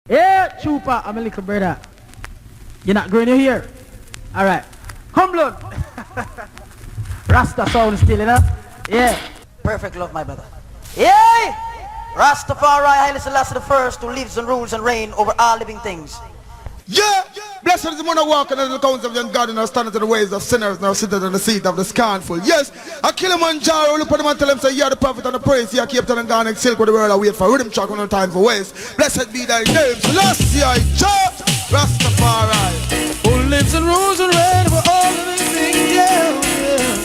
Yeah, Chupa, I'm a little brother. You're not going to hear? Alright. Come, blood. Rasta sound still, enough? Yeah. Perfect love, my brother. Yay! Rastafari, Haile Selassie the first, who lives and rules and reign over all living things. Yeah! Blessed is the one who walk under the counts of young God and now stand to the ways of sinners, now seated on the seat of the scornful. Yes, I kill him on Jaro, look at him and tell him, say, you're the prophet and the praise. Yeah, keep telling God and silk with the world I wait for rhythm track, no time for waste. Blessed be thy name, Selassie, Jah, Rastafari. Who lives and rules and reign over all living things, yeah, yeah.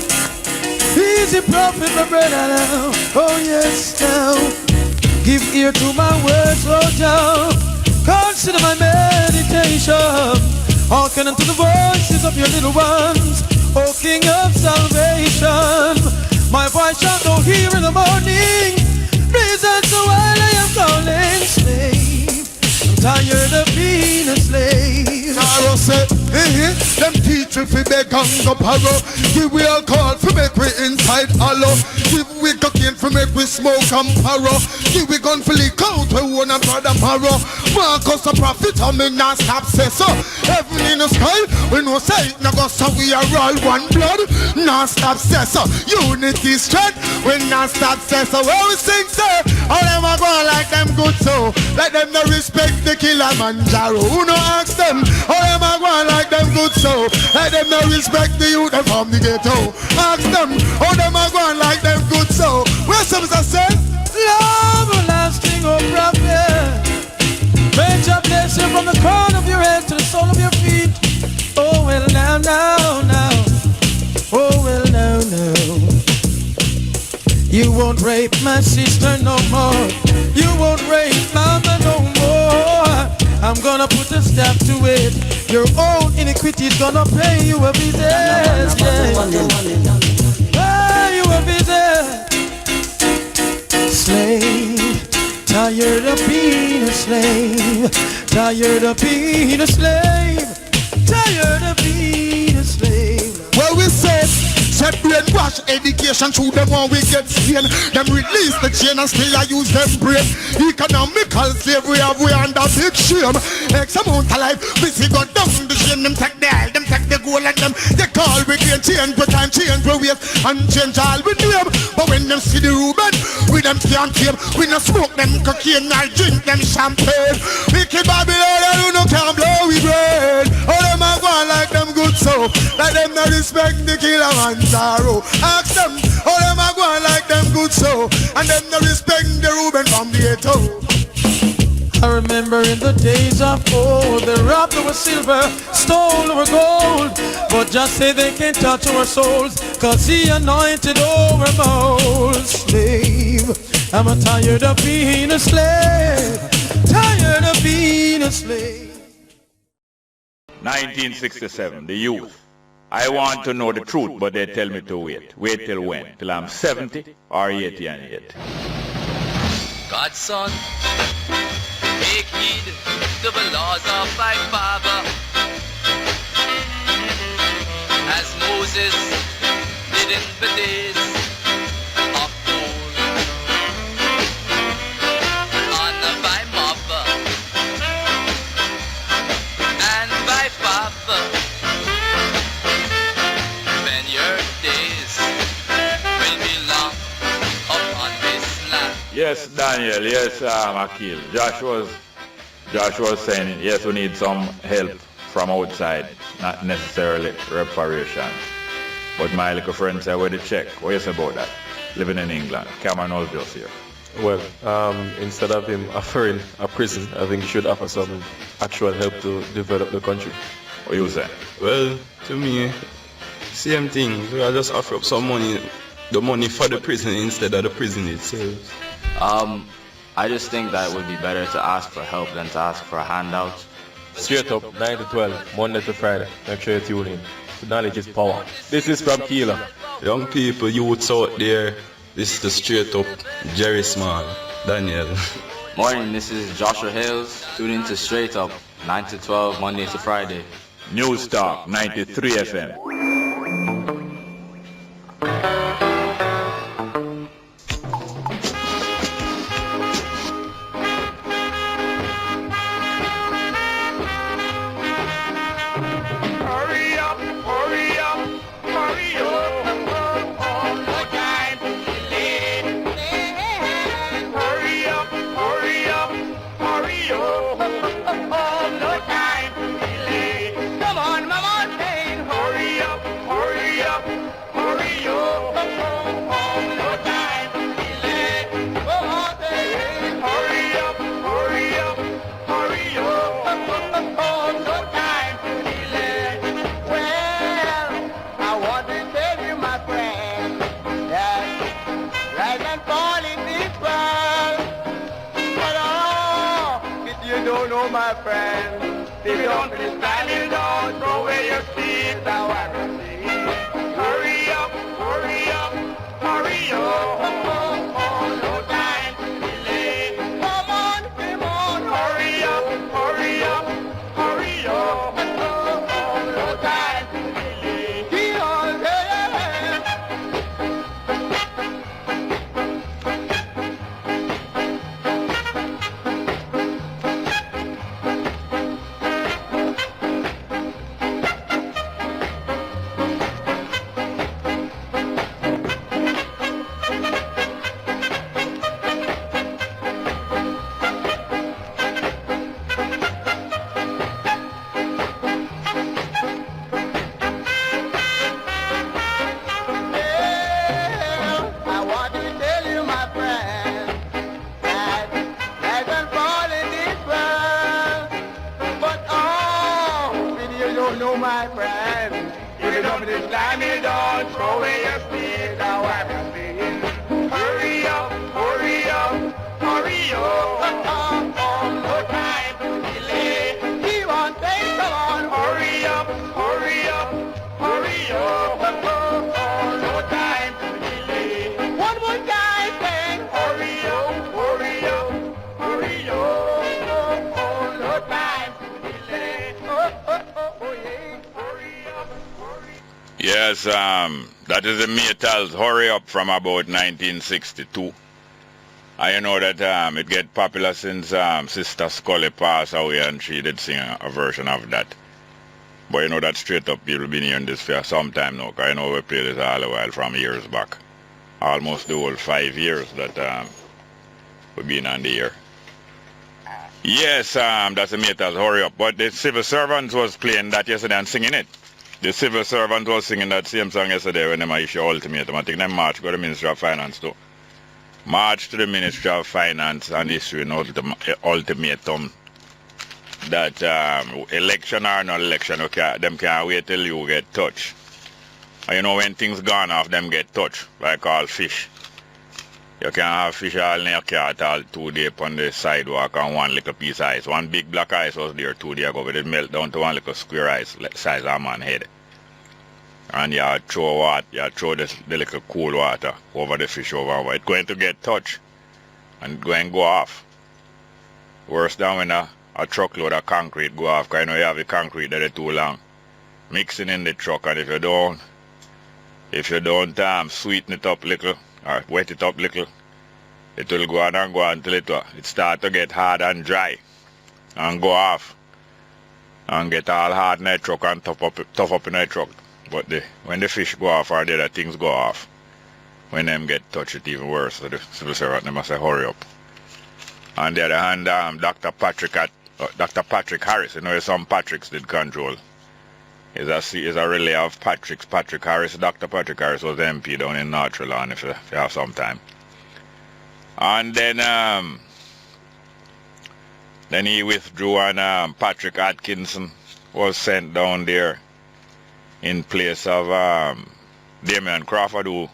He's the prophet, my brother, now. Oh, yes, now. Give ear to my words, oh, Jah. Consider my meditation, hearken unto the voices of your little ones, O King of salvation. My voice shall go here in the morning, please answer while I am calling slave. I'm tired of being a slave. Naro say, them teach we fi beg and go borrow. Give we alcohol fi make we inside hollow. Give we cocaine fi make we smoke and parrow. Give we gun fi leak out we own a brother marrow. Marcus the prophet and me not stop say so. Heaven in the sky, we no say it no go so we are all one blood. Not stop say so. Unity strength, we not stop say so. Where we sing say, all them a go like them good so. Like them no respect the killer Manjaro. Who no ask them, all them a go like them good so. Like them no respect the youth them from the ghetto. Ask them, all them a go like them good so. Where some say, love lasting, oh prophet. May Jah bless you from the crown of your head to the sole of your feet. Oh well now, now, now. Oh well now, now. You won't rape my sister no more. You won't rape mama no more. I'm gonna put a stop to it. Your own iniquity's gonna pay you a visit. Pay you a visit. Slave, tired of being a slave. Tired of being a slave. Tired of being a slave. well we say, set brainwash education through them when we get seen. Them release the chain and still I use them brain. Economical slavery have we under big shame. X amount of life, we see go down the chain. Them take the eye, them take the goal and them they call we can change with time, change we waste and change all we name. But when them see the Reuben, we them can't tame. We no smoke them cocaine or drink them champagne. We keep Babylon and we no can blow we brain. All them are going like them good so. Like them no respect the killer man. Zaro. Ask them, all them are going like them good so. And them no respect the Reuben from the ghetto. I remember in the days of old, they robbed our silver, stole our gold. But just say they can't touch our souls, cause he anointed our mouths. Slave, I'm tired of being a slave. Tired of being a slave. 1967, the youth. I want to know the truth, but they tell me to wait. Wait till when? Till I'm 70 or 80 and yet. God's son, take heed to the laws of thy father, as Moses did in the days of old. Honor thy mother and thy father. Yes, Daniel, yes, Akil. Josh was saying, yes, we need some help from outside, not necessarily reparation. But my little friend said, where the check? What you say about that? Living in England, Cameron was just here. Well, instead of him offering a prison, I think he should offer some actual help to develop the country. What you say? Well, to me, same thing. I just offer up some money, the money for the prison instead of the prison itself. I just think that it would be better to ask for help than to ask for a handout. Straight up, 9 to 12, Monday to Friday. Make sure you tune in. So knowledge is power. This is from Keeler. Young people, youths out there, this is the straight up Jerry Small, Daniel. Morning, this is Joshua Hales. Tune in to Straight Up, 9 to 12, Monday to Friday. News Talk, 93 FM. hurry up, no time to delay. Come on, Mama Jane, hurry up, hurry up, hurry up, no time to delay. Mama Jane, hurry up, hurry up, hurry up, no time to delay. Well, I want to tell you, my friend, that rise and fall in this world. But oh, if you don't know, my friend, if you don't feel standing down, throw away your seat. Now I can see. Hurry up, hurry up, hurry up. No time to delay. Come on, hurry up, hurry up, hurry up. No time to delay. Keep on, yeah. I want to tell you, my friend, that life can fall in this world. But oh, if you don't know, my friend, if you don't believe, slam me down, throw away your speed. Now I'm saying, hurry up, hurry up, hurry up. No time to delay. Keep on saying, come on, hurry up, hurry up, hurry up. No time to delay. One more time, saying, hurry up, hurry up, hurry up. No time to delay. Yeah, hurry up, hurry up. Yes, that is the Metals Hurry Up from about 1962. I know that it get popular since Sister Scully passed away and she did sing a version of that. But you know that straight up people been hearing this for some time now, because I know we played this all a while from years back. Almost the whole 5 years that we've been on the air. Yes, that's the Metals Hurry Up. But the Civil Servants was playing that yesterday and singing it. The Civil Servant was singing that same song yesterday when they issue ultimatum. I think they marched to the Ministry of Finance too. March to the Ministry of Finance and issue an ultimatum that election or no election, okay, them can't wait till you get touched. And you know when things gone off, them get touched, like all fish. You can't have fish all in your cat all 2 days on the sidewalk and one little piece of ice. One big black ice was there 2 days ago, but it melt down to one little square ice, size of a man's head. And you throw water, you throw the little cool water over the fish over. It's going to get touched and going to go off. Worse than when a truckload of concrete go off, because you know you have the concrete that is too long. Mixing in the truck, and if you don't sweeten it up little or wet it up little, it will go on and go on until it start to get hard and dry and go off and get all hard in the truck and tough up in the truck. But when the fish go off or the other things go off, when them get touched, it's even worse. So the civil servant, they must say, hurry up. On the other hand, Dr. Patrick Harris, you know, some Patricks did control. Is a relay of Patricks. Patrick Harris, Dr. Patrick Harris was the MP down in North Carolina if you have some time. And then he withdrew and Patrick Atkinson was sent down there in place of Damian Crawford, who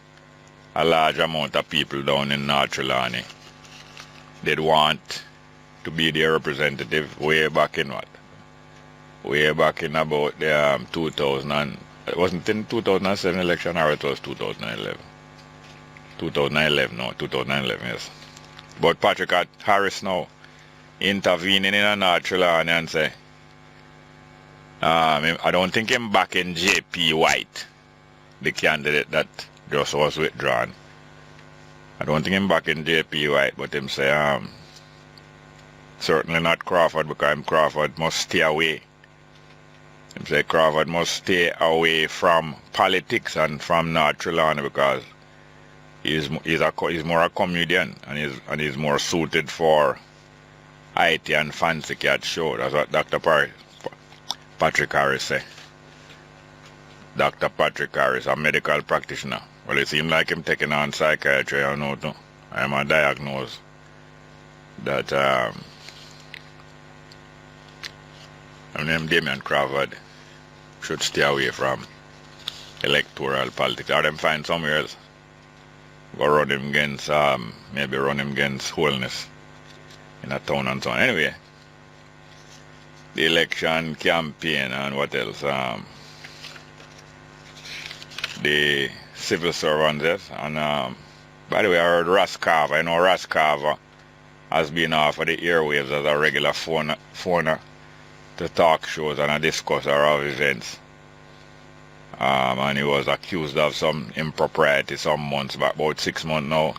a large amount of people down in North Carolina did want to be their representative way back in what? Way back in about the 2000, it wasn't in 2007 election, or it was 2011. 2011, yes. But Patrick Harris now intervening in North Carolina and say, I don't think him back in J.P. White, the candidate that just was withdrawn. I don't think him back in J.P. White, but him say, certainly not Crawford, because Crawford must stay away. Him say Crawford must stay away from politics and from North Carolina because he's more a comedian and he's more suited for IT and fancy cat show. That's what Patrick Harris said. Dr. Patrick Harris, a medical practitioner. Well, it seems like him taking on psychiatry or not. No. I am a diagnose that I'm named Damian Crawford should stay away from electoral politics. Or them find somewhere else. Go run him against maybe run him against wholeness in a town and so on. Anyway, the election campaign and what else? The civil servants, yes. And by the way, I heard Ross Carver. I know Ross Carver has been off of the airwaves as a regular phoner to talk shows and a discusser of events. And he was accused of some impropriety some months back, about 6 months now.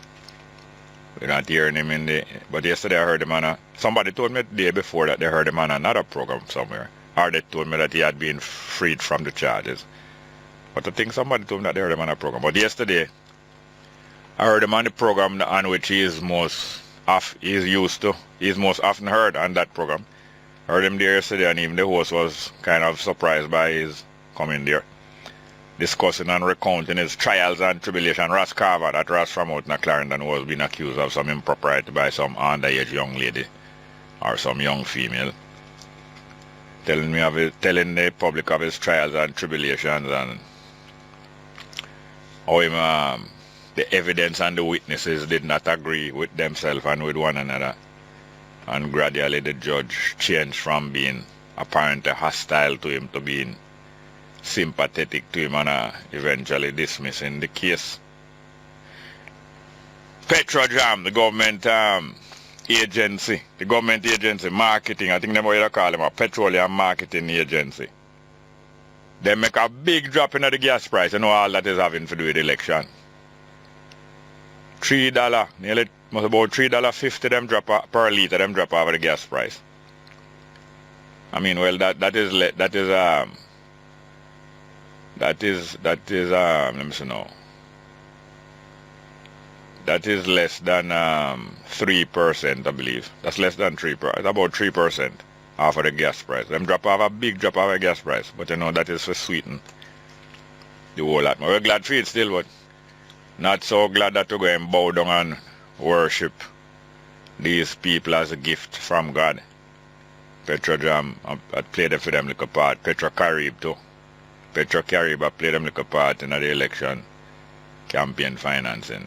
We're not hearing him in the... But yesterday I heard him on a... Somebody told me the day before that they heard him on another program somewhere. Or they told me that he had been freed from the charges. But I think somebody told me that they heard him on a program. But yesterday, I heard him on the program on which he is most often heard on that program. I heard him there yesterday, and even the host was kind of surprised by his coming there, discussing and recounting his trials and tribulation. Ross Carver, that Ross from out in Clarendon, was being accused of some impropriety by some underage young lady or some young female, telling the public of his trials and tribulations and how him, the evidence and the witnesses did not agree with themselves and with one another. And gradually the judge changed from being apparently hostile to him to being sympathetic to him and eventually dismissing the case. Petrojam, the government agency, marketing, I think they might call them a petroleum marketing agency. They make a big drop in the gas price. You know all that is having to do with the election. $3, nearly must about $3.50 them drop per liter them drop over the gas price. I mean, well, let me see now. That is less than 3%, I believe. That's less than 3%. It's about 3% off of the gas price. Them drop off a big drop off the gas price. But you know that is for sweeten the whole lot. We're glad for it still, but not so glad that we're going to bow down and worship these people as a gift from God. Petrojam, I played for them like a part. Petro-Carib too. Petro-Carib, I played them like a part in the election campaign financing.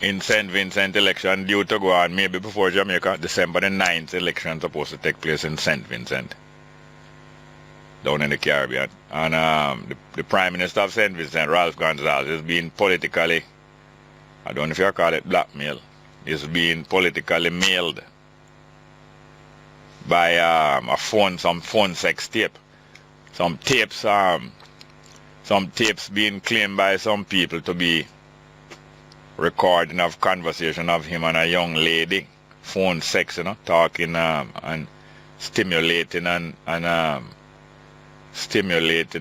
In St. Vincent election due to go on maybe before Jamaica, December the 9th election supposed to take place in St. Vincent, down in the Caribbean. And the Prime Minister of St. Vincent, Ralph Gonsalves, is being politically, I don't know if you call it blackmail, is being politically mailed by some phone sex tape. Some tapes being claimed by some people to be recording of conversation of him and a young lady, phone sex, you know, talking and stimulating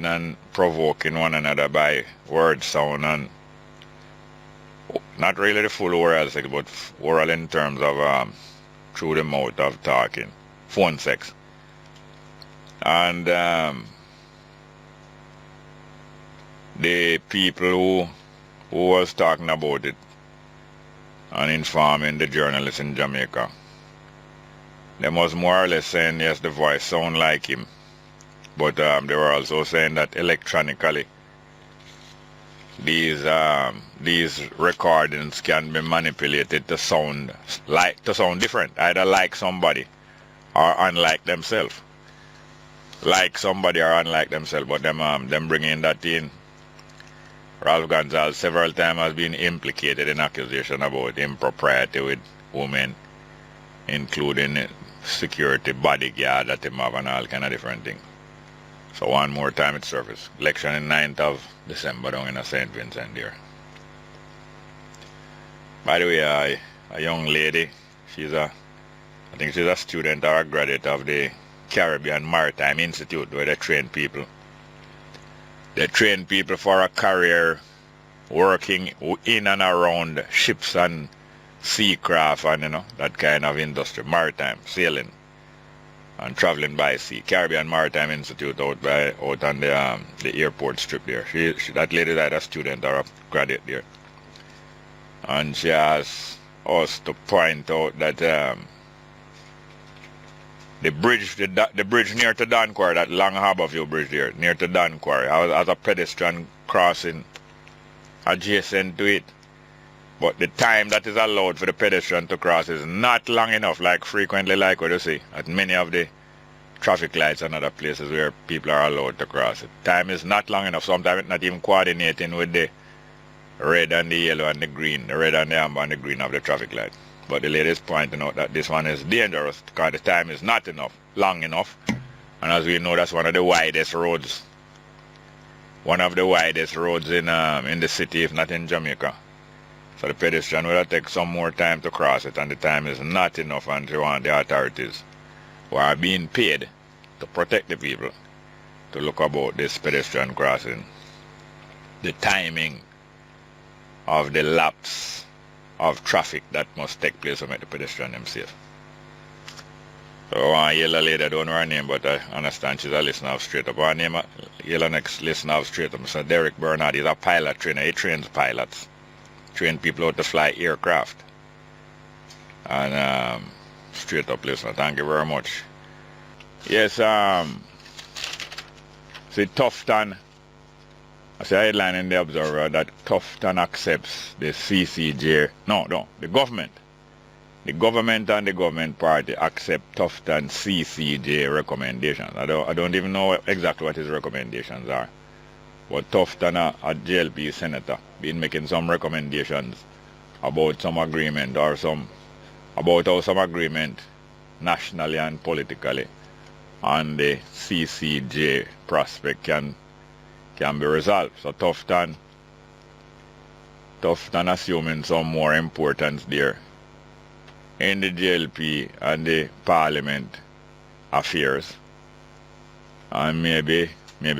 and provoking one another by word sound, and not really the full oral sex, but oral in terms of through the mouth of talking, phone sex. And the people who was talking about it and informing the journalists in Jamaica, they was more or less saying, yes, the voice sound like him, but they were also saying that electronically these recordings can be manipulated to sound different, either like somebody or unlike themselves. Like somebody or unlike themselves, but them bringing that in. Ralph Gonsalves several times has been implicated in accusation about impropriety with women, including security bodyguard that him have and all kind of different things. So one more time it surfaced. Election in 9th of December down in St. Vincent there. By the way, a young lady, I think she's a student or a graduate of the Caribbean Maritime Institute, where they train people. They train people for a career working in and around ships and seacraft and, that kind of industry, maritime, sailing and traveling by sea. Caribbean Maritime Institute out on the airport strip there. That lady is either a student or a graduate there. And she asked us to point out that the bridge near to Don Quarry, that Long Harbour View bridge there, near to Don Quarry, has a pedestrian crossing adjacent to it. But the time that is allowed for the pedestrian to cross is not long enough, like frequently like what you see at many of the traffic lights and other places where people are allowed to cross it. Time is not long enough. Sometimes it's not even coordinating with the red and the yellow and the green, the red and the amber and the green of the traffic light. But the lady is pointing out that this one is dangerous because the time is not long enough. And as we know, that's one of the widest roads. One of the widest roads in the city, if not in Jamaica. So the pedestrian will take some more time to cross it, and the time is not enough, and you want the authorities who are being paid to protect the people to look about this pedestrian crossing. The timing of the lapse of traffic that must take place to make the pedestrian them safe. So I want to yell a lady, I don't know her name, but I understand she's a listener of Straight Up. Her name, yell next listener of Straight Up, Mr. Derek Bernard. He's a pilot trainer. He trains pilots. Train people out to fly aircraft. And Straight Up listener, thank you very much. Yes, see Tufton, I see a headline in the Observer that Tufton accepts the CCJ, the government. The government and the government party accept Tufton CCJ recommendations. I don't even know exactly what his recommendations are. But Tufton, a JLP senator, been making some recommendations about some agreement or about how some agreement nationally and politically on the CCJ prospect can be resolved. So Tufton assuming some more importance there in the JLP and the Parliament affairs. And maybe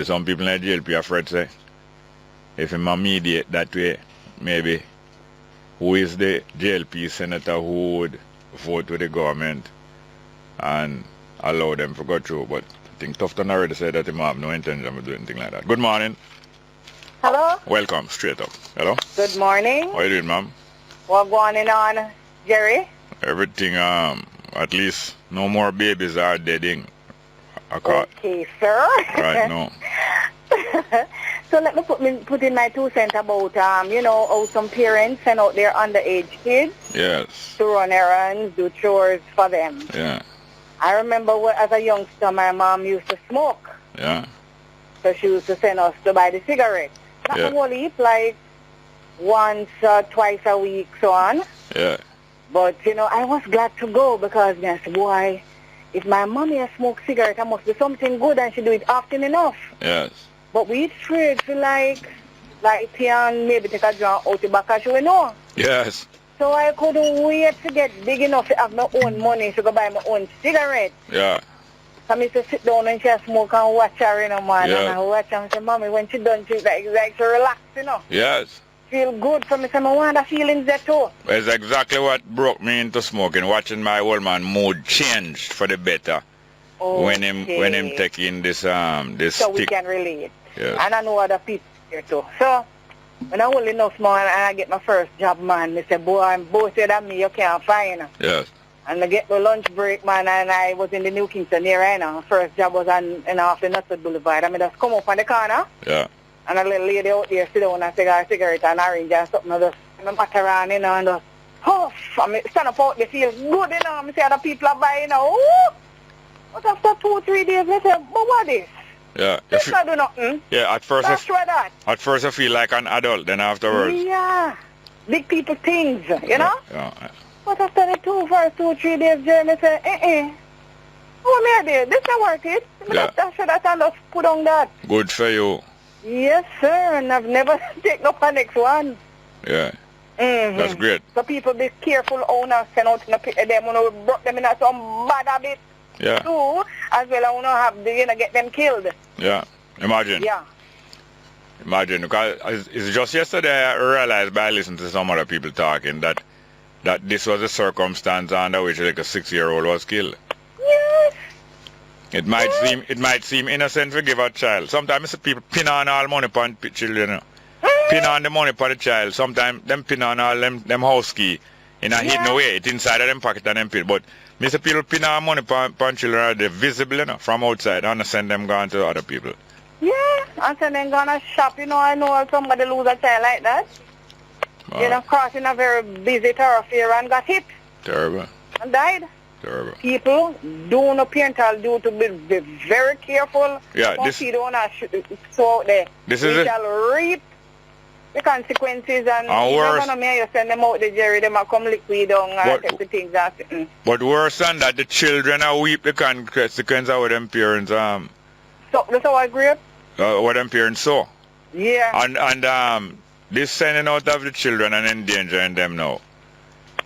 some people in the JLP are afraid to say, if him mediate that way, maybe who is the JLP senator who would vote with the government and allow them to go through. But I think Tufton already said that he have no intention of doing anything like that. Good morning. Hello? Welcome, Straight Up. Hello? Good morning. How are you doing, ma'am? What's going on, Jerry? Everything, at least no more babies are deading. Okay, sir. Right now. So let me put in my 2 cents about, how some parents send out their underage kids Yes. to run errands, do chores for them. Yeah. I remember as a youngster, my mom used to smoke. Yeah. So she used to send us to buy the cigarettes. Not Yeah. a whole heap, like once, twice a week, so on. Yeah. But, I was glad to go because I said, boy, if my mommy has smoked cigarette, I must do something good and she do it often enough. Yes. But we afraid to like and maybe take a draw out the back as we know. Yes. So I couldn't wait to get big enough to have my own money to go buy my own cigarette. Yeah. So I used to sit down and she smoke and watch her, man. Yeah. And I watch her and say, Mommy, when she done, she's like she relax, Yes. Feel good for me. So I want the feelings there too. It's exactly what broke me into smoking, watching my old man mood change for the better. Okay. When him taking this this so we stick. can relate. Yes. And I know other people here too. So when I hold enough small and I get my first job, man, they say, boy, I'm both than me, you can't find. Yes. And I get my lunch break, man, and I was in the New Kingston area, First job was off the Nutswood Boulevard. I mean, just come up on the corner. Yeah. And a little lady out there sit down and take a cigarette and orange and something. I just matter around, and just huff. I mean, stand up out there, feel good, I see other people are buying, Ooh. But after 2-3 days, I say, but what is? Yeah. This not do nothing. Yeah, at first At first I feel like an adult, then afterwards. Yeah. Big people things, know? Yeah. But after the first 2-3 days, Jeremy say, oh, maybe this not worth it. Yeah. I should have just put on that. Good for you. Yes, sir, and I've never taken up a next one. Yeah. Mm-hmm. That's great. So people be careful owners send out in the pit them, brought them in some bad habit. Yeah. Too, as well, I want to have get them killed. Yeah. Imagine. Yeah. Imagine, because it's just yesterday I realized by listening to some other people talking that that this was a circumstance under which like a 6-year-old was killed. Yes. It might seem innocent to give a child. Sometimes people pin on all money upon children. You know. Pin on the money upon the child. Sometimes them pin on all them house key in a hidden way. It's inside of them pocket and them pin. But Mr. People pin on money upon children, they're visible, you know, from outside and send them gone to other people. Yeah, and send them gonna shop, you know. I know somebody lose a child like that. You know, crossing a very busy thoroughfare and got hit. Terrible. And died. Terrible. People do no parental do to be very careful. Yeah, this you don't so out there. This is they it. shall reap the consequences and worse. even me you send them out the Jerry, them a come liquid down and take the things and sitting. But worse than that, the children are weep the consequences of what them parents So that's how I agree. what them parents saw. Yeah. And this sending out of the children and endangering them now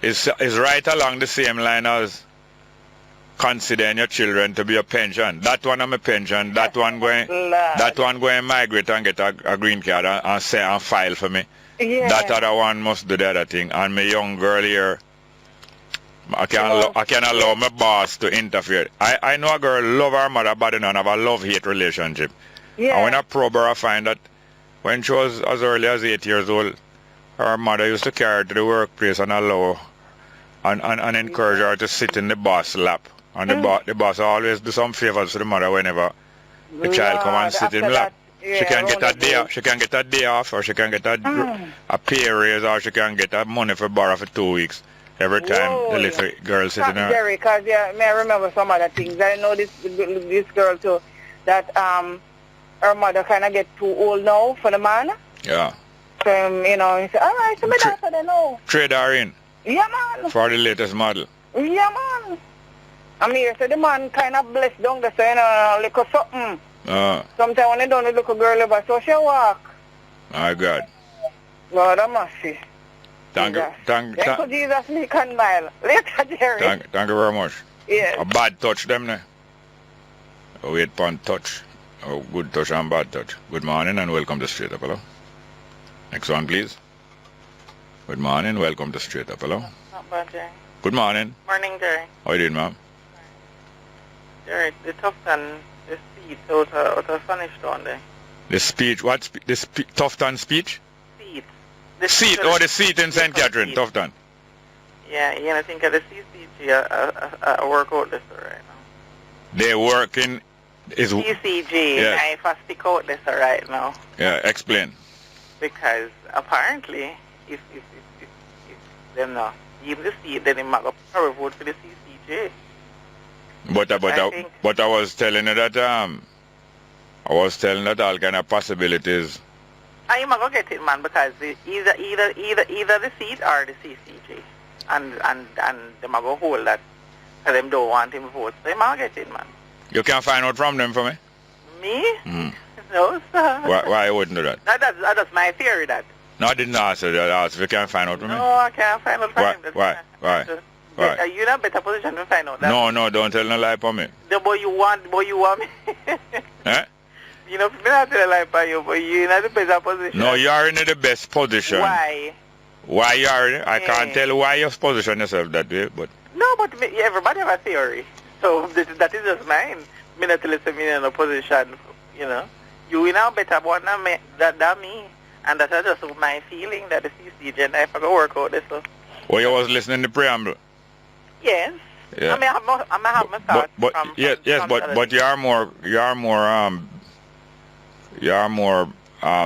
is right along the same line as considering your children to be a pension. That one I'm a pension. That one going migrate and get a green card and say and file for me. Yeah. That other one must do the other thing. And my young girl here, I can allow my boss to interfere. I know a girl love her mother but they don't have a love-hate relationship. Yeah. And when I probe her, I find that when she was as early as 8 years old, her mother used to carry her to the workplace and allow and encourage her to sit in the boss lap. And the boss always do some favors to the mother whenever the child come and sit in the lap. She can get a day off. She can get a day off, or she can get a pay raise, or she can get a money for borrow for 2 weeks. Every time the little girl sitting there. Jerry, because may I remember some other things. I know this girl too, that her mother kind of get too old now for the man. Yeah. So, you know, he said, all right, so my daughter they know. Trade her in. Yeah, man. For the latest model. Yeah, man. I mean, so the man kind of blessed down the saying a little something. Sometimes when they don't look a girl over, so she walk. My God. Lord have mercy. Thank you, Jesus, me can mile. Later, Jerry. thank you very much. Yes. A bad touch them there. A 8-pound touch. A good touch and bad touch. Good morning and welcome to Straight Up, hello. Next one, please. Good morning, welcome to Straight Up, hello. Not bad, Jerry. Good morning. Morning, Jerry. How you doing, ma'am? Jerry, the tough and the speed out of finish down there. The speech, what? Tufton speech? Seat. The seat, the seat in St. Catherine, Tufton. Yeah, you know, think of the CCG, I work out this right now. They work in... CCG, yeah. I first speak out this right now. Yeah, explain. Because apparently, if them not give the seat, then they might go power vote for the CCG. But I was telling you that all kind of possibilities. I'm not gonna get it, man, because either the seat or the CCG, and they might go hold that, because them don't want him vote. So they might get it, man. You can find out from them for me. Me? No, sir. Why wouldn't do that? That's my theory. That. No, I didn't answer that. I asked if you can find out from me. No, I can't find out from him. Why? Are you in a better position to find out that? No, don't tell no lie for me. The boy you want me. Eh? You know, me not tell a lie for you, but you're in a better position. No, you are in the best position. Why? Why you are in? I can't tell why you position yourself that way, but... No, but everybody have a theory. So that is just mine. Me not listen me in a position, you know. You in a better one than me, and that's just my feeling that the CCG and I forgot work out this. So. Oh, you was listening to the preamble? Yes. Yeah. I may have my thoughts but you are more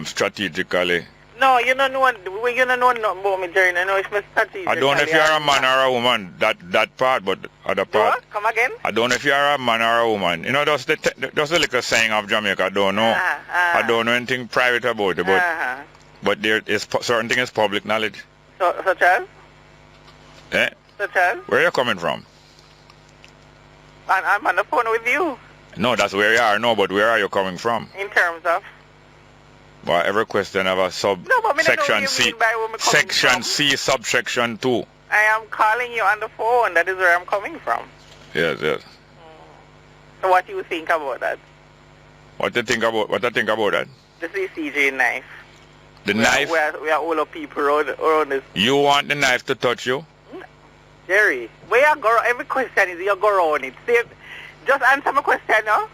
strategically. No, you don't know about me, Jerry. I know it's my strategy. I don't know if you are a man or a woman, that part, but other part. What? Come again? I don't know if you are a man or a woman. You know, that's the little saying of Jamaica. I don't know. I don't know anything private about it, but there is certain things public knowledge. So, such as? Eh? Such as? Where are you coming from? I'm on the phone with you. No, that's where you are. No, but where are you coming from? In terms of? Well, every question have a section C. Section C, subsection 2. I am calling you on the phone. That is where I'm coming from. Yes. So what do you think about that? What I think about that? The CCG knife. The knife? We are all of people around this. You want the knife to touch you? Jerry, where you go, every question is you go around it. See, just answer my question now.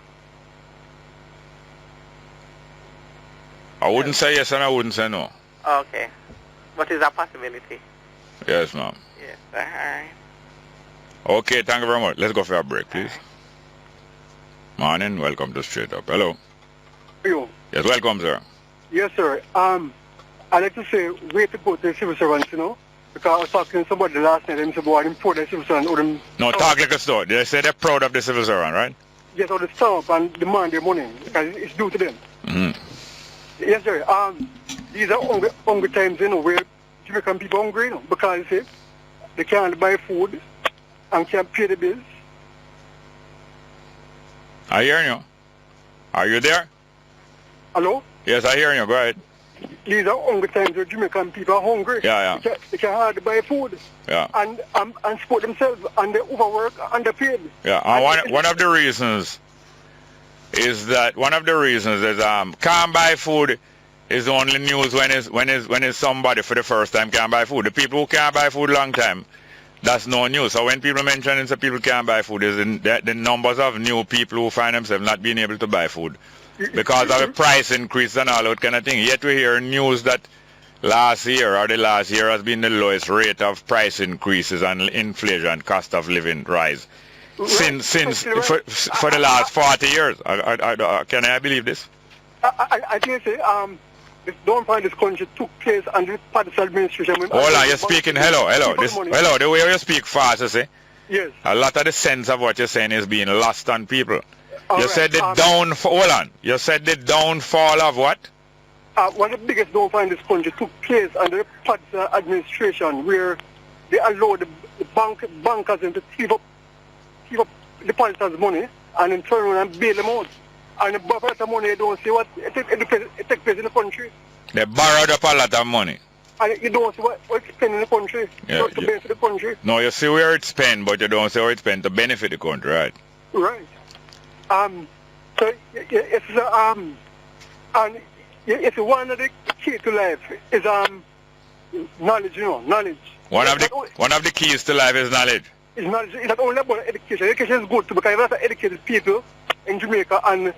I wouldn't say yes and I wouldn't say no. Okay. What is a possibility? Yes, ma'am. Yes, alright. Okay, thank you very much. Let's go for a break, please. Morning, welcome to Straight Up. Hello. You. Yes, welcome, sir. Yes, sir. I'd like to say, way to go to the civil servants, you know, because I was talking to somebody last night and said, boy, I'm proud of the civil servant. Or them, No, talk like a store. They say they're proud of the civil servant, right? yes, or the stamp and demand their money, because it's due to them. Mm-hmm. Yes, sir. These are hungry times, you know, where Jamaican people are hungry, you know, because you see, they can't buy food and can't pay the bills. I hear you. Are you there? Hello? Yes, I hear you. Go ahead. These are hungry times where Jamaican people are hungry. Yeah. They can hardly buy food. Yeah. And support themselves, and they overwork, underpaid. Yeah. And one of the reasons is can't buy food is only news when it's somebody for the first time can't buy food. The people who can't buy food long time, that's no news. So when people mention that people can't buy food, is the numbers of new people who find themselves not being able to buy food because of the price increase and all that kind of thing. Yet we hear news that the last year has been the lowest rate of price increases and inflation, cost of living rise since for the last 40 years. Can I believe this? I think don't find this country took place under the party administration. Hold on, you're speaking. Hello. Hello, the way you speak fast, you see? Yes. A lot of the sense of what you're saying is being lost on people. All you right, said the downfall. Hold on. You said the downfall of what? One of the biggest downfall in this country took place under the party administration, where they allowed the bankers to thief up the politicians' money and then turn around and bail them out. And the borrowed the money, you don't see what it takes place in the country. They borrowed up a lot of money. And you don't see what it's spent in the country, Yeah, to benefit the country. No, you see where it's spent, but you don't see where it's spent to benefit the country, right? Right. So it's one of the key to life is knowledge, you know, knowledge. One of the keys to life is knowledge. It's not only about education. Education is good too, because a lot of educated people in Jamaica and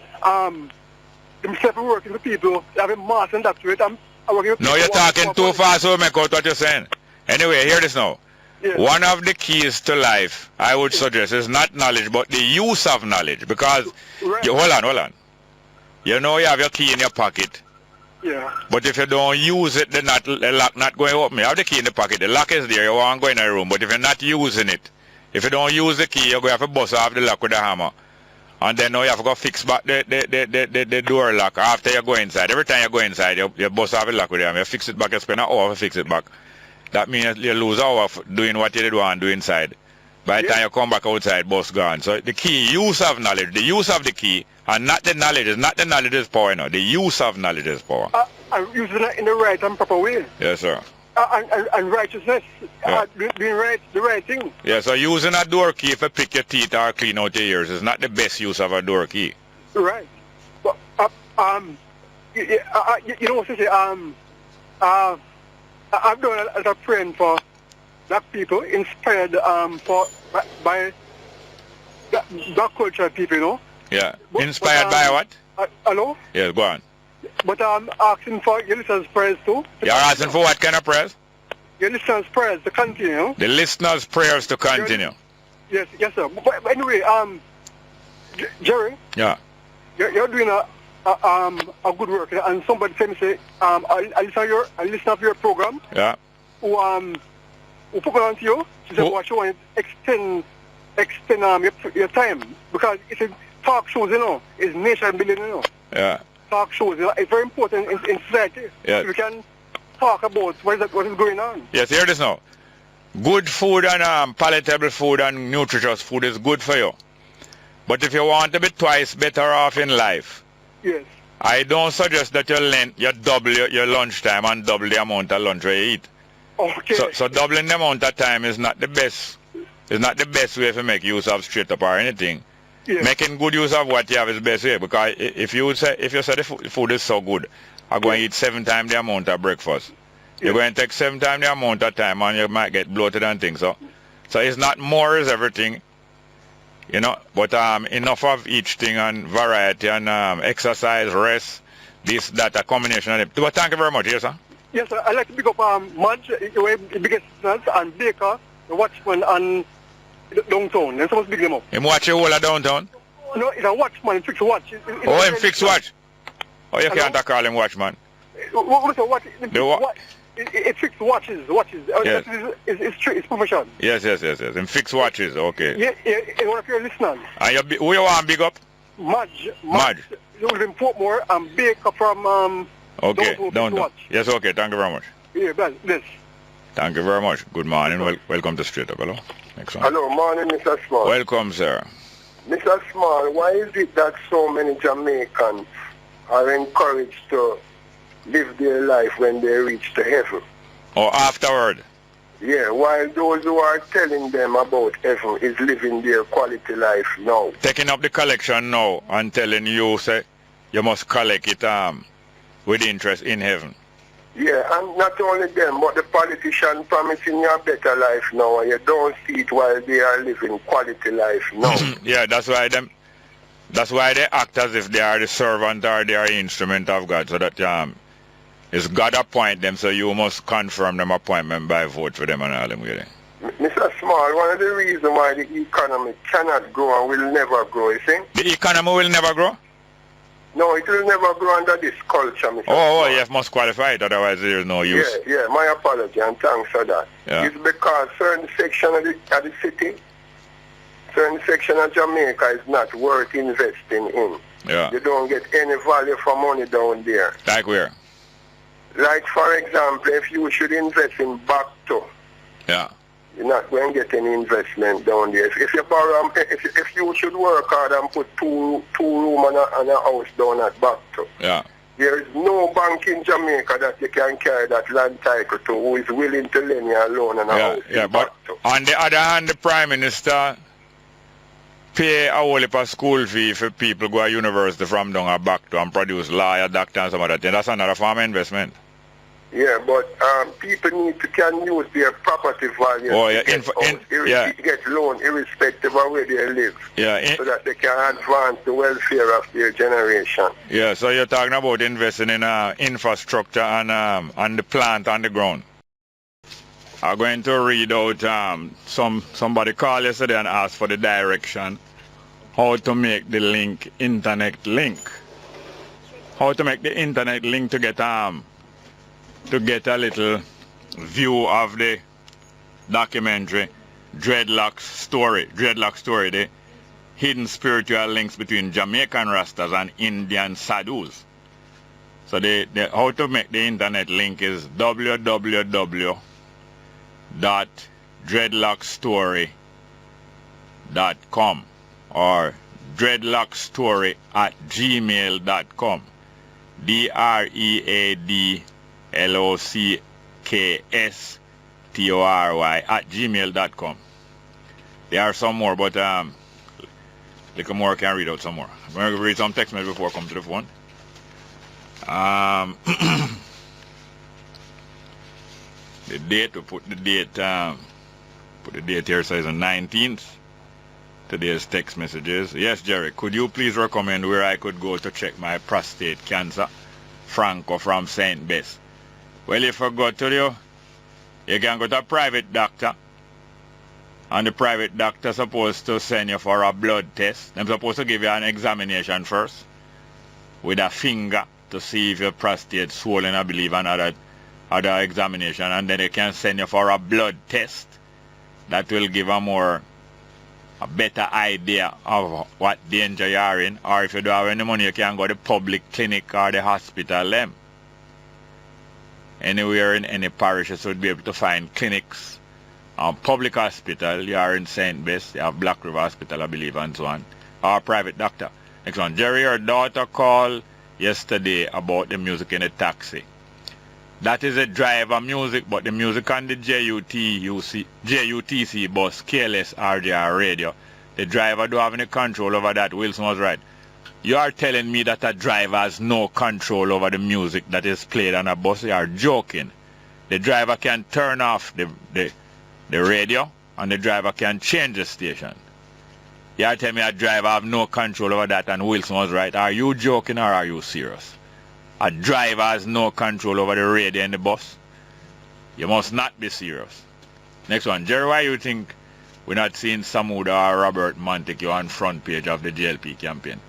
themselves working with people have a master and doctorate. No, you're talking too fast, so make out what you're saying. Anyway, hear this now. Yes. One of the keys to life, I would suggest, is not knowledge, but the use of knowledge. Because, hold on. You know you have your key in your pocket. Yeah. But if you don't use it, the lock not going to open. You have the key in the pocket. The lock is there. You want to go in the room. But if you're not using it, if you don't use the key, you're going to have to bust off the lock with a hammer. And then now you have to go fix back the door lock after you go inside. Every time you go inside, you bust off the lock with the hammer. You fix it back, you spend an hour to fix it back. That means you lose an hour doing what you did want to do inside. By the time you come back outside, bus gone. So the key, use of knowledge, the use of the key, and not the knowledge is power, no. The use of knowledge is power. And using it in the right and proper way. Yes, sir. And righteousness, doing the right thing. Yeah, so using a door key to pick your teeth or clean out your ears is not the best use of a door key. Right. But, you know what I say, I've done as a friend for black people, inspired by black culture people, you know. Yeah. Inspired by what? Hello? Yes, go on. But I'm asking for your listeners' prayers too. You're asking for what kind of prayers? Your listeners' prayers to continue. The listeners' prayers to continue. Yes, sir. But anyway, Jerry. Yeah. You're doing a good work, and somebody said me say, I listen to your program. Yeah. Who put it on to you. She said, what you want to extend your time, because it's a talk shows, you know, it's nation building, you know. Yeah. Talk shows, you know, it's very important in society. Yeah. We can talk about what is going on. Yes, hear this now. Good food and palatable food and nutritious food is good for you. But if you want to be twice better off in life, yes, I don't suggest that you double your lunchtime and double the amount of lunch you eat. Okay. So doubling the amount of time is not the best. It's not the best way to make use of straight up or anything. Yes. Making good use of what you have is the best way, because if you say the food is so good, I'm going to eat 7 times the amount of breakfast. You're going to take 7 times the amount of time and you might get bloated and things. So So it's not more is everything, you know, but enough of each thing and variety and exercise, rest, this, that, a combination of them. But thank you very much, yes, sir. Yes, sir. I'd like to pick up Mudge, the biggest business, and Baker, the Watchman, and downtown. They're supposed to pick them up. Him watch your whole of downtown? No, it's a Watchman, fixed watch. Oh, him fixed watch? Oh, you can't call him Watchman. What's a watch? It fixed watches. Yes. It's profession. Yes. Him fixed watches, okay. Yeah, one of your listeners. And who you want big up? Mudge. You live in Portmore and Baker from okay, downtown. downtown. Yes, okay, thank you very much. Yeah, bless. Thank you very much. Good morning. Welcome to Straight Up. Hello. Next one. Hello, morning, Mr. Small. Welcome, sir. Mr. Small, why is it that so many Jamaicans are encouraged to live their life when they reach to heaven? Or afterward? Yeah, while those who are telling them about heaven is living their quality life now. Taking up the collection now and telling you, say, you must collect it with interest in heaven. Yeah, and not only them, but the politician promising you a better life now, and you don't see it while they are living quality life now. Yeah, that's why they act as if they are the servant or they are the instrument of God, so that it's God appoint them, so you must confirm them appointment by vote for them and all them with it. Mr. Small, one of the reasons why the economy cannot grow and will never grow, you see? The economy will never grow? No, it will never grow under this culture, Mr. Oh, you must qualify it, otherwise there is no use. Yeah, my apology, and thanks for that. Yeah. It's because certain section of the city, certain section of Jamaica is not worth investing in. Yeah. You don't get any value for money down there. Like where? Like, for example, if you should invest in Bacto, yeah, you're not going to get any investment down there. If you borrow, if you should work hard and put two room and a house down at Bacto, yeah, there is no bank in Jamaica that you can carry that land title to who is willing to lend you a loan and a house. Yeah, but on the other hand, the Prime Minister pay a whole heap of school fee for people go to university from down at Bacto and produce lawyer, doctor and some of that. That's another form of investment. Yeah, but people can use their property value to get loan irrespective of where they live. Yeah, so that they can advance the welfare of their generation. Yeah, so you're talking about investing in infrastructure and the plant on the ground. I'm going to read out somebody called yesterday and asked for the direction how to make the internet link. How to make the internet link to get a little view of the documentary Dreadlock Story, the hidden spiritual links between Jamaican Rastas and Indian sadhus. So how to make the internet link is www.dreadlockstory.com or dreadlockstory@gmail.com. DREADLOCKSTORY@gmail.com. There are some more, but little more can read out some more. I'm going to read some text messages before I come to the phone. The date, we put the date here, says the 19th. Today's text messages. Yes, Jerry, could you please recommend where I could go to check my prostate cancer? Franco from St. Bess. Well, if I go to you can go to a private doctor. And the private doctor supposed to send you for a blood test. They're supposed to give you an examination first with a finger to see if your prostate swollen, I believe, and other examination. And then they can send you for a blood test that will give a better idea of what danger you are in. Or if you don't have any money, you can go to the public clinic or the hospital. Anywhere in any parish, you should be able to find clinics. Public hospital, you are in St. Bess, you have Black River Hospital, I believe, and so on. Or private doctor. Next one, Jerry, your daughter called yesterday about the music in the taxi. That is a driver music, but the music on the JUTC bus, KLS RJR radio, the driver don't have any control over that. Wilson was right. You are telling me that a driver has no control over the music that is played on a bus? You are joking. The driver can turn off the radio and the driver can change the station. You tell me a driver have no control over that and Wilson was right. Are you joking or are you serious? A driver has no control over the radio in the bus? You must not be serious. Next one. Jerry, why you think we're not seeing Samuda or Robert Montague on front page of the JLP campaign?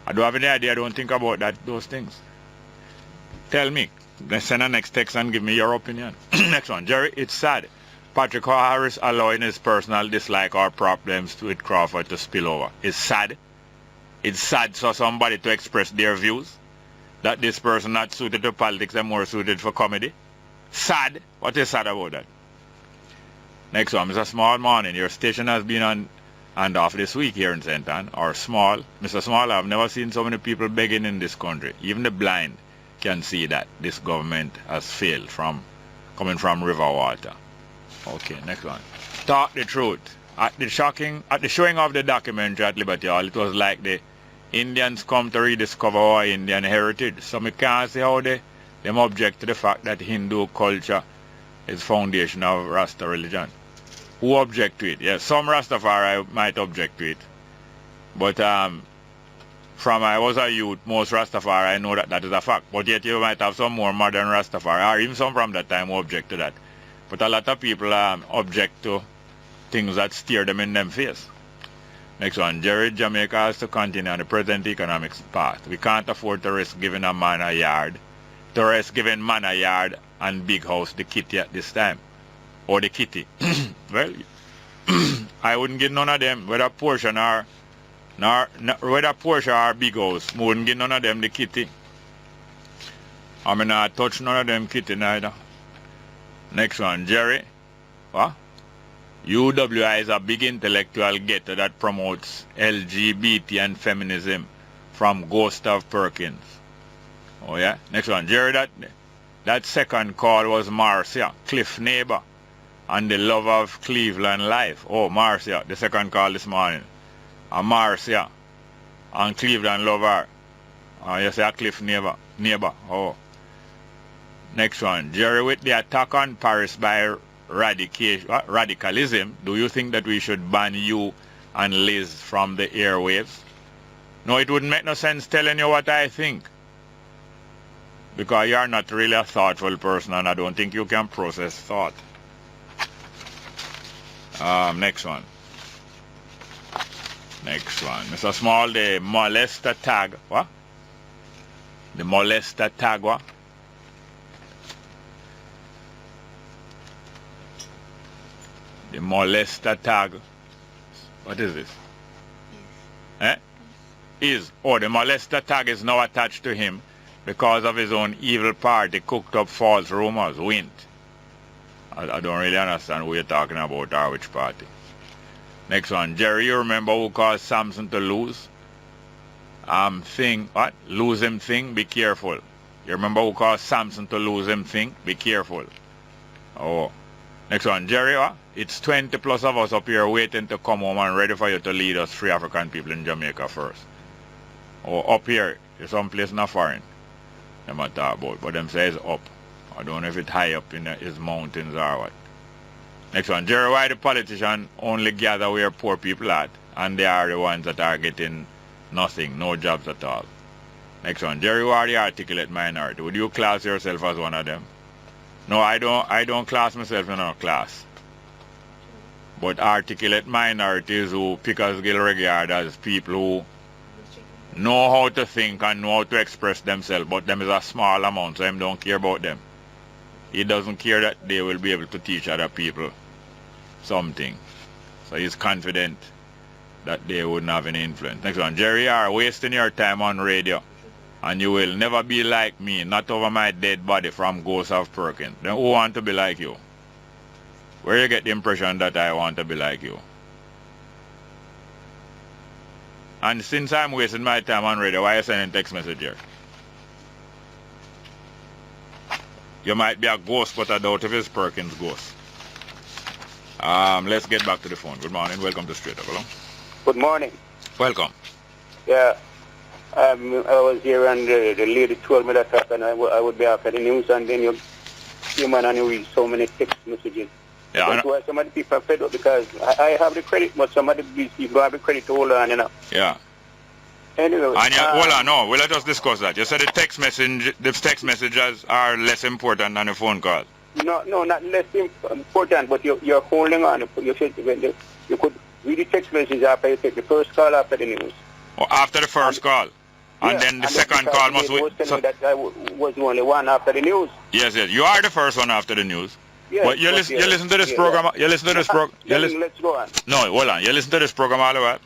I don't have any idea. I don't think about those things. Tell me. Then send a next text and give me your opinion. Next one. Jerry, it's sad. Patrick Harris allowing his personal dislike or problems with Crawford to spill over. It's sad. It's sad for somebody to express their views. That this person not suited to politics and more suited for comedy. Sad. What is sad about that? Next one. Mr. Small, morning. Your station has been on and off this week here in St. Ann. Or Small. Mr. Small, I've never seen so many people begging in this country. Even the blind can see that this government has failed coming from river water. Okay, next one. Talk the truth. At the showing of the documentary at Liberty Hall, it was like the Indians come to rediscover our Indian heritage. So I can't see how them object to the fact that Hindu culture is foundation of Rasta religion. Who object to it? Yes, some Rastafari might object to it. But from I was a youth, most Rastafari, I know that is a fact. But yet you might have some more modern Rastafari, or even some from that time who object to that. But a lot of people object to things that steer them in them face. Next one. Jerry, Jamaica has to continue on the present economics path. We can't afford to risk giving a man a yard. To risk giving man a yard and big house the kitty at this time. Or the kitty. Well, I wouldn't give none of them, whether portion or whether Porsche or big house. I wouldn't give none of them the kitty. I mean, not touch none of them kitty neither. Next one, Jerry. What? UWI is a big intellectual getter that promotes LGBT and feminism from Gustav Perkins. Oh yeah? Next one, Jerry, that second call was Marcia, Cliff neighbor, and the love of Cleveland life. Oh, Marcia, the second call this morning. Marcia and Cleveland lover. You say a Cliff neighbor. Oh. Next one. Jerry, with the attack on Paris by radicalism, do you think that we should ban you and Liz from the airwaves? No, it wouldn't make no sense telling you what I think. Because you're not really a thoughtful person and I don't think you can process thought. Next one. Next one. Mr. Small, the molester tag. What? The molester tag, what? The molester tag. What is this? Is. Oh, the molester tag is now attached to him because of his own evil party cooked up false rumors. Wint. I don't really understand what you're talking about or which party. Next one. Jerry, you remember who caused Samson to lose? What? Lose him thing? Be careful. You remember who caused Samson to lose him thing? Be careful. Oh. Next one. Jerry, what? It's 20 plus of us up here waiting to come home and ready for you to lead us free African people in Jamaica first. Oh, up here. There's some place not foreign. Them I talk about. But them say it's up. I don't know if it's high up in his mountains or what. Next one. Jerry, why the politicians only gather where poor people at and they are the ones that are getting nothing, no jobs at all? Next one. Jerry, who are the articulate minority? Would you class yourself as one of them? No, I don't class myself in a class. But articulate minorities who Pickersgill regard as people who know how to think and know how to express themselves, but them is a small amount, so him don't care about them. He doesn't care that they will be able to teach other people something. So he's confident that they wouldn't have any influence. Next one. Jerry, you are wasting your time on radio. And you will never be like me, not over my dead body from Ghost of Perkins. Then who want to be like you? Where you get the impression that I want to be like you? And since I'm wasting my time on radio, why are you sending text message here? You might be a ghost, but I doubt if it's Perkins' ghost. Let's get back to the phone. Good morning. Welcome to Straight Up. Hello? Good morning. Welcome. Yeah. I was here and the lady told me that and I would be after the news, and then you man and you read so many text messages. Yeah, that's why some of the people are fed up because I have the credit, but some of the people have the credit to hold on, you know. Yeah. Anyway, and hold on, no, we'll let us discuss that. You said the text messages are less important than a phone call. No, not less important, but you're holding on. You could read the text message after you take the first call after the news. Or after the first call. And then the second call must be... was telling me that I was the only one after the news. Yes, you are the first one after the news. Yes, but you listen to this program. You listen to this program. Let's go on. No, hold on. You listen to this program all the way.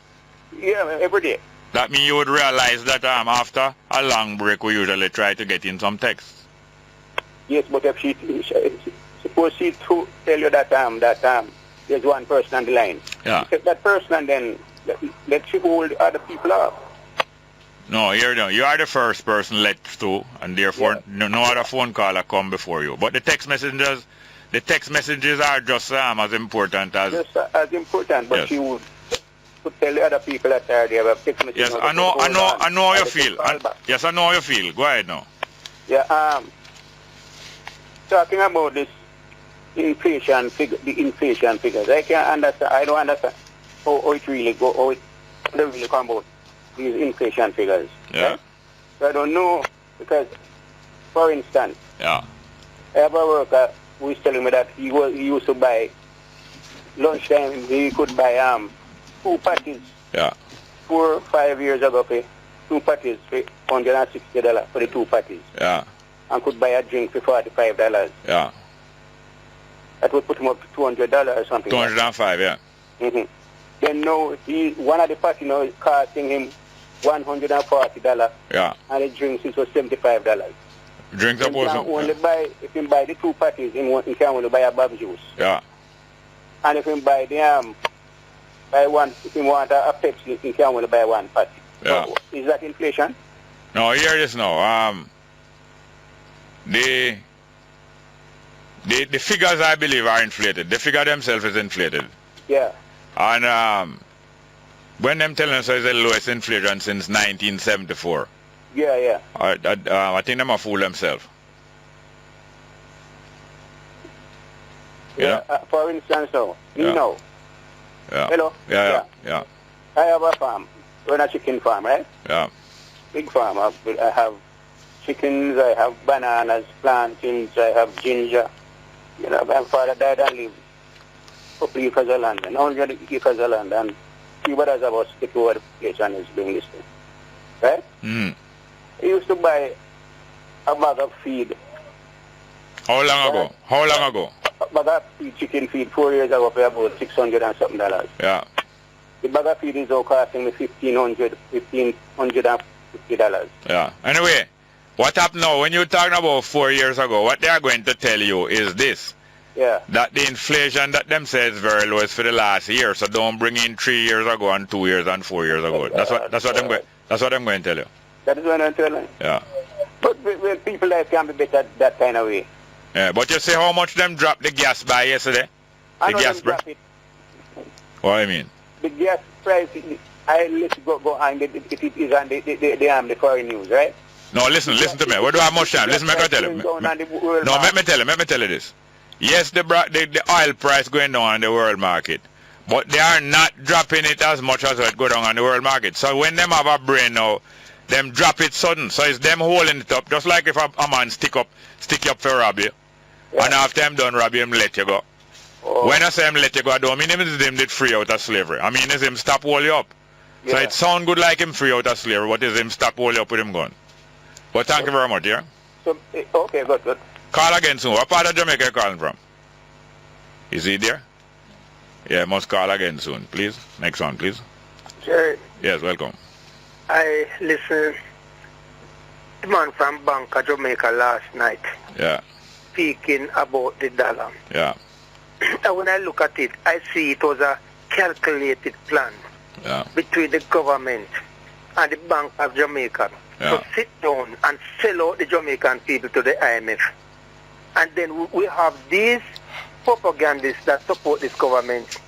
Yeah, every day. That means you would realize that after a long break, we usually try to get in some text. Yes, but if suppose she tell you that there's one person on the line. Yeah. Take that person and then let you hold other people up. No, you are the first person let through, and therefore no other phone caller come before you. But the text messages are just as important as... Just as important, but you would tell the other people that they have text messages. Yes, I know how you feel. Yes, I know how you feel. Go ahead now. Yeah, talking about this inflation figures, I can't understand. I don't understand how it really go, how it really come about these inflation figures. Yeah. Right? So I don't know because, for instance, I have a worker who is telling me that he used to buy lunchtime. He could buy 2 patties. Yeah. 4 or 5 years ago, 2 patties for $160 for the 2 patties. Yeah. And could buy a drink for $45. Yeah. That would put him up to $200 or something. $205, yeah. Mm-hmm. Then now, one of the patties now is costing him $140. Yeah. And the drinks is for $75. Drinks up was... If he buy the 2 patties, he can only buy a Bob juice. Yeah. And if he buy the if he want a Pepsi, he can only buy 1 patty. Yeah. So, is that inflation? No, hear this now. The figures, I believe, are inflated. The figure themselves is inflated. Yeah. And when them telling us it's the lowest inflation since 1974. Yeah. I think them a fool themselves. Yeah. For instance, now, Yeah. Hello. Yeah. I have a farm. Run a chicken farm, right? Yeah. Big farm. I have chickens. I have bananas, plantains. I have ginger. You know, my father died and lived a couple acres of land, and 100 acres of land, and he was about to take over the place and is doing this thing. Right? Mm. He used to buy a bag of feed. How long ago? A bag of feed, chicken feed, 4 years ago for about $600 and something. Yeah. The bag of feed is now costing me $1,550. Yeah. Anyway, what happened now? When you're talking about 4 years ago, what they are going to tell you is this. Yeah. That the inflation that them say is very low is for the last year. So don't bring in 3 years ago and 2 years and 4 years ago. That's what I'm going to tell you. That is what I'm telling you. Yeah. But people life can be better that kind of way. Yeah. But you see how much them dropped the gas by yesterday? I know them drop it. What do you mean? The gas price, I let it go and it is on the foreign news, right? No, listen to me. We don't have much time. Listen, make me tell you. No, let me tell you this. Yes, the oil price going down on the world market, but they are not dropping it as much as it go down on the world market. So when them have a brain now, them drop it sudden. So it's them holding it up, just like if a man stick you up for rob you, and after him done rob you, him let you go. Oh. When I say him let you go, I don't mean him did free out of slavery. I mean is him stop hold you up. Yeah. So it sound good like him free out of slavery, but is him stop hold you up with him gun. But thank you very much, yeah? So, okay, good. Call again soon. What part of Jamaica are you calling from? Is he there? Yeah, must call again soon, please. Next one, please. Sure. Yes, welcome. I listened to the man from Bongo, Jamaica last night. Yeah. Speaking about the dollar. Yeah. And when I look at it, I see it was a calculated plan between the government and the Bank of Jamaica to sit down and sell out the Jamaican people to the IMF. And then we have these propagandists that support this government.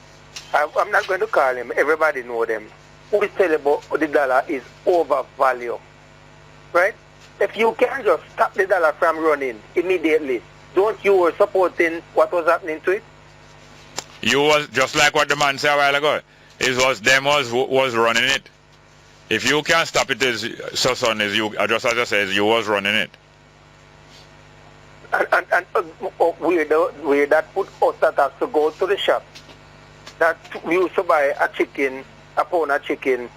I'm not going to call them, everybody know them. Who tell about the dollar is overvalued. Right? If you can just stop the dollar from running immediately, don't you were supporting what was happening to it? You was just like what the man said a while ago. It was them was running it. If you can't stop it, is so son is you. Just as I said, you was running it. And where that put us that has to go to the shop. That we used to buy a chicken, a pound of chicken,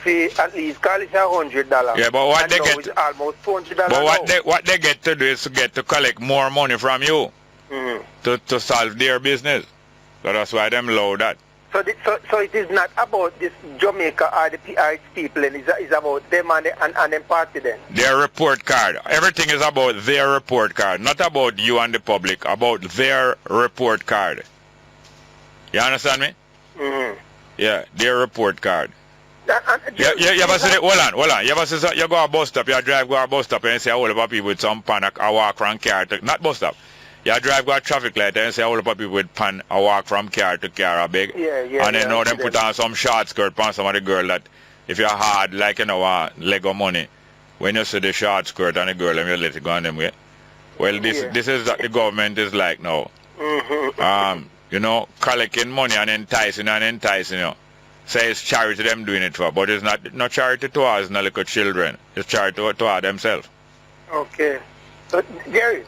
see at least call it $100. Yeah, but what and they now get, it's almost $200. but what they get to do is to get to collect more money from you to solve their business. So that's why them low that. So it is not about this Jamaica or the its people, and it's about them and them party then. Their report card. Everything is about their report card, not about you and the public. About their report card. You understand me? Yeah, their report card. You ever see it? Hold on. You ever see you go to a bus stop, you drive go to a bus stop and you see a whole lot of people with some pan a walk from car to, not bus stop. You drive go to a traffic light and you see a whole lot of people with pan a walk from car to car a big. And then now them put on some short skirt on some of the girl that if you're hard like you know Lego money, when you see the short skirt and the girl and you let it go on them way. Well this is what the government is like now. You know, collecting money and enticing you. Say it's charity them doing it for, but it's not charity to us, not like children. It's charity to us themselves. Okay. So, Jerry,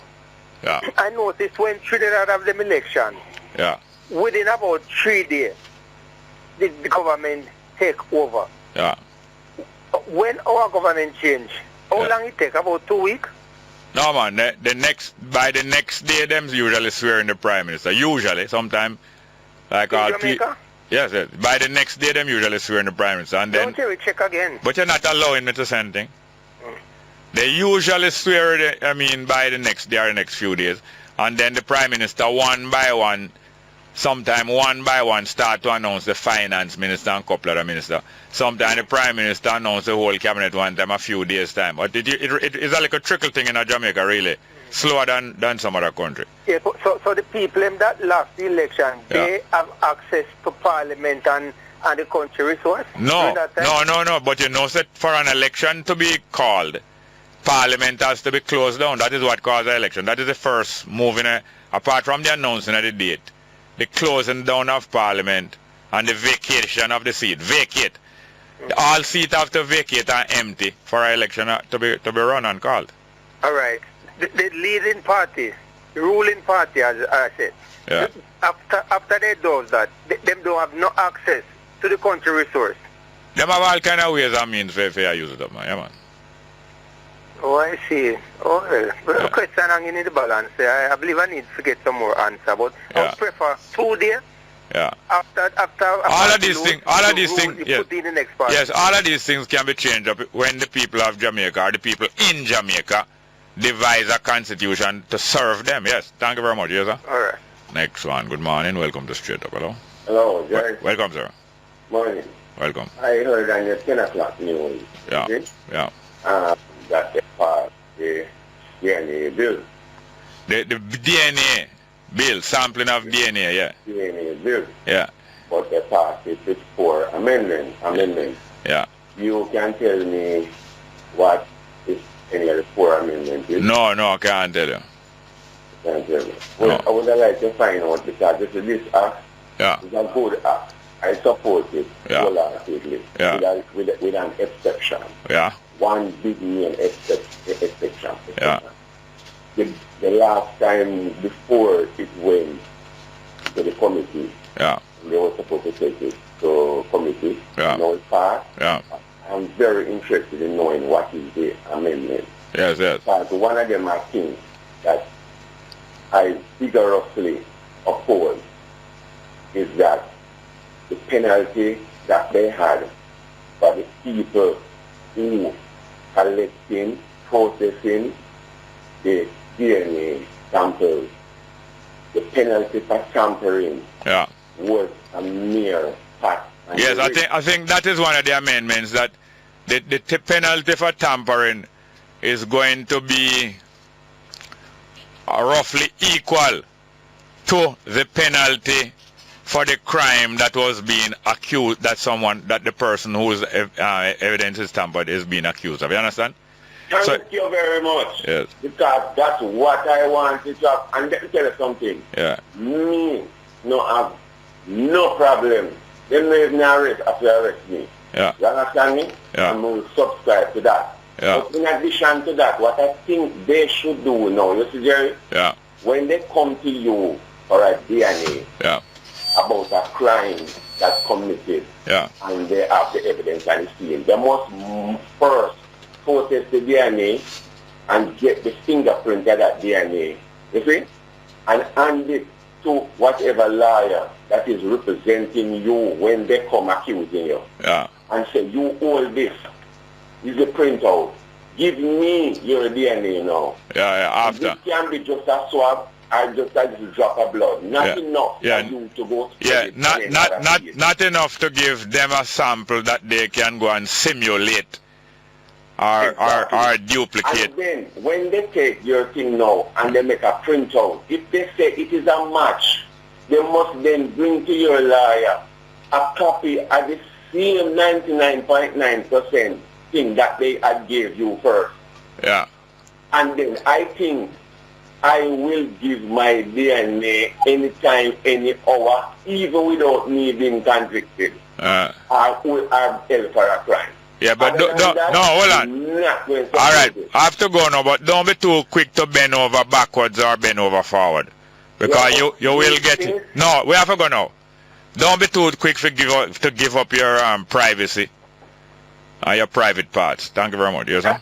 yeah. I noticed when Trinidad have them election, within about 3 days, the government take over. Yeah. When our government change, how long it take? About 2 weeks? No man, by the next day them usually swear in the Prime Minister. Usually, sometimes like all Jamaica? Yes. By the next day them usually swear in the Prime Minister and then Don't you check again? But you're not allowing me to say anything. They usually swear by the next day or the next few days. And then the Prime Minister one by one start to announce the Finance Minister and a couple of the ministers. Sometimes the Prime Minister announce the whole cabinet one time, a few days time. But it is like a trickle thing in Jamaica, really. Slower than some other country. Yeah, so the people that lost the election, they have access to Parliament and the country resource? No. But you know that for an election to be called, Parliament has to be closed down. That is what caused the election. That is the first move apart from the announcing of the date. The closing down of Parliament and the vacation of the seat. Vacate. All seats have to vacate and empty for an election to be run and called. All right. The leading party, the ruling party, as I said, after they do that, them don't have no access to the country resource. Them have all kind of ways and means for use it up, man. Yeah, man. Oh, I see. Oh, well, the question hanging in the balance. I believe I need to get some more answer, but I would prefer 2 days. Yeah. After all of these things, yes. Put in the next part. Yes, all of these things can be changed up when the people of Jamaica or the people in Jamaica devise a constitution to serve them. Yes. Thank you very much. Yes, sir. All right. Next one. Good morning. Welcome to Straight Up. Hello. Hello, Jerry. Welcome, sir. Morning. Welcome. I heard on your 10 o'clock news. Yeah. Okay? Yeah. That they passed the DNA bill. The DNA bill, sampling of DNA, yeah. DNA bill. Yeah. But they passed it with 4 amendments. Yeah. You can tell me what is any of the 4 amendments is? No, I can't tell you. Can't tell you. Well, I would like to find out because this act is a good act. I support it wholeheartedly with an exception. Yeah. One big main exception. Yeah. The last time before it went to the committee, they were supposed to take it to committee. Now it passed. I'm very interested in knowing what is the amendment. Yes. Because one of them are things that I vigorously oppose is that the penalty that they had for the people who collecting, processing the DNA samples, the penalty for tampering was a mere fact. Yes, I think that is one of the amendments, that the penalty for tampering is going to be roughly equal to the penalty for the crime that was being accused, that the person whose evidence is tampered is being accused of. You understand? Thank you very much. Yes. Because that's what I wanted to have. And let me tell you something. Yeah. Me, no have no problem. Them no even arrest after arrest me. Yeah. You understand me? Yeah. I'm going to subscribe to that. Yeah. But in addition to that, what I think they should do now, you see, Jerry? Yeah. When they come to you for a DNA about a crime that's committed and they have the evidence and the scene, they must first process the DNA and get the fingerprint of that DNA, you see? And hand it to whatever lawyer that is representing you when they come accusing you. Yeah. And say, you hold this. Is the printout. Give me your DNA now. Yeah, after. This can be just a swab or just a drop of blood. Not enough for you to go to not enough to give them a sample that they can go and simulate or duplicate. And then when they take your thing now and they make a printout, if they say it is a match, they must then bring to your lawyer a copy of the same 99.9% thing that they had gave you first. Yeah. And then I think I will give my DNA anytime, any hour, even without me being convicted. Or held for a crime. Yeah, but no, hold on. All right, I have to go now, but don't be too quick to bend over backwards or bend over forward. Because you will get it. No, we have to go now. Don't be too quick to give up your privacy. Your private parts. Thank you very much. Yes, sir?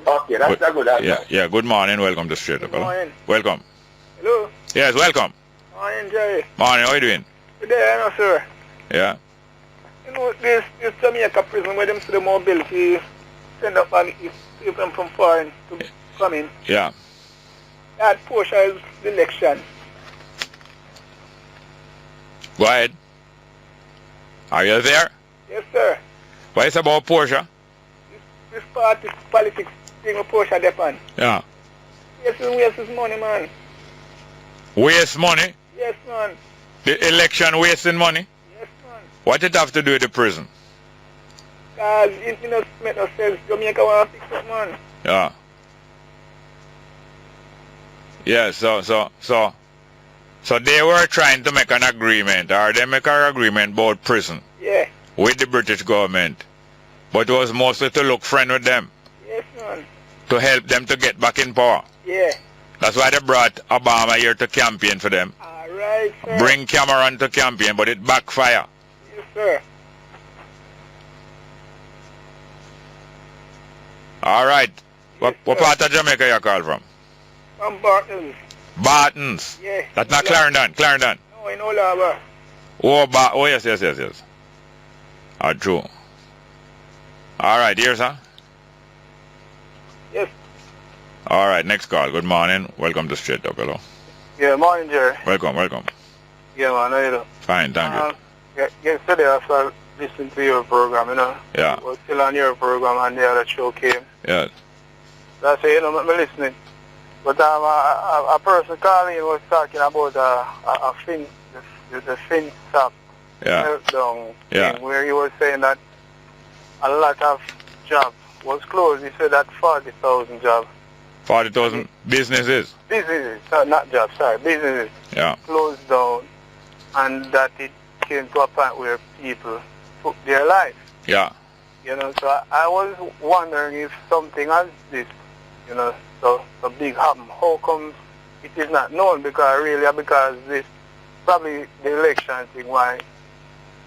Okay, that's a good answer. Yeah, good morning. Welcome to Straight Up. Good morning. Welcome. Hello. Yes, welcome. Morning, Jerry. Morning, how are you doing? Good day, no, sir. Yeah. You know, this Jamaica prison where them see the mobility send up and people from foreign to come in. Yeah. That Portia is the election. Go ahead. Are you there? Yes, sir. What is about Portia? This party politics thing with Portia depend. Yeah. Yes, waste his money, man. Waste money? Yes, man. The election wasting money? Yes, man. What it have to do with the prison? Because it make no sense. Jamaica want to fix it, man. Yeah. Yeah, so they were trying to make an agreement, or they make an agreement about prison. Yeah. With the British government. But it was mostly to look friend with them. Yes, man. To help them to get back in power. Yeah. That's why they brought Obama here to campaign for them. Alright, sir. Bring Cameron to campaign, but it backfire. Yes, sir. Alright. What part of Jamaica you call from? From Bartons. Bartons? Yeah. That's not Clarendon. Clarendon. No, in Olaba. Oh, yes. True. Alright, here, sir. Yes. Alright, next call. Good morning. Welcome to Straight Up. Hello. Yeah, morning, Jerry. Welcome. Yeah, man, how you doing? Fine, thank you. Yesterday I started listening to your program, you know. Yeah. I was still on your program and the other show came. Yeah. That's it, I'm listening. But a person calling was talking about a fin, the fin stop meltdown thing, where he was saying that a lot of jobs was closed. He said that 40,000 jobs. 40,000 businesses? Businesses, not jobs, sorry, businesses closed down, and that it came to a point where people took their life. Yeah. You know, so I was wondering if something as this, you know, so big happen, how come it is not known? Because this probably the election thing why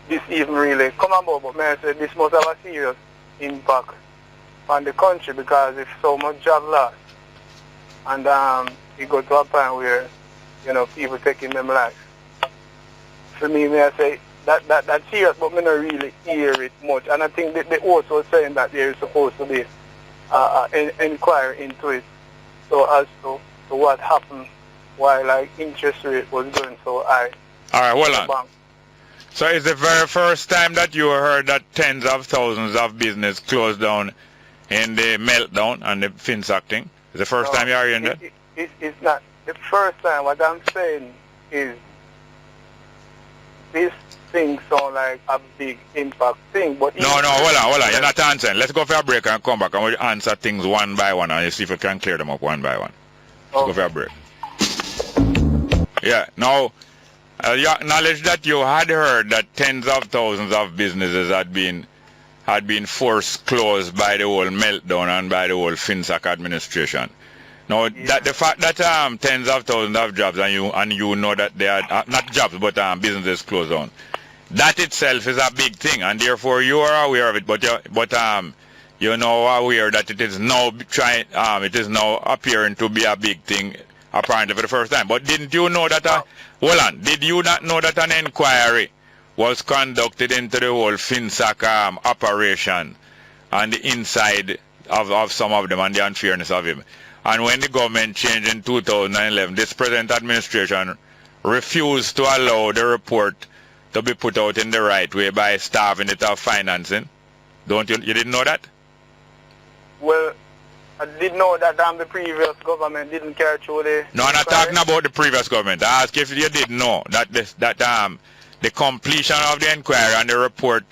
this even really come about. But man, I say this must have a serious impact on the country, because if so much job loss and it go to a point where, you know, people taking them lives. For me, may I say that's serious, but me not really hear it much. And I think they also saying that there is supposed to be an inquiry into it, so as to what happened while like interest rate was going so high. All right, hold on. So it's the very first time that you heard that tens of thousands of business closed down in the meltdown and the FinSac thing? It's the first time you're hearing that? It's not the first time. What I'm saying is this thing sound like a big impact thing. But no, hold on. You're not answering. Let's go for a break and come back and we'll answer things one by one and see if we can clear them up one by one. Let's go for a break. Yeah, now, You acknowledge that you had heard that tens of thousands of businesses had been forced closed by the whole meltdown and by the whole FinSAC administration. Now, that the fact that tens of thousands of jobs and you know that they are not jobs but businesses closed down, that itself is a big thing, and therefore you are aware of it. But you're now aware that it is now appearing to be a big thing, apparently for the first time. But didn't you know that? Hold on. Did you not know that an inquiry was conducted into the whole FinSAC operation and the inside of some of them and the unfairness of him? And when the government changed in 2011, this present administration refused to allow the report to be put out in the right way by starving it of financing. You didn't know that? Well, I did know that the previous government didn't care through the... No, I'm not talking about the previous government. I asked if you didn't know that the completion of the inquiry and the report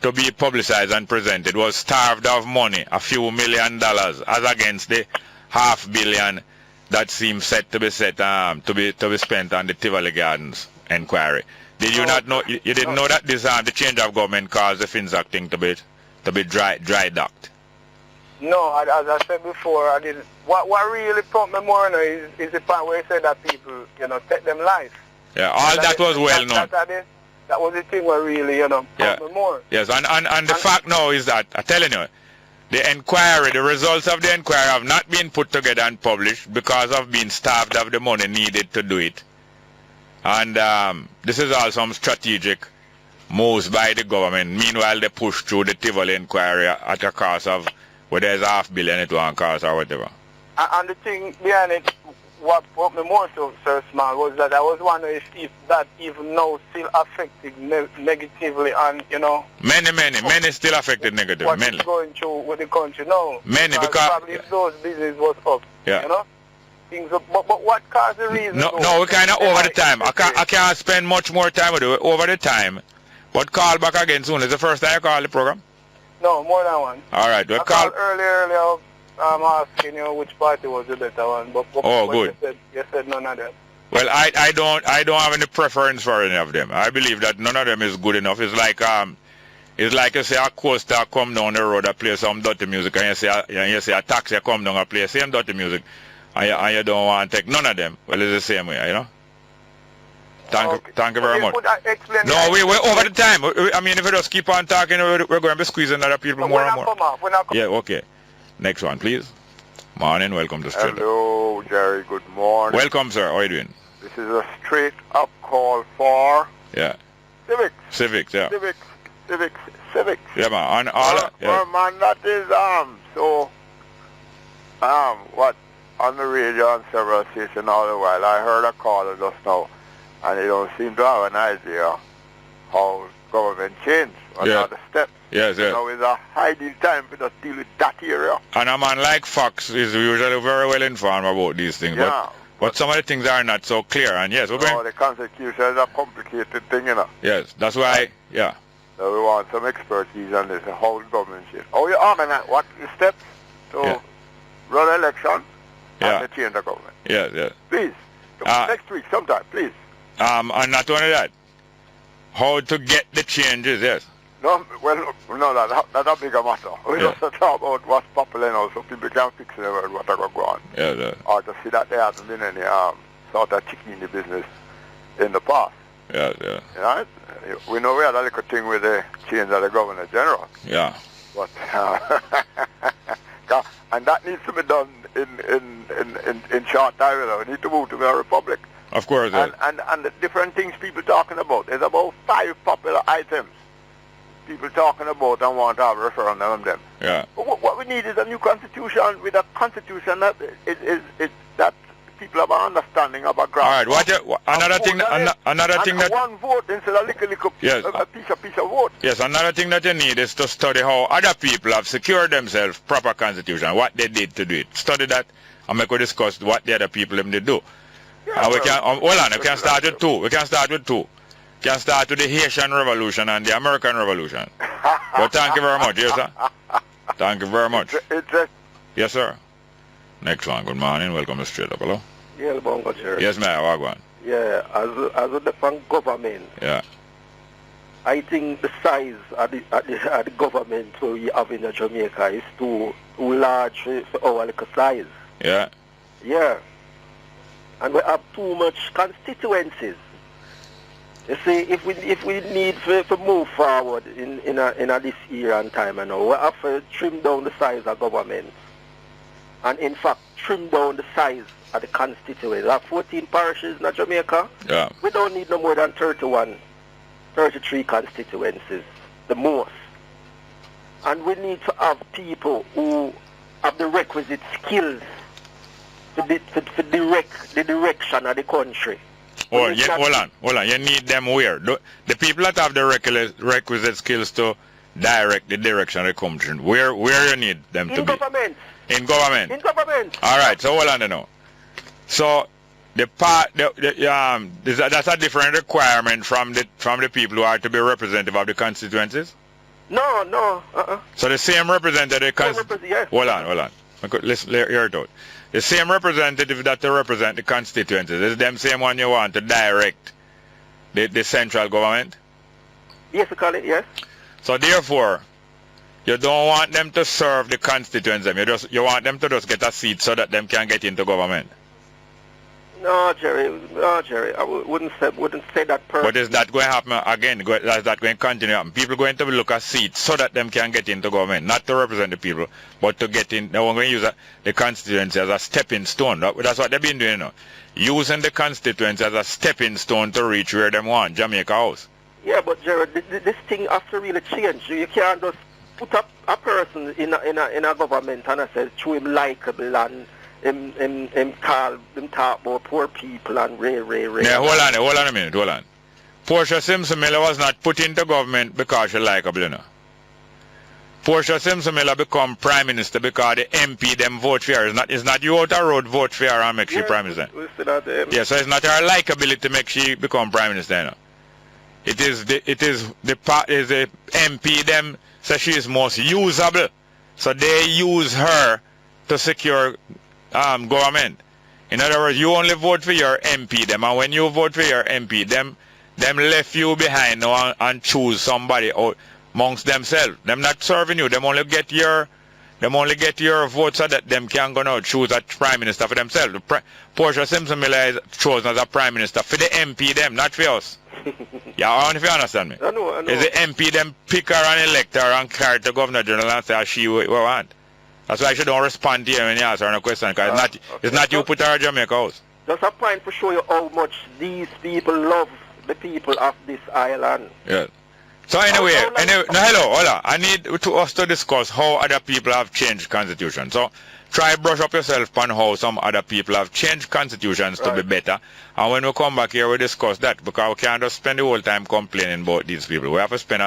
to be publicized and presented was starved of money, a few $1 million, as against the $500 million that seems set to be spent on the Tivoli Gardens inquiry. Did you not know? You didn't know that this the change of government caused the FinSAC thing to be dry docked? No, as I said before, I didn't. What really pumped me more now is the part where he said that people, take them life. Yeah, all that was well known. That was the thing where really, pumped me more. Yes, and the fact now is that, I'm telling you, the inquiry, the results of the inquiry have not been put together and published because of being starved of the money needed to do it. And this is all some strategic moves by the government. Meanwhile, they push through the Tivoli inquiry at a cost of, whether it's $500 million it won't cost or whatever. And the thing behind it, what put me more so, Sir Small, was that I was wondering if that even now still affected negatively and, Many still affected negatively. What is going through with the country now. Many, because probably if those business was up, things up. But what caused the reason? No, we kind of over the time. I can't spend much more time with it over the time. But call back again soon. Is the first time you call the program? No, more than one. All right, I called earlier. I'm asking you which party was the better one. But good. You said none of them. Well, I don't have any preference for any of them. I believe that none of them is good enough. It's like you say a coaster come down the road and play some dirty music, and you say a taxi come down and play same dirty music, and you don't want to take none of them. Well, it's the same way, Thank you very much. No, we're over the time. I mean, if we just keep on talking, we're going to be squeezing other people more and more. Yeah, okay. Next one, please. Morning, welcome to Straight Up. Hello, Jerry, good morning. Welcome, sir. How are you doing? This is a straight up call for... Yeah. Civics. Civics, yeah. Civics. Yeah, man. Man, that is, what, on the radio on several stations all the while, I heard a caller just now, and they don't seem to have an idea how government changed, what are the steps. Yes, yes. Now is a ideal time for us to deal with that area. And a man like Fox is usually very well informed about these things, but some of the things are not so clear, and yes, the Constitution is a complicated thing, Yes, that's why, So we want some expertise on this, how the government shit. How you organize, what the steps to run an election and to change the government. Yes. Please, next week sometime, please. And not only that, how to get the changes, yes. No, well, no, that's a bigger matter. We just talk about what's popular now, so people can fix it about what are going on. Or to see that there hasn't been any sort of chicken in the business in the past. Right? We know we had a little thing with the change of the Governor General. Yeah. But and that needs to be done in short time. We need to move to a republic. Of course. And the different things people talking about. There's about 5 popular items people talking about and want to have a referendum on them. Yeah. But what we need is a new constitution with a constitution that is that people have an understanding of a graph. All right. Another thing that one vote instead of a piece of vote. Yes. Another thing that you need is to study how other people have secured themselves proper constitution, what they did to do it. Study that, and we could discuss what the other people did do. Yeah, we can start with two. We can start with the Haitian Revolution and the American Revolution. But thank you very much, yes, sir. Thank you very much. Yes, sir. Next one. Good morning. Welcome to Straight Up. Hello. Yeah, Bongo, sir. Yes, ma'am. Wagwan. Yeah, as a different government. Yeah. I think the size of the government we have in Jamaica is too large for our little size. Yeah. Yeah. And we have too much constituencies. You see, if we need to move forward in this era and time, you know, we have to trim down the size of government. And in fact, trim down the size of the constituencies. There are 14 parishes in Jamaica. Yeah. We don't need no more than 33 constituencies, the most. And we need to have people who have the requisite skills to direct the direction of the country. Hold on. You need them where? The people that have the requisite skills to direct the direction of the country, where you need them to be? In government. In government. All right, so hold on now. So that's a different requirement from the people who are to be representative of the constituencies? No. So the same representative... Yes. Hold on. Let's hear it out. The same representative that to represent the constituencies is them same one you want to direct the central government? Yes, we call it, yes. So therefore, you don't want them to serve the constituency. You want them to just get a seat so that them can get into government. No, Jerry. I wouldn't say that per. But is that going to happen again? Is that going to continue happen? People going to look at seats so that them can get into government, not to represent the people, but to get in. They were going to use the constituency as a stepping stone. That's what they've been doing now. Using the constituency as a stepping stone to reach where they want, Jamaica House. Yeah, but Jerry, this thing has to really change. You can't just put up a person in a government and I say, to him likable and him talk about poor people and ray. Yeah, hold on a minute. Portia Simpson Miller was not put into government because she likable, you know. Portia Simpson Miller become prime minister because the MP them vote for her. It's not you out a road vote for her and make she prime minister. Yeah, so it's not her likability to make she become prime minister, you know. It is the MP them say she is most usable. So they use her to secure government. In other words, you only vote for your MP them, and when you vote for your MP them left you behind now and choose somebody out amongst themselves. Them not serving you. Them only get your vote so that them can go now choose a prime minister for themselves. Portia Simpson Miller is chosen as a prime minister for the MP them, not for us. Yeah, I don't know if you understand me. I know. Is the MP them pick her and elect her and carry to Governor General and say she want? That's why she don't respond to you when you ask her a question, because it's not you put her in Jamaica House. Just a point to show you how much these people love the people of this island. Yeah. So anyway, hello, hola. I need us to discuss how other people have changed constitution. So try brush up yourself on how some other people have changed constitutions to be better. And when we come back here, we discuss that, because we can't just spend the whole time complaining about these people. We have to spend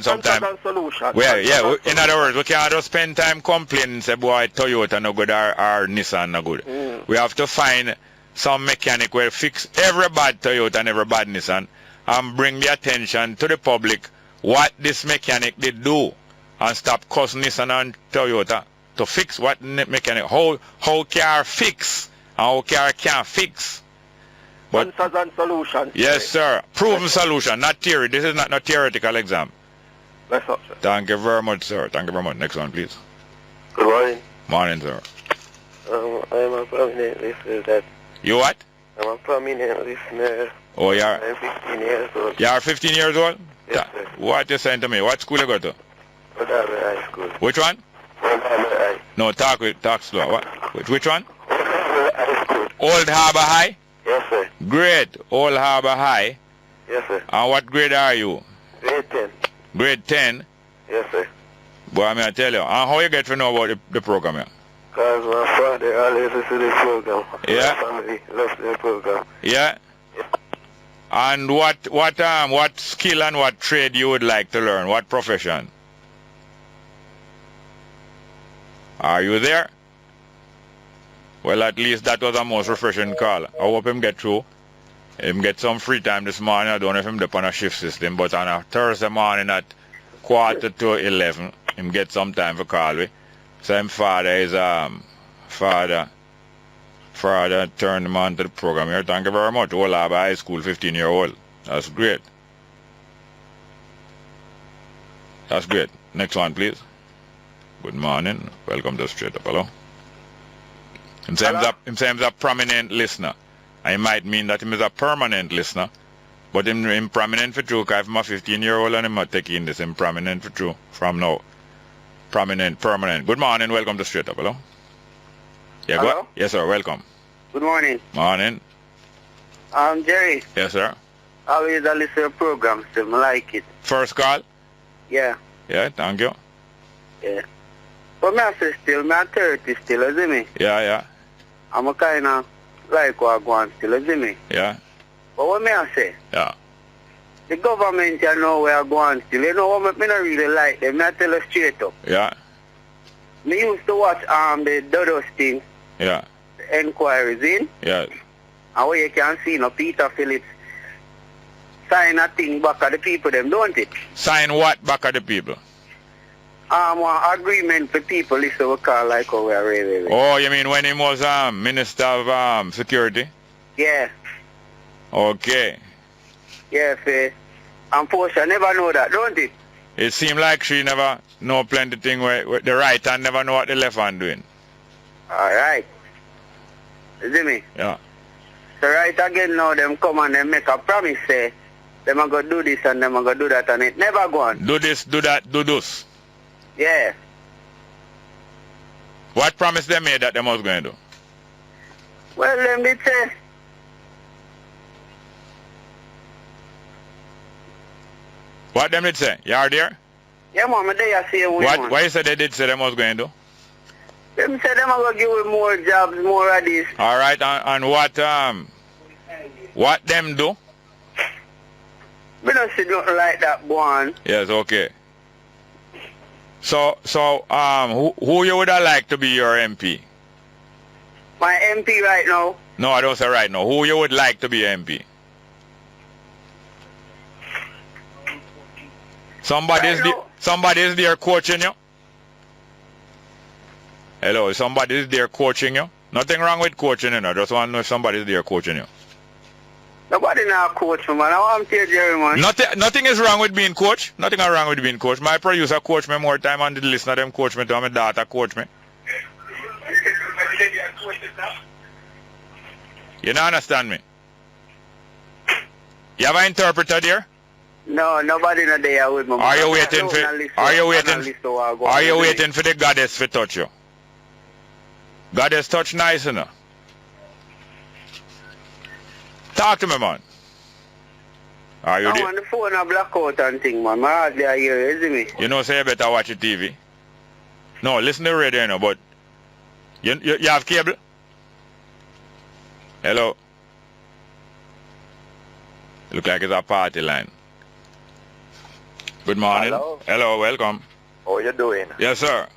some time. In other words, we can't just spend time complaining and say, boy, Toyota no good or Nissan no good. We have to find some mechanic who will fix every bad Toyota and every bad Nissan and bring the attention to the public what this mechanic did do, and stop cussing Nissan and Toyota to fix what mechanic, how car fix and how car can't fix. But answers and solutions. Yes, sir. Proven solution, not theory. This is not a theoretical exam. That's up, sir. Thank you very much, sir. Thank you very much. Next one, please. Good morning. Morning, sir. I'm a prominent listener that... You what? I'm a prominent listener. Oh, you are? I'm 15 years old. You are 15 years old? Yes, sir. What you saying to me? What school you go to? Old Harbour High School. Which one? Old Harbour High. No, talk slow. What? Which one? Old Harbour High School. Old Harbour High? Yes, sir. Great. Old Harbour High. Yes, sir. And what grade are you? Grade 10. Grade 10? Yes, sir. Boy, I mean, I tell you. And how you get to know about the program here? Because my father always listens to the program. Yeah. My family loves the program. Yeah? And what skill and what trade you would like to learn? What profession? Are you there? Well, at least that was a most refreshing call. I hope him get through. Him get some free time this morning. I don't know if him up on a shift system, but on a Thursday morning at 11:15, him get some time for call me. So him father is father Father turned him on to the program here. Thank you very much. All have a high school 15-year-old. That's great. That's great. Next one, please. Good morning. Welcome to Straight Up. Hello. Him say a prominent listener. I might mean that him is a permanent listener. But him prominent for true, because I'm a 15-year-old and I'm not taking this. Him prominent for true from now. Prominent, permanent. Good morning. Welcome to Straight Up. Hello. Yeah, Hello? go. Yes, sir. Welcome. Good morning. Morning. Jerry. Yes, sir. Always I listen to program, still. I like it. First call? Yeah. Yeah, thank you. Yeah. But me I say still, me 30 still, you see me? Yeah, yeah. I'm a kind of like what I go on still, you see me? Yeah. But what me I say? Yeah. The government, you know where I go on still. You know what me not really like them. Me I tell you straight up. Yeah. Me used to watch the Dodos thing. Yeah. The inquiries in. Yeah. And where you can see, Peter Phillips sign a thing back at the people, them, don't it? Sign what back at the people? One agreement for people, this is what we call like how we are really. Oh, you mean when he was Minister of Security? Yeah. Okay. Yeah, fair. And Portia never know that, don't it? It seemed like she never know plenty thing where the right hand never know what the left hand doing. Alright. You see me? Yeah. So right again now, them come and them make a promise, say, them are going to do this and them are going to do that, and it never go on. Do this, do that, do this. Yeah. What promise they made that they was going to do? Well, them did say, what them did say? You are there? yeah, mama, they are saying what? Why you said they did say they was going to do? Them said them are going to give you more jobs, more of this. All right, and what them do? We don't see nothing like that, boy. Yes, okay. So, who you would have liked to be your MP? My MP right now? No, I don't say right now. Who you would like to be your MP? Somebody is there coaching you? Hello, somebody is there coaching you? Nothing wrong with coaching, you know. Just want to know if somebody is there coaching you. Nobody now coach me, man. I want to tell Jerry, man. Nothing is wrong with being coach. Nothing is wrong with being coach. My producer coach me more time and the listener them coach me too. My daughter coach me. You don't understand me? You have an interpreter there? No, nobody not there with me. Are you waiting for the goddess to touch you? Goddess touch nice, you know. Talk to me, man. Are you I want the phone a blackout and thing, man. My hardly I hear you, isn't me? You know, say you better watch the TV. No, listen to the radio, you know, but you have cable? Hello? Look like it's a party line. Good morning. Hello, welcome. How you doing? Yes, sir.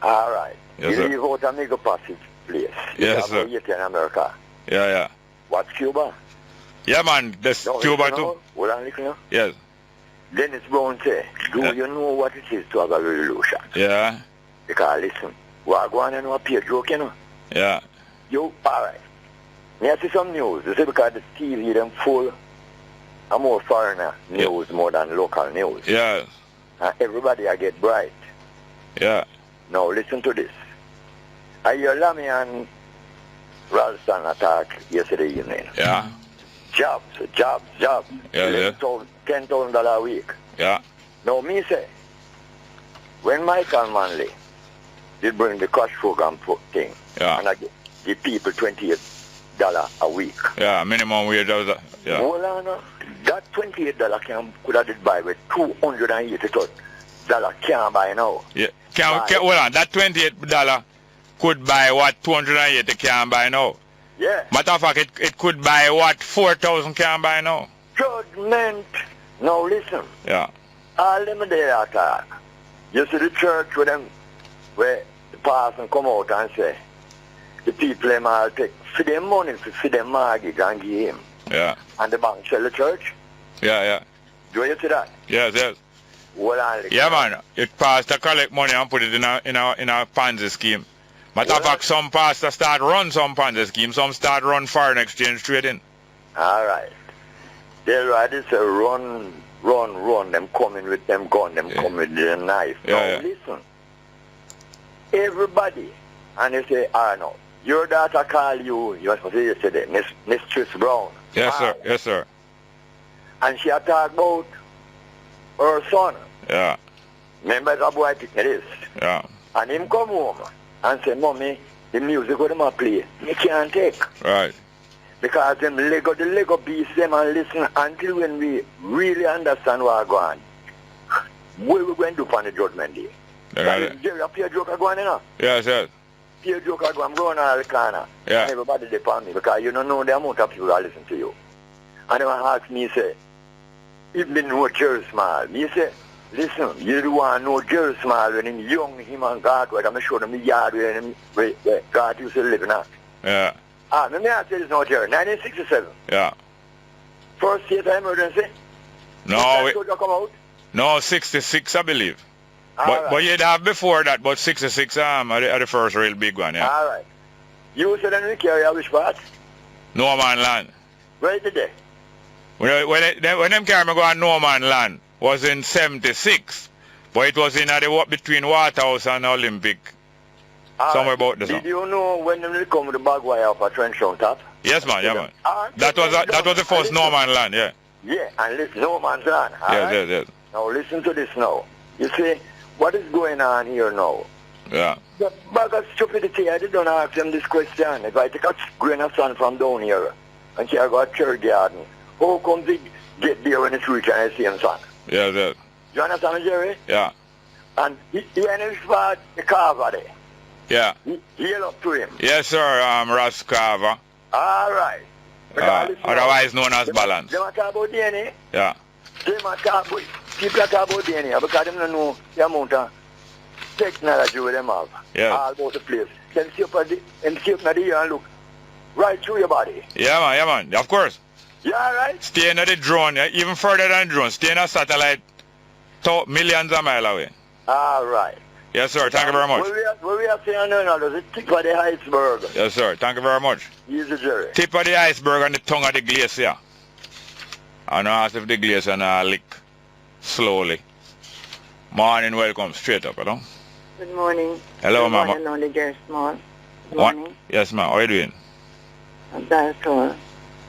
All right. Yes, you sir. leave out Amigo Passage, please. Yes, sir. You in America. Yeah, yeah. What's Cuba? Yeah, man. That's Cuba too. Hold on, listen. Yes. Dennis Brown say, do you know what it is to have a revolution? Yeah. Because listen, what go on and what pay joke, you know? Yeah. You, all right. Me I see some news. You see, because the TV them full of more foreigner news more than local news. Yeah. And everybody I get bright. Yeah. Now listen to this. I hear Lammy and Ralston attack yesterday evening. Yeah. Jobs. Yeah, yeah. $10,000 a week. Yeah. Now me say, when Michael Manley did bring the cash program thing, yeah. and I give people $28 a week. Yeah, minimum wage. Yeah. Hold on, that $28 could have did buy with $280 can't buy now. Yeah. Hold on, that $28 could buy what 280 can buy now. Yeah. Matter of fact, it could buy what 4,000 can buy now. Judgment. Now listen. Yeah. All them there attack. You see the church with them, where the pastor come out and say, the people them all take for their money, for their mortgage and give him. Yeah. And the bank sell the church. Yeah, yeah. Do you see that? Yes, yes. Well, yeah, man. It pastor collect money and put it in a Ponzi scheme. Matter of fact, some pastors start run some Ponzi scheme, some start run foreign exchange trading. All right. They're right. It's a run. Them coming with them gun, them coming with their knife. Now, listen. Everybody, and you say, no. Your daughter call you were supposed to say yesterday, Mistress Brown. Yes, sir. Yes, sir. And she talk about her son. Yeah. Remember that boy picked this? Yeah. And him come home and say, Mommy, the music what them play, me can't take. Right. Because the Lego beats them and listen until when we really understand what going on. What we going to do on the judgment day? Jerry, a peer joker going, you know? Yes, yes. Peer joker going, I'm going all the corner. Yeah. And everybody depend on me because you don't know the amount of people that listen to you. And they ask me, say, if me know Jerry Small, me say, listen, you don't want to know Jerry Small when him young, him and God, where I'm sure them the yard where God used to live in. Yeah. Let me ask you this now, Jerry. 1967. Yeah. First state of emergency? No. Come out? No, 66, I believe. But you'd have before that, but 66 are the first real big one, yeah. All right. You said in the carrier which part? No Man Land. Where did they? When them carry me go on No Man Land was in 76, but it was in between Waterhouse and Olympic. Somewhere about this. Did you know when they come with the bag wire up a trench on top? Yes, man, yeah, man. That was the first No Man Land, yeah. Yeah, and listen, No Man's Land. Yes. Now listen to this now. You see, what is going on here now? Yeah. The bag of stupidity, I didn't ask them this question. If I take a grain of sand from down here and say I got a church garden, how come they get there when it's reach and I see him son? Yeah. You understand, Jerry? Yeah. And he and his part, the carver there. Yeah. Heal up to him. Yes, sir, Ross Carver. All right. Otherwise known as Balance. They talk about DNA. Yeah. They talk about, people talk about DNA because they don't know the amount of technology with them have. Yeah. All about the place. Then see up at the ear and look right through your body. Yeah, man. Of course. Yeah, right? Stay in the drone, even further than the drone. Stay in a satellite millions of miles away. All right. Yes, sir. Thank you very much. What we are saying now is the tip of the iceberg. Yes, sir. Thank you very much. Easy, Jerry. Tip of the iceberg and the tongue of the glacier. I know as if the glacier now lick slowly. Morning, welcome. Straight up, you know. Good morning. Hello, ma'am. Good morning, Jerry Small. Good morning. Yes, ma'am. How are you doing? That's all.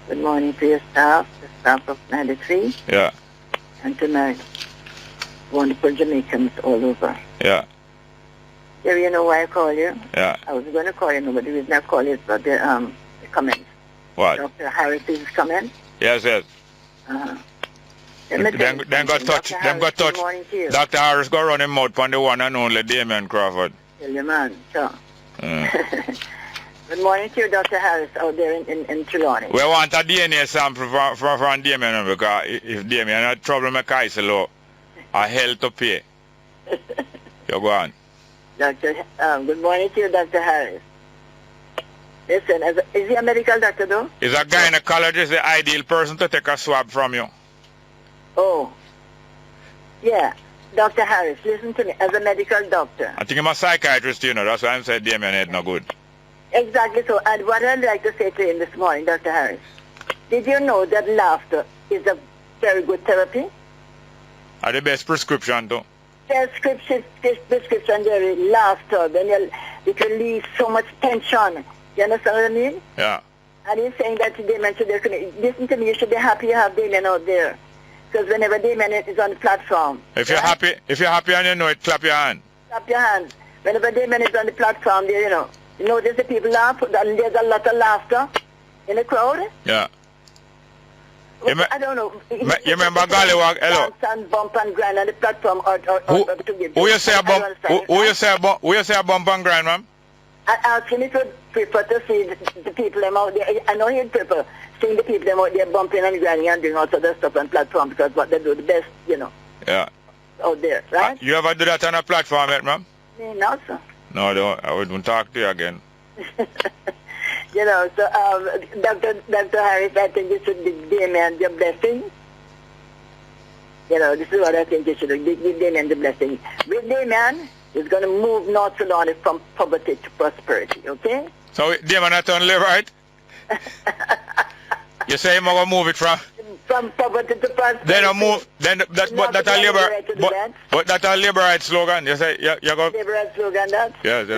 Good morning to your staff, the staff of 93. Yeah. And to my wonderful Jamaicans all over. Yeah. Jerry, you know why I call you? Yeah. I was going to call you, but the reason I call you is for the comments. What? Dr. Harris's comment. Yes. Then got touch. Dr. Harris got run him out on the one and only Damien Crawford. Tell you, man. So. Good morning to you, Dr. Harris, out there in Trelawney. We want a DNA sample from Damien because if Damien had trouble with Kaiselo, a hell to pay. You go on. Doctor, good morning to you, Dr. Harris. Listen, is he a medical doctor, though? Is a gynecologist the ideal person to take a swab from you? Oh, yeah. Dr. Harris, listen to me. As a medical doctor. I think I'm a psychiatrist, you know. That's why I'm saying Damien head no good. Exactly so. And what I'd like to say to you this morning, Dr. Harris, did you know that laughter is a very good therapy? The best prescription, too. Prescription, Jerry, laughter. Then it relieves so much tension. You understand what I mean? Yeah. And he's saying that Damien should listen to me, you should be happy you have Damien out there. Because whenever Damien is on the platform. If you're happy and you know it, clap your hand. Clap your hands. Whenever Damien is on the platform, there, you notice the people laugh, and there's a lot of laughter in the crowd. Yeah. I don't know. You remember Gallywag? Hello. And bump and grind on the platform Who you say a bump and grind, ma'am? I asked him if he would prefer to see the people them out there. I know he'd prefer seeing the people them out there bumping and grinding and doing all sorts of stuff on platform because what they do the best, Yeah. Out there, right? You ever do that on a platform yet, ma'am? No, sir. No, I wouldn't talk to you again. So Dr. Harris, I think you should give Damien the blessing. This is what I think you should do. Give Damien the blessing. With Damien, It's going to move North Sudan from poverty to prosperity, okay? So they are not on live right? You say I'm gonna move it from poverty to prosperity. Then I move. Then that but that a labor. But that a labor right slogan. You say you go. Labor right slogan that. Yes,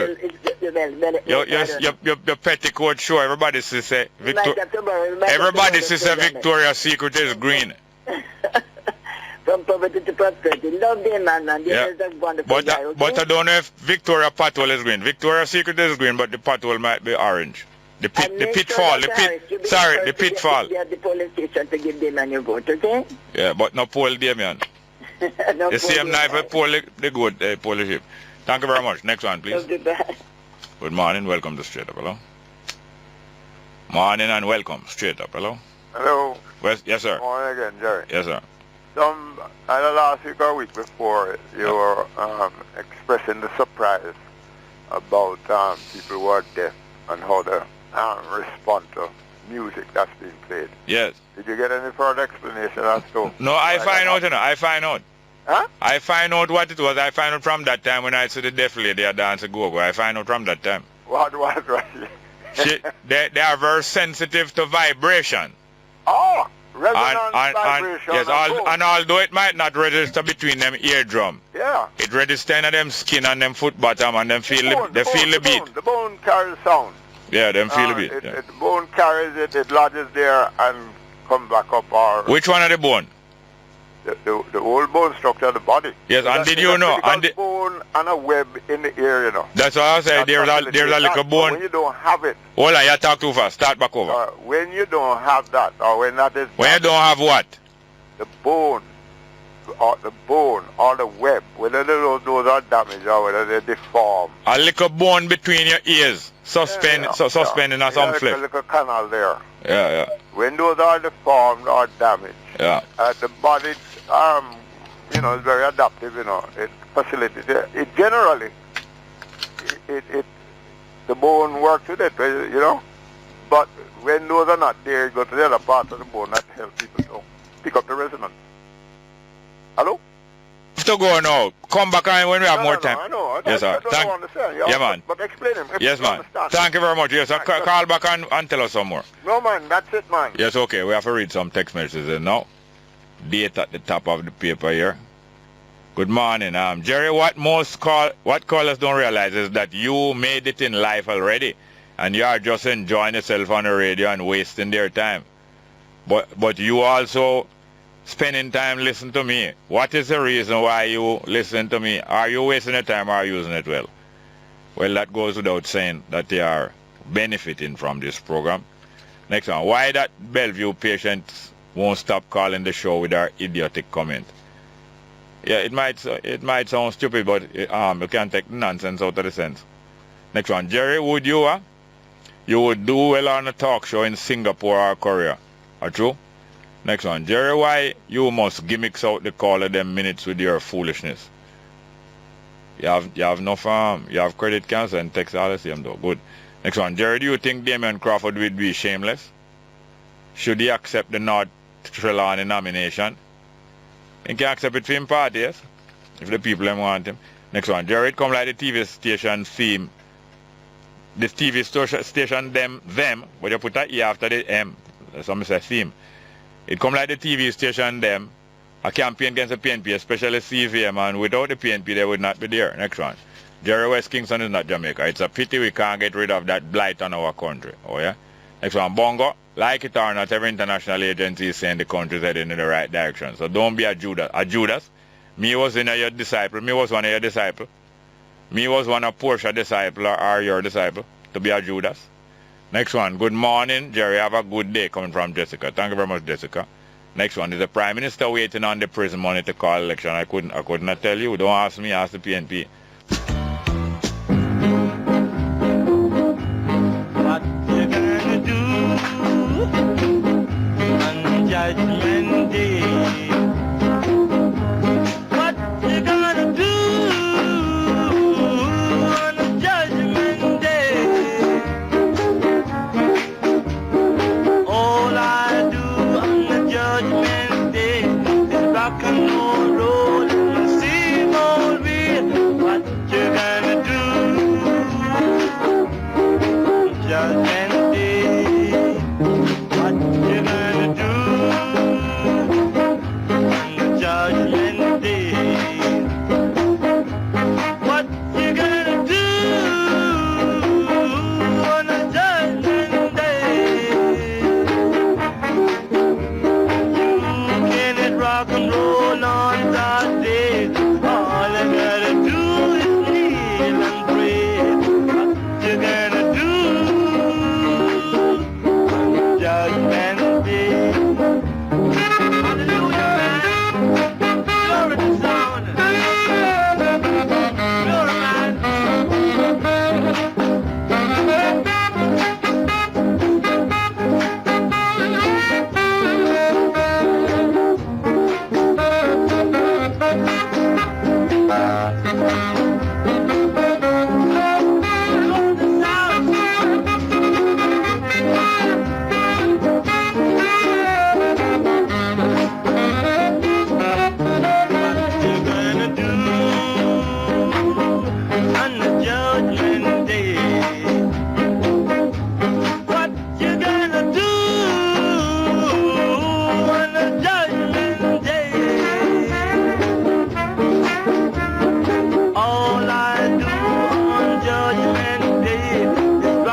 your petticoat show. Everybody says say everybody says Victoria's Secret is green. From poverty to prosperity. Love them, man. Yeah. Wonderful guy, okay? But I don't know if Victoria Pathwell is green. Victoria's Secret is green, but the pathwell might be orange. The pitfall, the pitfall. The polling station to give them and your vote, okay? Yeah, but no poll Damian. The same knife with poll the good pollership. Thank you very much. Next one, please. Good morning, welcome to Straight Up, hello. Morning and welcome, Straight Up, hello. Hello. Yes, sir. Morning again, Jerry. Yes, sir. Either last week or week before, you were expressing the surprise about people who are deaf and how they respond to music that's being played. Yes. Did you get any further explanation as to? No, I find out, I find out. Huh? I find out what it was. I find out from that time when I see the deaf lady dance a go-go. I find out from that time. What? They are very sensitive to vibration. Oh, resonance vibration. Yes, and although it might not register between them eardrum, yeah, it registers in them skin and them foot bottom and them feel the beat. The bone carries sound. Yeah, them feel the beat. The bone carries it, it lodges there and come back up. Or which one of the bone? The whole bone structure of the body. Yes, and did you know? And the bone and a web in the ear, you know. That's what I said. There's a little bone. When you don't have it. Hold on, you talk too fast. Start back over. When you don't have that, or when that is. When you don't have what? The bone, or the web, whether those are damaged or whether they're deformed. A little bone between your ears, suspending or some flesh. A little canal there. Yeah. When those are deformed or damaged. Yeah. The body, is very adaptive. It facilitates it generally. The bone works with it. But when those are not there, you go to the other part of the bone that helps people to pick up the resonance. Hello? To go now. Come back on when we have more time. I know. Yes, sir. I don't understand. Yeah, man. But explain him. Yes, man. Thank you very much. Yes, call back and tell us some more. No, man. That's it, man. Yes, okay. We have to read some text messages now. Date at the top of the paper here. Good morning. Jerry, what callers don't realize is that you made it in life already. And you are just enjoying yourself on the radio and wasting their time. But you also spending time listening to me. What is the reason why you listen to me? Are you wasting your time or are you using it well? Well, that goes without saying that they are benefiting from this program. Next one. Why that Bellevue patients won't stop calling the show with our idiotic comment? Yeah, it might sound stupid, but you can't take nonsense out of the sense. Next one. Jerry, would you would do well on a talk show in Singapore or Korea? Are true? Next one. Jerry, why you must gimmicks out the call of them minutes with your foolishness? You have enough you have credit cancer and text all the same though. Good. Next one. Jerry, do you think Damian Crawford would be shameless? Should he accept the North Trelawney nomination? He can accept it for him party, yes? If the people want him. Next one. Jerry, it come like the TV station theme. The TV station them, but you put a E after the M. That's what I say theme. It come like the TV station them, a campaign against the PNP, especially CVM, and without the PNP they would not be there. Next one. Jerry, West Kingston is not Jamaica. It's a pity we can't get rid of that blight on our country. Oh yeah? Next one. Bongo, like it or not, every international agency is saying the country is heading in the right direction. So don't be a Judas. A Judas? Me was your disciple. Me was one of your disciples. Me was one of Portia disciple or your disciple to be a Judas. Next one. Good morning, Jerry. Have a good day coming from Jessica. Thank you very much, Jessica. Next one. Is the Prime Minister waiting on the prison money to call election? I could not tell you. Don't ask me. Ask the PNP. What you gonna do on Judgment Day? What you gonna do on Judgment Day? All I do on the Judgment Day is rock and roll and sing all way. What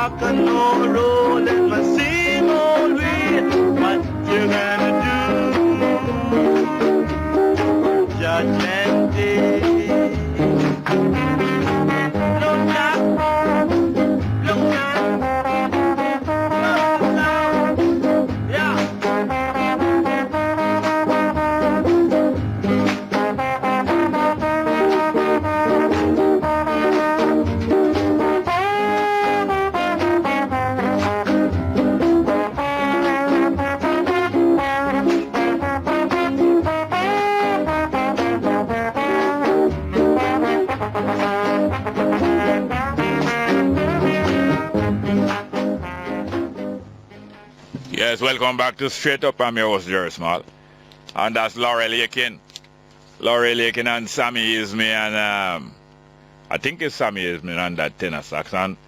walk on no road, let me sing all way. What you gonna do? Judgment Day. Look down, look down, yeah. Yes, welcome back to Straight Up. I'm your host, Jerry Small. And that's Laurel Aiken. Laurel Aiken and Sammy Isme and I think it's Sammy Isme on that tenor sax and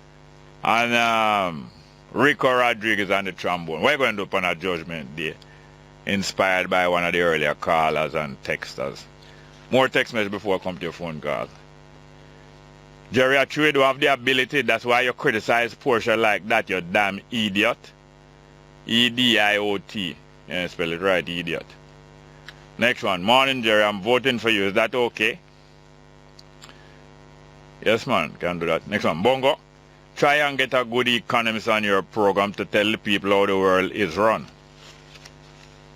Rico Rodriguez on the trombone. We're going to do on a Judgment Day, inspired by one of the earlier callers and texters. More text messages before I come to your phone call. Jerry, I truly do have the ability. That's why you criticize Portia like that, you damn idiot. E-D-I-O-T. Yeah, spell it right, idiot. Next one. Morning, Jerry. I'm voting for you. Is that okay? Yes, man. Can do that. Next one. Bongo. Try and get a good economist on your program to tell the people how the world is run.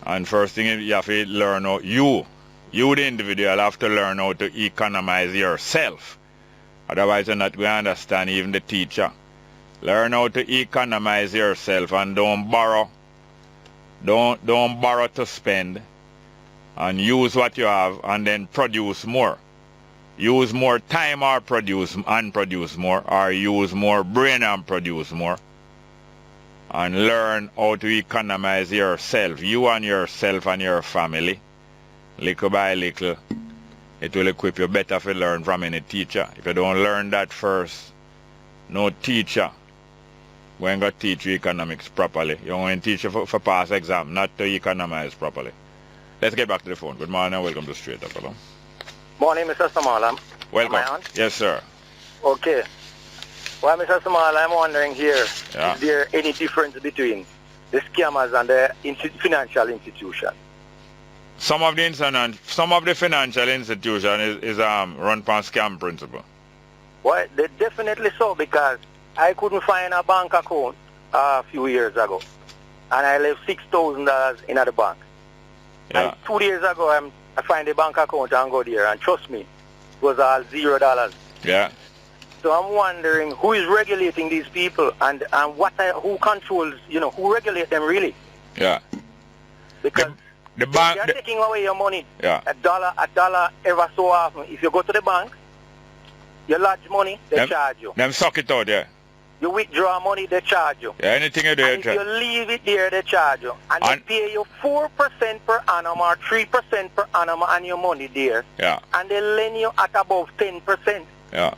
And first thing, you have to learn how you the individual, have to learn how to economize yourself. Otherwise, you're not going to understand even the teacher. Learn how to economize yourself and don't borrow. Don't borrow to spend. And use what you have and then produce more. Use more time or produce more, or use more brain and produce more. And learn how to economize yourself. You and yourself and your family. Little by little. It will equip you better if you learn from any teacher. If you don't learn that first, no teacher going to teach you economics properly. You're going to teach you for pass exam, not to economize properly. Let's get back to the phone. Good morning and welcome to Straight Up. Hello. Morning, Mr. Samal. Welcome. Am I on? Yes, sir. Okay. Well, Mr. Samal, I'm wondering here, Yeah. is there any difference between the scammers and the financial institution? Some of the financial institution is run on scam principle. Well, they definitely so, because I couldn't find a bank account a few years ago, and I left $6,000 in the bank. Yeah. And 2 days ago, I find a bank account and go there, and trust me, it was all $0. Yeah. So I'm wondering who is regulating these people, and who controls, who regulates them really? Yeah. Because the bank, they're taking away your money. Yeah. A dollar ever so often. If you go to the bank, you lodge money, they charge you. Them suck it out, yeah. You withdraw money, they charge you. Yeah, anything you do, and if you leave it there, they charge you. And they pay you 4% per annum or 3% per annum on your money there. Yeah. And they lend you at above 10%. Yeah.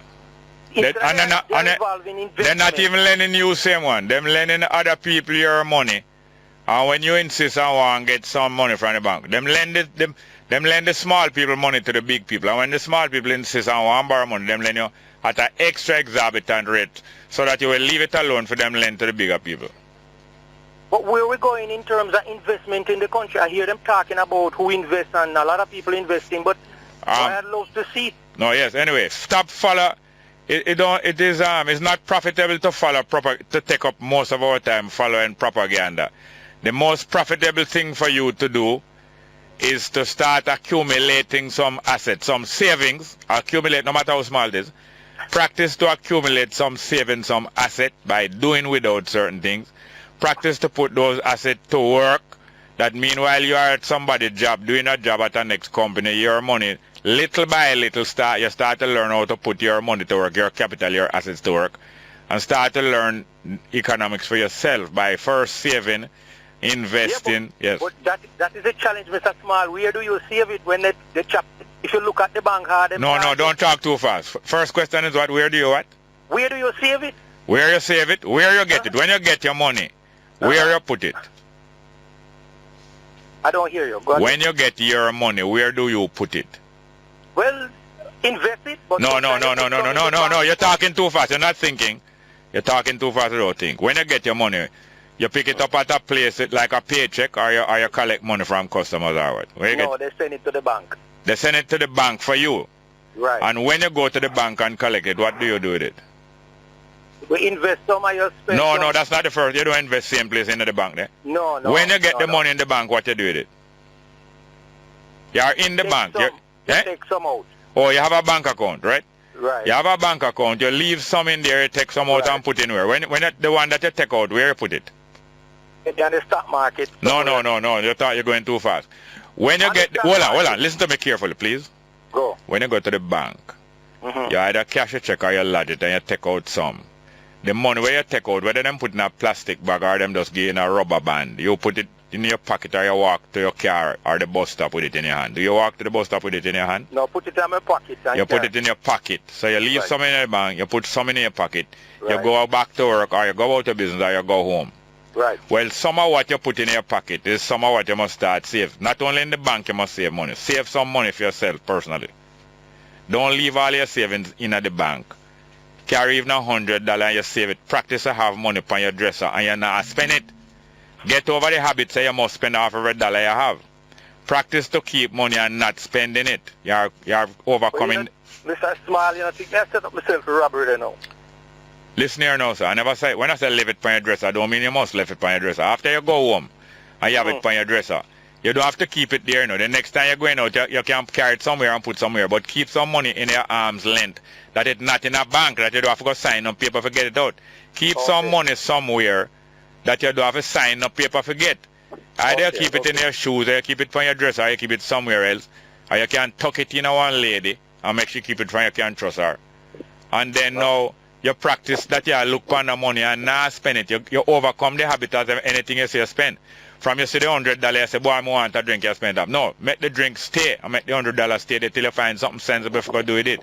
They're not even lending you same one. Them lending other people your money. And when you insist on want to get some money from the bank, them lend the small people money to the big people. And when the small people insist on want to borrow money, them lend you at an extra exorbitant rate so that you will leave it alone for them lend to the bigger people. But where are we going in terms of investment in the country? I hear them talking about who invests, and a lot of people investing, but I'd love to see. No, yes. Anyway, stop follow. It's not profitable to follow to take up most of our time following propaganda. The most profitable thing for you to do is to start accumulating some assets, some savings, accumulate no matter how small it is. Practice to accumulate some savings, some asset by doing without certain things. Practice to put those assets to work. That meanwhile you are at somebody's job, doing a job at the next company, your money, little by little, you start to learn how to put your money to work, your capital, your assets to work, and start to learn economics for yourself by first saving, investing. Yeah, but that is a challenge, Mr. Small. Where do you save it when the chap? If you look at the bank hard... No, don't talk too fast. First question is what? Where do you what? Where do you save it? Where you save it? Where you get it? When you get your money, where you put it? I don't hear you. When you get your money, where do you put it? Well, invest it. But No. You're talking too fast. You're not thinking. You're talking too fast, I don't think. When you get your money, you pick it up at a place like a paycheck, or you collect money from customers or what? No, they send it to the bank. They send it to the bank for you. Right. And when you go to the bank and collect it, what do you do with it? We invest some of your spend. No, that's not the first. You don't invest same place into the bank there. No. When you get the money in the bank, what you do with it? You are in the bank. You take some out. Oh, you have a bank account, right? Right. You have a bank account. You leave some in there, you take some out and put in where? When the one that you take out, where you put it? In the stock market. No. You thought you're going too fast. When you get... Hold on. Listen to me carefully, please. Go. When you go to the bank, you either cash a check or you lodge it and you take out some. The money where you take out, whether them put in a plastic bag or them just give in a rubber band, you put it in your pocket or you walk to your car or the bus stop with it in your hand. Do you walk to the bus stop with it in your hand? No, put it in my pocket. You put it in your pocket. So you leave some in the bank, you put some in your pocket. You go back to work or you go out of business or you go home. Right. Well, some of what you put in your pocket is some of what you must start save. Not only in the bank you must save money. Save some money for yourself personally. Don't leave all your savings in at the bank. Carry even $100 and you save it. Practice to have money on your dresser and you not spend it. Get over the habit say you must spend half every dollar you have. Practice to keep money and not spending it. You're overcoming. Mr. Small, I think I set up myself for robbery there now. Listen here now, sir. I never say, when I say leave it on your dresser, I don't mean you must leave it on your dresser. After you go home and you have it on your dresser, you don't have to keep it there. The next time you're going out, you can carry it somewhere and put somewhere. But keep some money in your arm's length. That it's not in a bank, that you don't have to go sign on paper to get it out. Keep some money somewhere that you don't have to sign on paper to get. Either keep it in your shoes, or you keep it on your dresser, or you keep it somewhere else. Or you can tuck it in a one lady and make sure you keep it from you can trust her. And then now, you practice that you look on the money and not spend it. You overcome the habit of anything you say you spend. From you see the $100, you say, boy, I want a drink, you spend up. No, make the drink stay and make the $100 stay there till you find something sensible to do with it.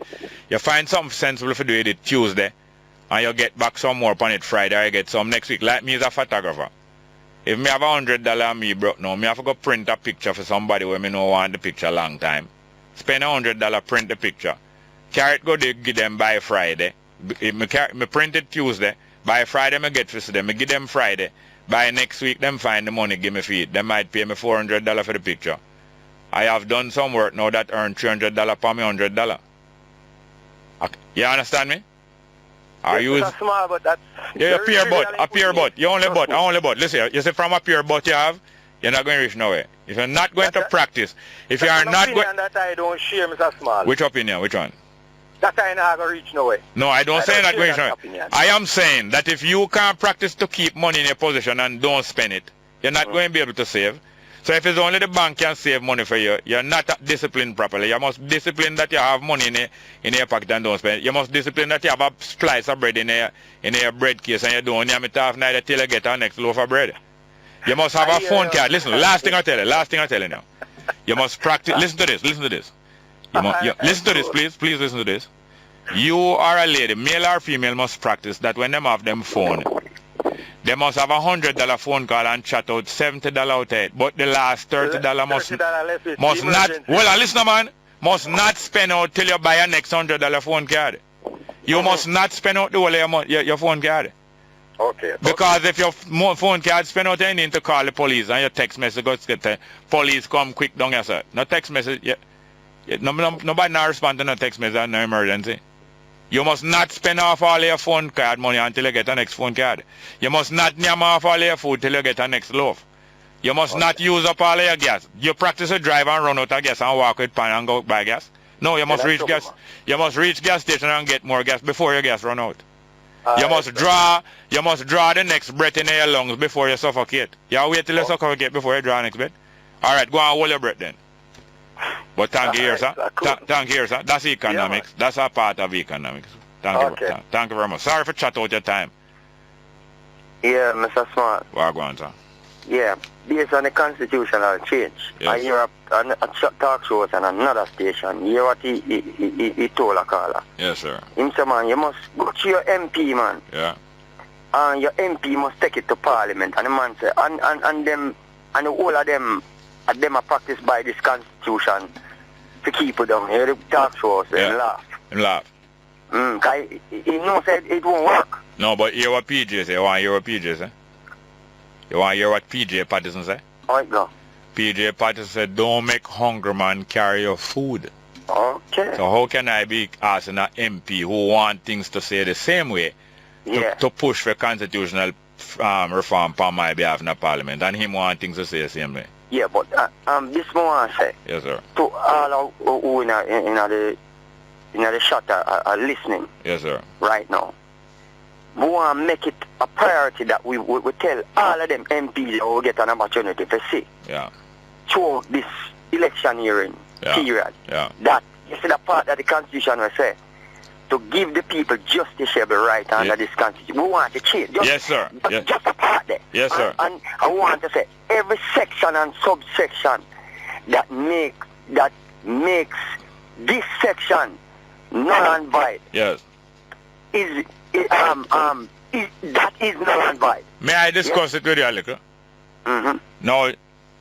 You find something sensible to do with it Tuesday, and you get back some more upon it Friday, or you get some next week. Like me as a photographer. If me have $100 and me broke now, me have to go print a picture for somebody where me no want the picture a long time. Spend $100, print the picture. Carry it, go there, give them by Friday. Me print it Tuesday. By Friday, me get for them. Me give them Friday. By next week, them find the money, give me feed. They might pay me $400 for the picture. I have done some work now that earn $300 per me $100. Okay. You understand me? I use small, but that's a pure butt. You only butt. Listen here, you see from a pure butt you have, you're not going to reach nowhere. If you're not going to practice, if you are not going... that I don't share, Mr. Small. Which opinion? Which one? That I not going to reach nowhere. No, I don't say not going to reach nowhere. I am saying that if you can't practice to keep money in your position and don't spend it, you're not going to be able to save. So if it's only the bank can save money for you, you're not disciplined properly. You must discipline that you have money in your pocket and don't spend it. You must discipline that you have a slice of bread in your bread case and you don't have it half night till you get our next loaf of bread. You must have a phone card. Listen, last thing I tell you now. You must practice. Listen to this. Listen to this, please. Please listen to this. You are a lady, male or female, must practice that when them have them phone, they must have $100 phone call and chat out $70 out of it. But the last $30 must not. Well, listen, man. Must not spend out till you buy your next $100 phone card. You must not spend out the whole of your phone card. Okay. Because if your phone card spend out, you need to call the police and your text message goes to the police come quick down here, sir. No text message. Nobody not respond to no text message, no emergency. You must not spend off all your phone card money until you get a next phone card. You must not yam off all your food till you get a next loaf. You must not use up all your gas. You practice to drive and run out of gas and walk with pan and go buy gas. No, you must reach gas. You must reach gas station and get more gas before your gas run out. You must draw the next breath in your lungs before you suffocate. You wait till you suffocate before you draw the next breath. Alright, go and hold your breath then. But thank you here, sir. Thank you here, sir. That's economics. Yeah, that's a part of economics. Thank you very much. Sorry for chat out your time. Yeah, Mr. Smart. Well, go on, sir. Yeah, based on the constitutional change, yes. I hear a talk show on another station. You hear what he told a caller? Yes, sir. Him say, man, you must go to your MP, man. Yeah. And your MP must take it to Parliament. And the man say, and all of them are practiced by this constitution to keep it down. Hear the talk show and laugh. And laugh. Because he knows that it won't work. No, but hear what PJ say. You want to hear what PJ say? You want to hear what PJ Patterson say? Alright, go. PJ Patterson said, don't make hungry man carry your food. Okay. So how can I be asking an MP who want things to say the same way to push for constitutional reform on my behalf in the parliament, and him want things to say the same way? Yeah, but this more I say. Yes, sir. To all who in the shot are listening. Yes, sir. Right now. We want to make it a priority that we tell all of them MPs who get an opportunity to see. Yeah. Through this election hearing period. Yeah. That, you see the part that the Constitution will say, to give the people justiciable right under this Constitution. We want to change. Yes, sir. Just a part there. Yes, sir. And I want to say, every section and subsection that makes this section null and void. Yes. That is null and void. May I discuss it with you a little? Mm-hmm. Now,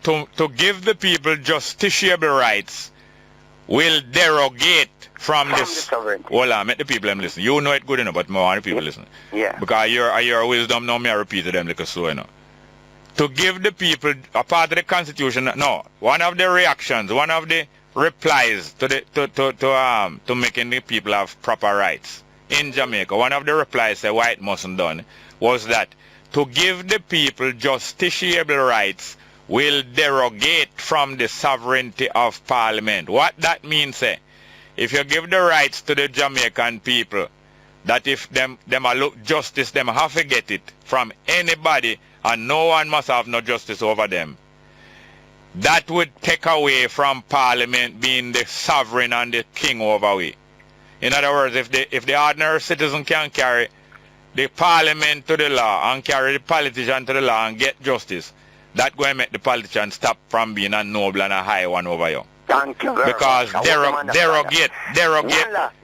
to give the people justiciable rights will derogate from this. Hold on, make the people them listen. You know it good enough, but more the people listen. Yeah. Because your wisdom now, me I repeat to them like so, you know. To give the people a part of the Constitution, no, one of the reactions, one of the replies to making the people have proper rights in Jamaica, one of the replies that white mustn't done was that to give the people justiciable rights will derogate from the sovereignty of Parliament. What that means, if you give the rights to the Jamaican people, that if them a look justice, them have to get it from anybody, and no one must have no justice over them. That would take away from Parliament being the sovereign and the king over we. In other words, if the ordinary citizen can carry the Parliament to the law and carry the politician to the law and get justice, that going to make the politician stop from being a noble and a high one over you. Thank you very because much.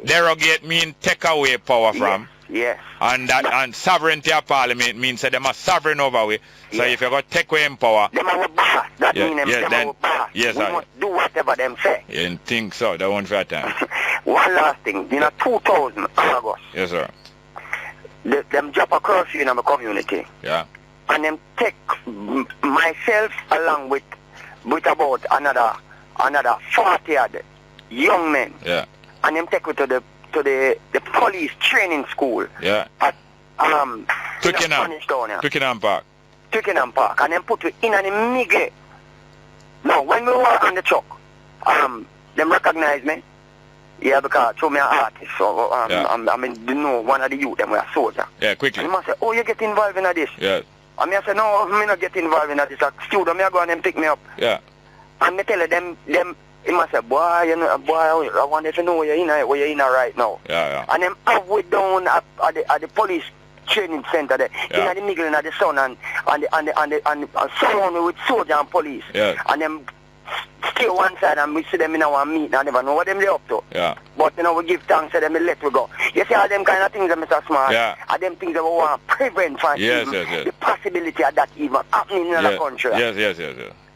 derogate mean take away power from. Yes. And sovereignty of Parliament means that they are sovereign over we. So if you got take away in power, them are boss. That means them are boss. Yes, we must do whatever them say. You think so? That one fair time. One last thing. In 2000 August. Yes, sir. Them drop a curfew in my community. Yeah. And them take myself along with about another 40 other young men. Yeah. And them take me to the police training school. Yeah. At Twickenham Park. Twickenham Park. And then put me in the middle. Now when we walk on the truck, them recognize me. Yeah, because show me an artist. So I mean, you know, one of the youth them were a soldier. Yeah, quickly. And he must say, oh, you get involved in this? Yeah. And I say, no, me not get involved in this. A student, me go and them pick me up. Yeah. And me tell them, he must say, boy, you know, boy, I want you to know where you're in right now. Yeah. And them have we down at the police training center there, in the middle of the sun and surrounded with soldier and police. Yeah. And them stay one side and we see them in our meeting. I never know what them they up to. Yeah. But you know, we give thanks to them and let we go. You see all them kind of things that Mr. Smart, are them things that we want to prevent from the possibility of that even happening in another country. Yes.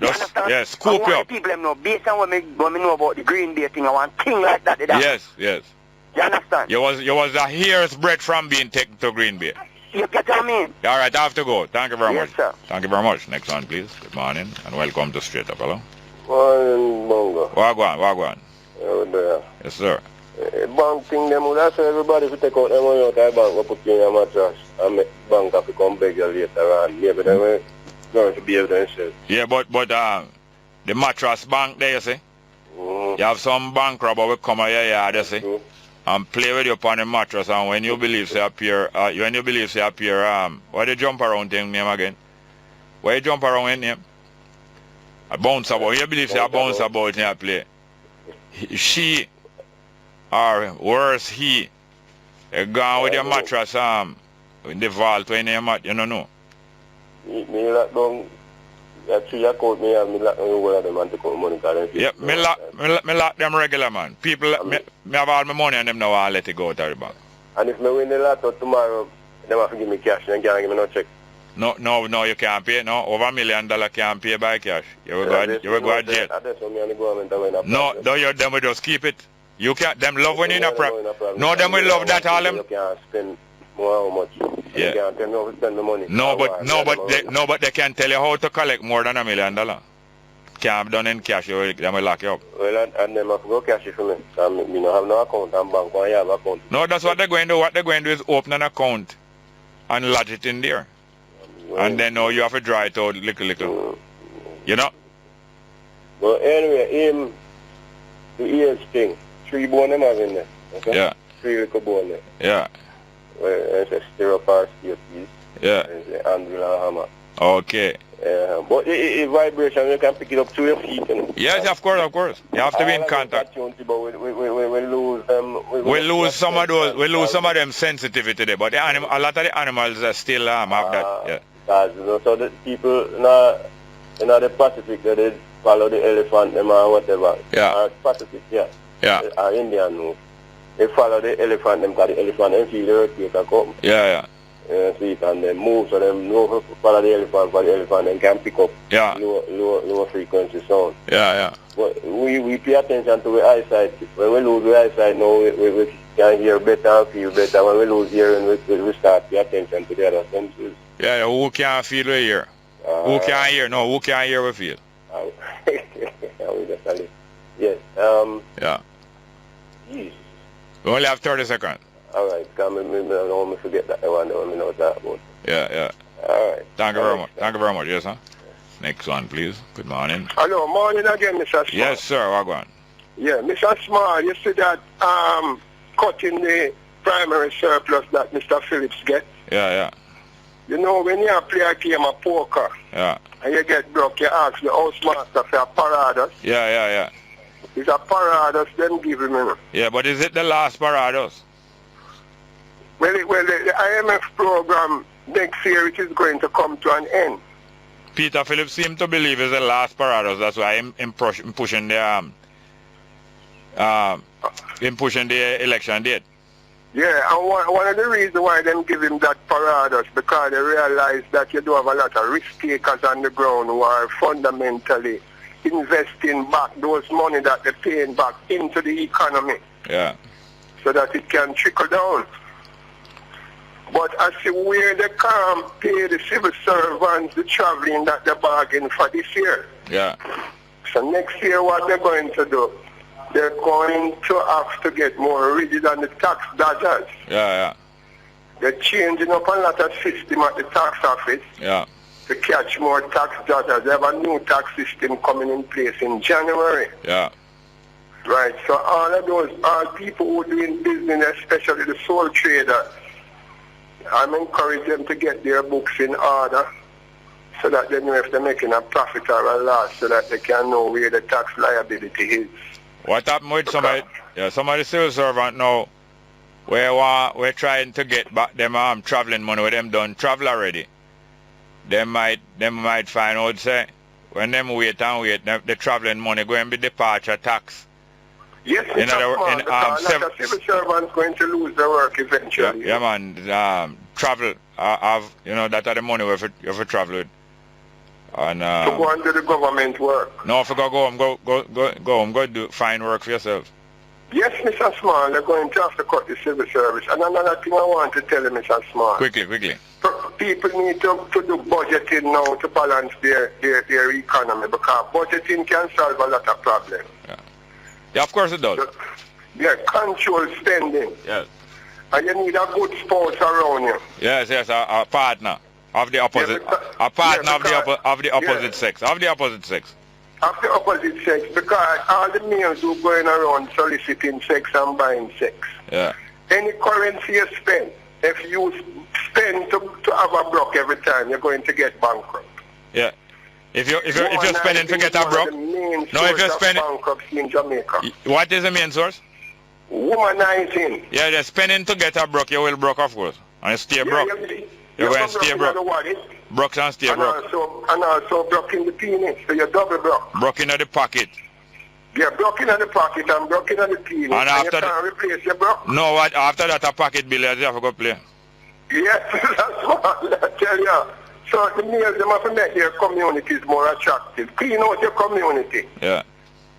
You understand? Yes, scoop you up. People them know, based on what me know about the Green Bay thing, I want thing like that. Yes. You understand? You was a hair's breadth from being taken to Green Bay. You get what I mean? All right, I have to go. Thank you very much. Yes, sir. Thank you very much. Next one, please. Good morning and welcome to Straight Up. Hello. Morning, Bongo. Wagwan. There. Yes, sir. Bank thing, them would have everybody to take out their money out of the bank and put it in a mattress and make bank have to come beg you later on. Maybe they will going to be able to themselves. Yeah, but the mattress bank there, you see? You have some bank robber will come out your yard, you see? And play with you upon the mattress, and when you believe they appear, what the jump around thing name again? Why you jump around in name? A bounce about. You believe they bounce about in a play. She, or worse, he, they gone with your mattress in the vault when you don't know. Me lock down, actually I caught me and me lock down all of them and take out money. Yeah, me lock them regular, man. People, me have all my money and them now I let it go out of the bank. And if me win the lotto tomorrow, they have to give me cash and they can't give me no check. No, you can't pay. No, over $1 million can't pay by cash. You will go to jail. No, them will just keep it. You can't. Them love when you're in a problem. No, them will love that all them. More how much? Yeah. You can't tell me how to spend the money. No, but they can tell you how to collect more than $1 million. Can't be done in cash, they will lock you up. Well, and them have to go cash it for me. I mean, I have no account and bank, I have account. No, that's what they're going to do. What they're going to do is open an account and lodge it in there. And then now you have to draw it out little. You know? Well, anyway, the ears thing. 3 bone them have in there. Okay? Yeah. 3 little bone there. Yeah. Well, it's a stirrup or steel piece. Yeah. And it's a handle and hammer. Okay. But it vibration, you can pick it up through your feet. You know? Yes, of course. You have to be in contact. But we lose them. We lose some of those. We lose some of them sensitivity there. But a lot of the animals are still have that. Yeah. So the people in the Pacific, they follow the elephant them or whatever. Yeah. Pacific, yeah. Yeah. Indian, they follow the elephant them because the elephant them feel the earthquake and come. Yeah. So it and then move, so them know follow the elephant, for the elephant then can pick up lower frequency sound. Yeah. But we pay attention to the eyesight. When we lose the eyesight now, we can hear better and feel better. When we lose hearing, we start pay attention to the other senses. Yeah, who can't feel we hear? Who can't hear? No, who can't hear we feel? Yes. Yeah. Jeez. We only have 30 seconds. Alright, I don't want me to forget that one that I know that about. Yeah. Alright. Thank you very much. Thank you very much, yes, sir. Next one, please. Good morning. Hello, morning again, Mr. Small. Yes, sir, Wagwan. Yeah, Mr. Small, you see that cutting the primary surplus that Mr. Phillips gets? Yeah. You know, when you play a game of poker, yeah, and you get broke, you ask the housemaster for a parados. Yeah. It's a parados, then give him, you know. Yeah, but is it the last parados? Well, the IMF program next year, it is going to come to an end. Peter Phillips seems to believe it's the last parados. That's why I'm pushing the pushing the election date. Yeah, and one of the reasons why they give him that parados because they realize that you do have a lot of risk takers on the ground who are fundamentally investing back those money that they're paying back into the economy. Yeah. So that it can trickle down. But as to where they can't pay the civil servants the traveling that they bargained for this year. Yeah. So next year what they're going to do, they're going to have to get more rigid on the tax dodgers. Yeah. They're changing up a lot of system at the tax office. Yeah. To catch more tax dodgers. They have a new tax system coming in place in January. Yeah. Right, so all of those people who are doing business, especially the sole traders, I'm encouraging them to get their books in order so that they know if they're making a profit or a loss so that they can know where the tax liability is. What happened with somebody? Yeah, somebody civil servant now. We're trying to get back them traveling money with them done travel already. They might find out say when them wait, the traveling money going to be departure tax. Yes, because civil servants going to lose their work eventually. Yeah, man. Travel, that are the money we have to travel with. And to go and do the government work. No, if you go home, go find work for yourself. Yes, Mr. Small, they're going to have to cut the civil service. And another thing I want to tell you, Mr. Small. Quickly. People need to do budgeting now to balance their economy because budgeting can solve a lot of problems. Yeah, of course it does. Yeah, control spending. Yes. And you need a good spouse around you. Yes, a partner of the opposite, a partner of the opposite sex. Of the opposite sex. Of the opposite sex, because all the males who going around soliciting sex and buying sex. Yeah. Any currency you spend, if you spend to have a broke every time, you're going to get bankrupt. Yeah. If you're spending to get a broke, no, if you're spending bankruptcy in Jamaica. What is the main source? Womanizing. Yeah, they're spending to get a broke, you will broke, of course. And you stay broke. You're going to stay broke. Broke and stay broke. And also broke in the penis, so you're double broke. Broke in the pocket. Yeah, broke in the pocket and broke in the penis. And after you can't replace your broke. No, after that a pocket bill, you have to go play. Yes, that's what I tell you. So the males, they have to make their communities more attractive. Clean out your community. Yeah.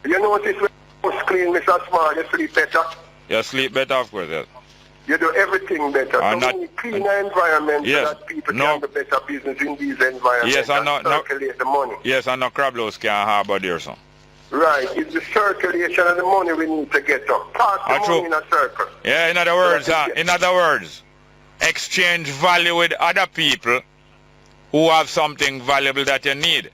You notice when you clean, Mr. Small, you sleep better? You sleep better, of course, yes. You do everything better. So we need cleaner environment so that people can do better business in these environments yes, and circulate the money. Yes, and no crab loaves can harbor there, son. Right, it's the circulation of the money we need to get up. Pass the money in a circle. Yeah, in other words, exchange value with other people who have something valuable that you need.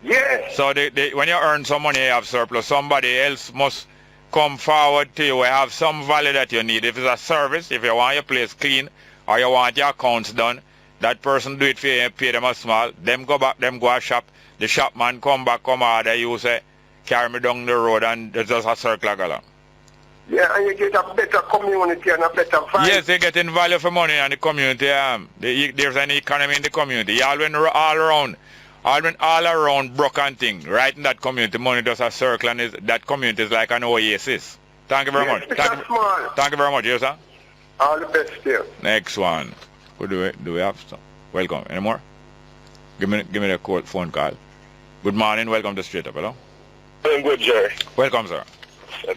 Yes. So when you earn some money, you have surplus. Somebody else must come forward to you and have some value that you need. If it's a service, if you want your place clean or you want your accounts done, that person do it for you and pay them a small. Them go back, them go a shop. The shopman come back, come order you, say, carry me down the road, and it's just a circle along. Yeah, and you get a better community and a better value. Yes, you're getting value for money in the community. There's an economy in the community. You all went all around broke and thing. Right in that community, money does a circle, and that community is like an oasis. Thank you very much. Thank you very much, yes, sir. All the best here. Next one. Who do we have? Welcome. Any more? Give me the phone call. Good morning. Welcome to Straight Up. Hello. I'm good, Jerry. Welcome, sir.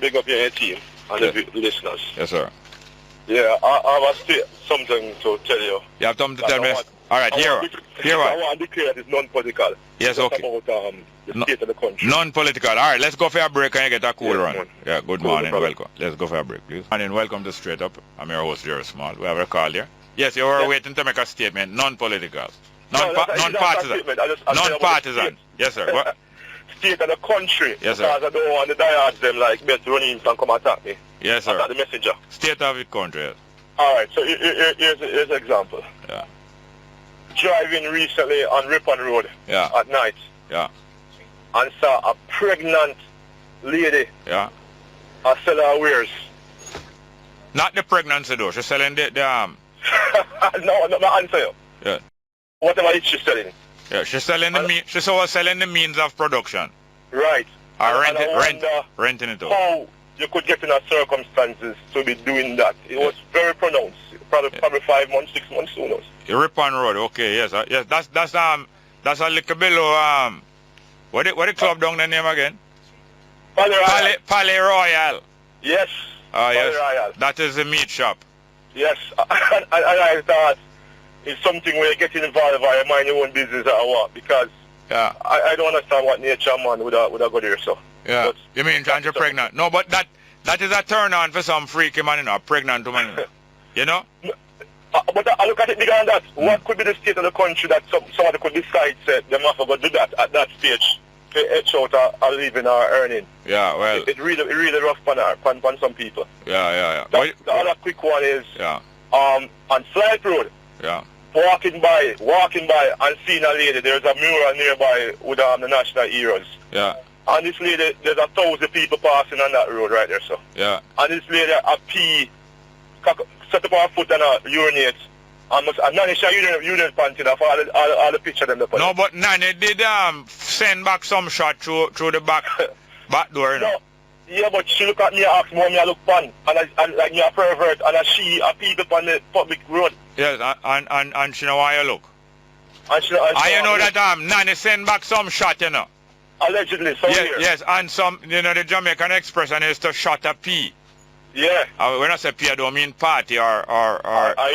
Big up your team and the listeners. Yes, sir. Yeah, I have something to tell you. You have something to tell me? All right, here I want to declare that it's non-political. Yes, okay. About the state of the country. Non-political. All right, let's go for a break and you get a cool run. Yeah, good morning. Welcome. Let's go for a break, please. And welcome to Straight Up. I'm your host, Jerry Small. We have a call here. Yes, you were waiting to make a statement. Non-political. Non-partisan. Non-partisan. Yes, sir. What? State of the country. Yes, sir. Because I don't want the diehards them like best running and come attack me. Yes, sir. That's the messenger. State of the country, yes. Alright, so here's an example. Yeah. Driving recently on Ripon Road at night. Yeah. And saw a pregnant lady. Yeah. Sell her wares. Not the pregnancy though. She's selling the No, my answer you. Yeah. Whatever it's she's selling. Yeah, she's selling she's selling the means of production. Right. Or renting it out. How you could get in a circumstances to be doing that. It was very pronounced. Probably 5 months, 6 months, who knows. Ripon Road, okay, yes. Yes, that's a little below what the club down the name again? Palais Royal. Yes. Yes. Royal. That is the meat shop. Yes. and I thought it's something where you get involved or you mind your own business or what, because I don't understand what nature man would have go there, so. Yeah. But you mean trying to pregnant? No, but that is a turn on for some freaky man, you know, pregnant woman. You know? But I look at it bigger than that. What could be the state of the country that somebody could decide that they must go do that at that stage to etch out a living or earning? Yeah, well. It's really rough on some people. Yeah. The other quick one is on Slide Road. Yeah. Walking by and seeing a lady. There's a mural nearby with the national heroes. Yeah. And this lady, there's 1,000 people passing on that road right there, so. Yeah. And this lady, a pee, set up her foot and urinate. And Nanny saw urinate panting off all the picture them. No, but Nanny did send back some shot through the back door, you know. No. Yeah, but she look at me and ask me how me I look pan, and like me a pervert, and she a people on the public road. Yes, and she know why you look. And you know that Nanny send back some shot, you know. Allegedly, so yes, and some, you know, the Jamaican expression is to shot a pee. Yeah. When I say pee, I don't mean party or. I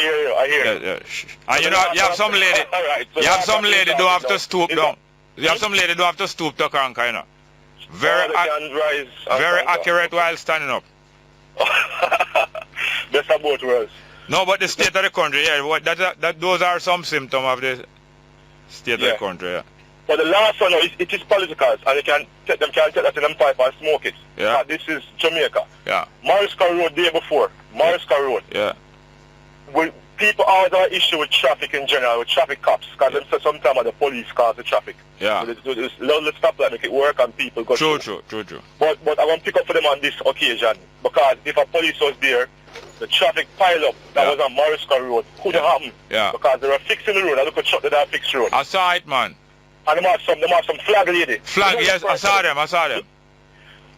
hear you. Yeah. And you know, you have some lady. Right, so you have some lady do have to stoop down. You have some lady do have to stoop to conquer, you know. Very accurate while standing up. Best of both worlds. No, but the state of the country, those are some symptoms of the state of the country, yeah. But the last one, it is political, and they can take that in them pipe and smoke it. Yeah. This is Jamaica. Yeah. Mariska Road day before. Mariska Road. Yeah. When people always have an issue with traffic in general, with traffic cops, because them say sometimes the police cause the traffic. Yeah. Let's stop that, make it work and people go True. But I want to pick up for them on this occasion, because if a police was there, the traffic pile up that was on Mariska Road could have happened. Yeah. Because they were fixing the road, I look at shut that fixed road. I saw it, man. And they have some flag lady. Flag, yes, I saw them.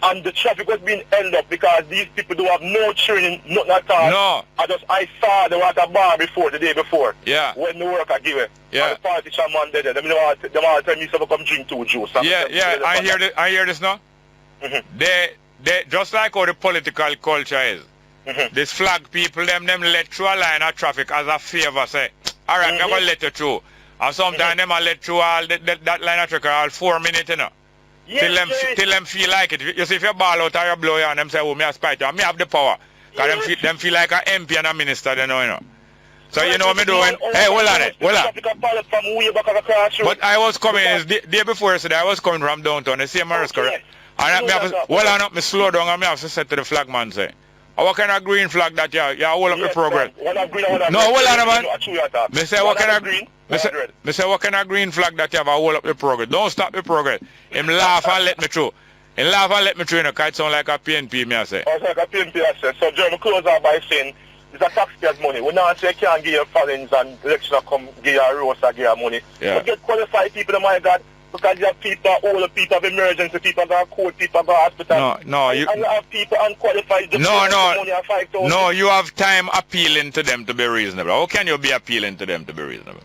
And the traffic was being held up because these people do have no training, nothing at all. No. I saw they were at a bar the day before. Yeah. When the work I give it. Yeah. And the politician man there, they all tell me to come drink 2 juice. Yeah, I hear this now. Mm-hmm. They just like how the political culture is, This flag people, them let through a line of traffic as a favor, say, all right, I'm going to let you through. And sometimes them let through all that line of traffic all 4 minutes, you know. Yes, till them feel like it. You see, if you ball out or you blow you and them say, oh, me a spite you, and me have the power. Because them feel like an MP and a minister, you know. So you know what me doing? Hey, hold on it, hold on. But I was coming, the day before yesterday, I was coming from downtown, the same Mariska. And I have to, hold on up, me slow down and me have to say to the flag man, say, what kind of green flag that you hold up the progress? No, hold on, man. Me say, what kind of green? Me say, what kind of green flag that you have hold up the progress? Don't stop the progress. Him laugh and let me through. Him laugh and let me through, you know, because it sound like a PNP, me I say. Oh, it's like a PNP, I say. So, Jeremy, close out by saying, it's a taxpayer's money. We now say you can't give your foreigners and election come give your roast or give your money. Yeah. But get qualified people, my God, because you have people, older people have emergency, people got cold, people got hospital. No, and you have people unqualified. No, you have time appealing to them to be reasonable. How can you be appealing to them to be reasonable?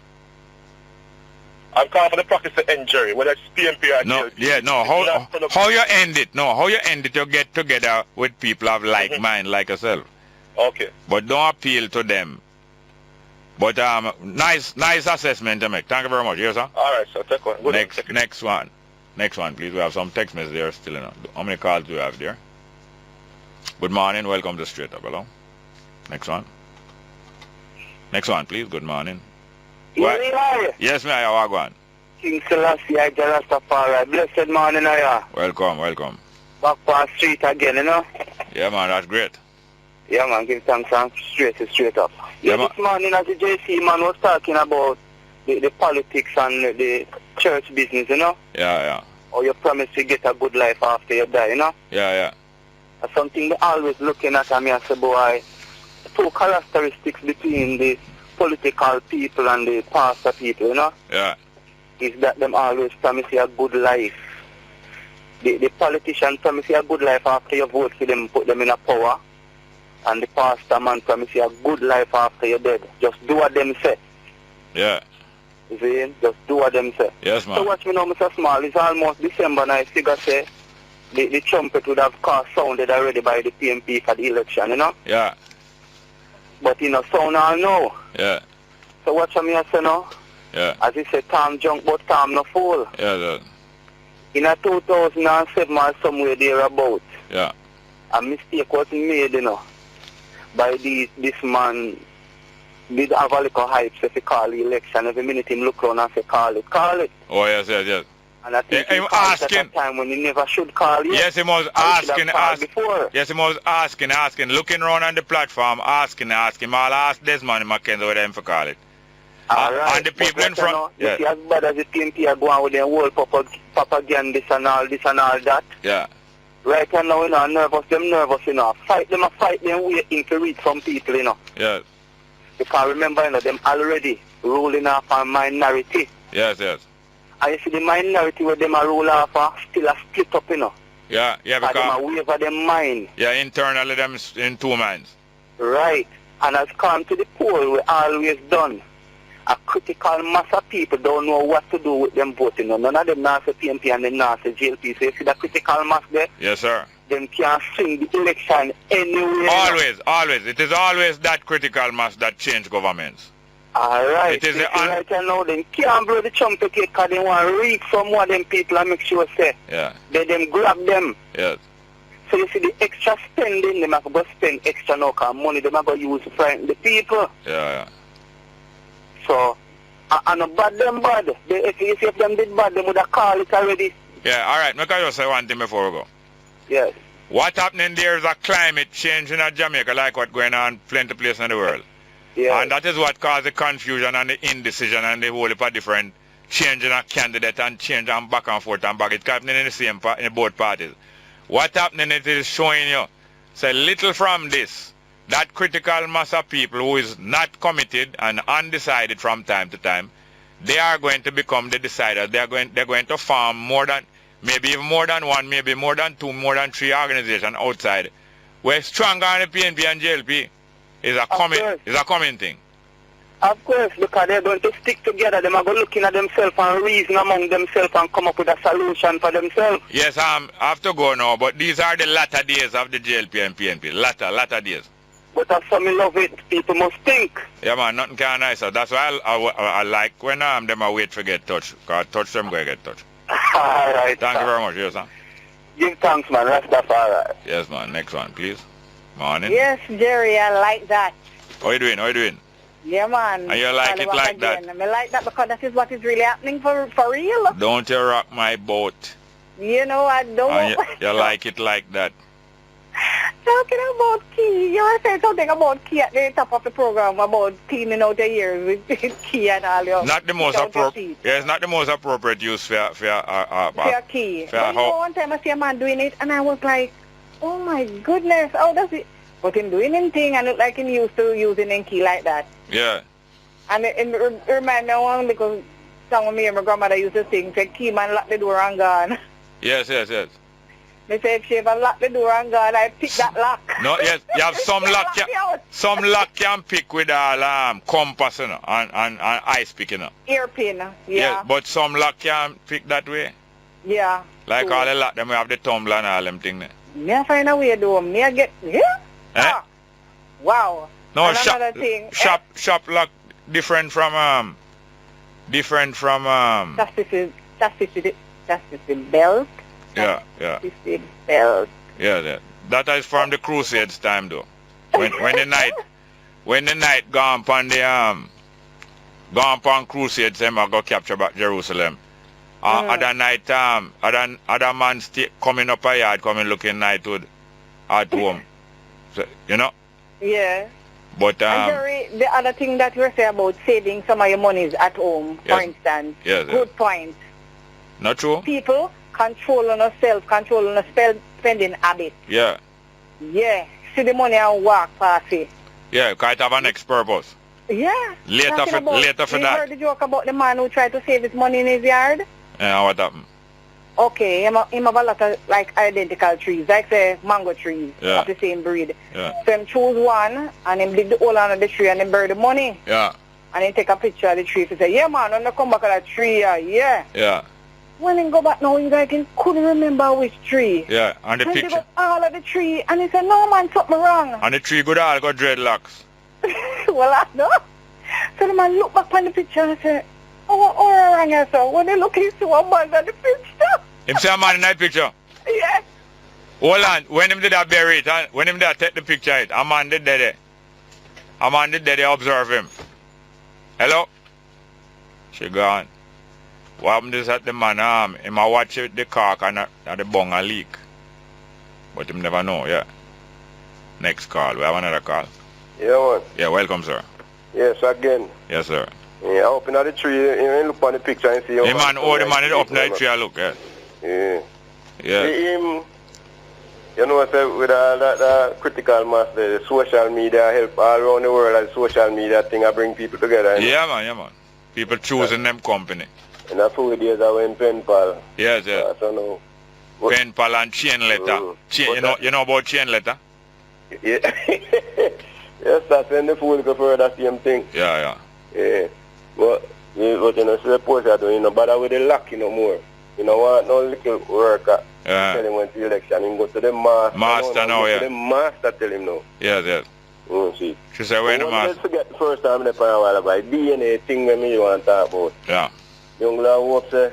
I'm calling for the practice of injury, whether it's PNP or no, yeah, no. How you end it? No, how you end it? You get together with people of like mind, like yourself. Okay. But don't appeal to them. But nice assessment to make. Thank you very much. Yes, sir. All right, sir. Take one. Good next one. Next one, please. We have some text messages there still. You know. How many calls do you have there? Good morning. Welcome to Straight Up. Hello. Next one. Next one, please. Good morning. Yes, me. How are you going? King Selassie, I just Rastafari. Blessed morning, I Welcome. Back on the street again, you know? Yeah, man. That's great. Yeah, man, give thanks and straight up. Yeah, this morning as the JC man was talking about the politics and the church business, you know? Yeah. Or you promise to get a good life after you die, you know? Yeah. That's something they're always looking at, and I say, boy, two characteristics between the political people and the pastor people, you know? Yeah. Is that them always promise you a good life. The politician promise you a good life after you vote for them, put them in a power. And the pastor man promise you a good life after you're dead. Just do what them say. Yeah. You see? Just do what them say. Yes, man. So watch me now, Mr. Small. It's almost December and I figure say the trumpet would have sounded already by the PMP for the election, you know? Yeah. But you know, sound all now. Yeah. So watch me I say now. Yeah. As he said, Tom junk but Tom no fool. Yeah. In a 2007 or somewhere thereabout. Yeah. A mistake was made, you know, by this man did have a little hype if he call the election. Every minute him look around and say, call it. Oh, yes. And I think he called at a time when he never should call it. Yes, he was asking. Yes, he was asking, looking around on the platform, asking. I'll ask Desmond McKenzie whether him for call it. Right. And the people in front. You see, as bad as the PMP are going with their whole propaganda and all this and all that. Yeah. Right now, you know, nervous, you know. Fight them waiting to reach some people, you know. Yeah. Because remember, you know, them already ruling off a minority. Yes. And you see the minority where them are rule off still a split up, you know. Yeah, because them are waver them mind. Yeah, internally them in two minds. Right. And as come to the poll, we always done. A critical mass of people don't know what to do with them voting. None of them now say PNP and them now say GLP. So you see the critical mass there? Yes, sir. Them can't swing the election anywhere. Always. It is always that critical mass that change governments. Alright. It is right now them can't blow the trumpet yet because they want to reach some of them people and make sure say. Yeah. They them grab them. Yes. So you see the extra spending, them have to go spend extra now because money them have to use to frighten the people. Yeah. So, and bad them bad. If them did bad, they would have called it already. Yeah, alright. Make I just say one thing before we go. Yes. What happening there is a climate change in Jamaica like what going on plenty places in the world. Yeah. And that is what caused the confusion and the indecision and the whole heap of different changing a candidate and change and back and forth and back. It's happening in the same in both parties. What happening it is showing you, say little from this, that critical mass of people who is not committed and undecided from time to time, they are going to become the deciders. They're going to form more than, maybe even more than one, maybe more than two, more than three organizations outside. We're stronger on the PNP and JLP is a coming thing. Of course, because they're going to stick together. They're going to looking at themselves and reason among themselves and come up with a solution for themselves. Yes, I have to go now, but these are the latter days of the JLP and PNP. Latter days. But that's how me love it. People must think. Yeah, man, nothing can nicer. That's why I like when them I wait for get touch. Because touch them go get touch. All right. Thank you very much. Yes, sir. Give thanks, man. Rastafari. Yes, man. Next one, please. Morning. Yes, Jerry, I like that. How you doing? How you doing? Yeah, man. And you like it like that? I like that because that is what is really happening for real. Don't you rock my boat. You know, I don't. And you like it like that. Talking about key, you were saying something about key at the top of the program about cleaning out the ears with key and all your. Not the most appropriate. Yeah, it's not the most appropriate use for key. For But you know, one time I see a man doing it, and I was like, oh my goodness, how does it? But him doing anything, and look like him used to using a key like that. Yeah. And it remind me of one because some of me and my grandmother used to sing, say, key man, lock the door and gone. Yes, yes, yes. They say if she ever lock the door and gone, I pick that lock. No, yes, you have some lock. Some lock can pick with compass, you know, and ice pick, you know. Earpin, yeah. Yes, but some lock can pick that way. Yeah. Like True. all the lock, them we have the tumbler and all them things there. Me I find a way to do. Me I get, yeah. Eh? Ah. Wow. No, and another thing. shop lock different from That's the belt. Yeah, yeah. The belt. Yeah, that is from the Crusades time though. When the night gone upon Crusades, them go capture back Jerusalem. Other night other man coming up a yard, coming looking knighthood at home. So, you know? Yeah. But and Jerry, the other thing that you were saying about saving some of your monies at home, for instance. Yes, good point. Not true? People controlling themselves, controlling their spending habits. Yeah. Yeah. See the money and walk past it. Yeah, because it have an next purpose. Yeah. Later for You that. heard the joke about the man who tried to save his money in his yard? Yeah, what happened? Okay, him have a lot of like identical trees, like say mango trees of the same breed. Yeah. So him choose one and him dig the hole under the tree and him bury the money. Yeah. And he take a picture of the tree to say, yeah man, when I come back to that tree, yeah. Yeah. When he go back now, he like he couldn't remember which tree. Yeah, and the and picture. He got all of the tree and he said, no man, something wrong. And the tree good all got dreadlocks. Well, I know. So the man look back on the picture and say, oh, what wrong here, sir? When they look, he saw a man on the picture. Him see a man in that picture? Yeah. Hold on, when him did that bury it, when him did that take the picture it, a man did that. A man did that, observe him. Hello? She gone. What happened is that the man, him a watch the cork and the Bongo leak. But him never know, yeah. Next call, we have another call. Yeah, what? Yeah, welcome, sir. Yes, again. Yes, sir. Yeah, open at the tree, you look on the picture and see how the man is up in the tree and look, yeah. Yeah. Yeah. Him, you know, with that critical mass, the social media help all around the world, and social media thing I bring people together. Yeah, man. People choosing them company. And that's who days I went pen pal. Yes, yes. I don't know. Pen pal and chain letter. You know about chain letter? Yeah. Yes, that's when the fool go for the same thing. Yeah. Yeah. But you know, suppose I don't, you know, bother with the luck, you know, more. You know what, no little worker. Tell him went to the election, he go to the master. Master now, yeah. The master tell him now. Yes. See. She said, when the master? Let's forget the first time in a while about DNA thing when me you want to talk about. Yeah. Young lad hope say,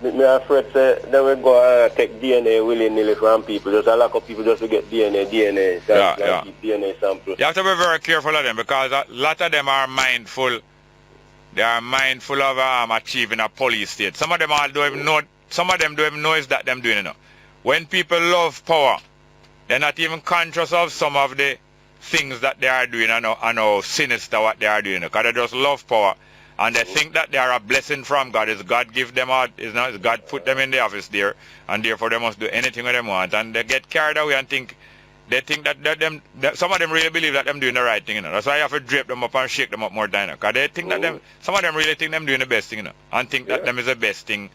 me afraid say, they will go and take DNA willy-nilly from people. Just a lot of people just to get DNA DNA sample. You have to be very careful of them because a lot of them are mindful. They are mindful of achieving a police state. Some of them don't even know. Some of them don't even know is that them doing it. When people love power, they're not even conscious of some of the things that they are doing and how sinister what they are doing. Because they just love power. And they think that they are a blessing from God. Is God give them out? Is God put them in the office there, and therefore they must do anything they want. And they get carried away and think that some of them really believe that them doing the right thing. You know? That's why you have to drape them up and shake them up more than. Because they think that some of them really think them doing the best thing. You know? And think that them is the best thing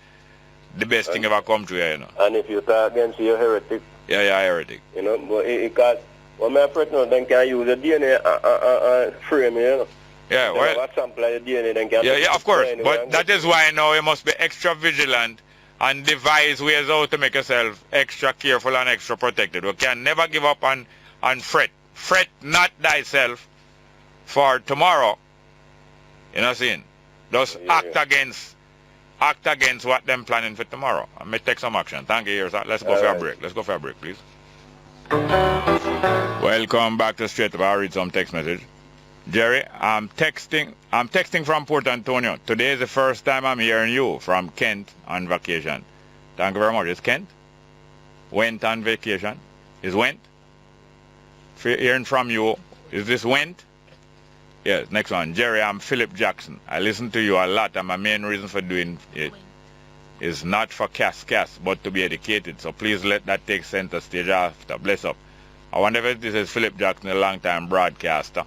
ever come true. You know. And if you talk against you, you're heretic. Yeah, heretic. You know, but because what my friend know, then can use the DNA frame, you know. Yeah, well, of course. But that is why now you must be extra vigilant and devise ways how to make yourself extra careful and extra protected. We can never give up and fret fret not thyself for tomorrow. You know what I'm saying? Just act against what them planning for tomorrow. I may take some action. Thank you. Let's go for a break. Let's go for a break, please. Welcome back to Straight Up. I'll read some text message. Jerry, I'm texting from Port Antonio. Today is the first time I'm hearing you from Kent on vacation. Thank you very much. Is Kent? Went on vacation? Is went? Hearing from you. Is this went? Yes, next one. Jerry, I'm Philip Jackson. I listen to you a lot, and my main reason for doing it is not for cash, but to be educated. So please let that take center stage after. Bless up. I wonder if this is Philip Jackson, a long-time broadcaster.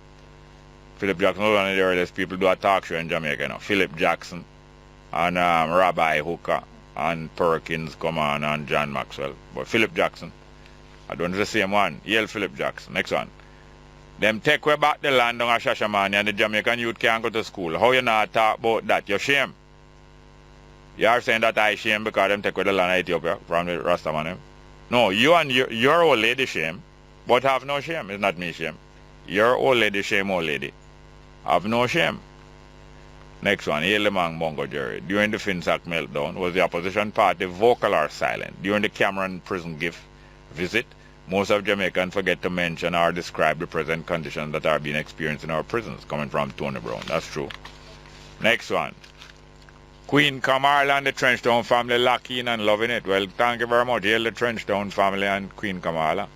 Philip Jackson was one of the earliest people do a talk show in Jamaica. You know. Philip Jackson and Rabbi Hooker and Perkins come on and John Maxwell. But Philip Jackson, I don't know the same one. Yale Philip Jackson. Next one. Them take away back the land on a Shashamane and the Jamaican youth can't go to school. How you not talk about that? You're shame. You are saying that I shame because them take away the land of Ethiopia from the Rastaman. No, you and your old lady shame, but have no shame. It's not me shame. Your old lady shame, old lady. Have no shame. Next one, Hail the Man Bongo Jerry. During the FinSAC meltdown, was the opposition party vocal or silent? During the Cameron prison visit, most of Jamaicans forget to mention or describe the present conditions that are being experienced in our prisons, coming from Tony Brown. That's true. Next one. Queen Kamala and the Trenchtown family locking in and loving it. Well, thank you very much. Hail the Trenchtown family and Queen Kamala.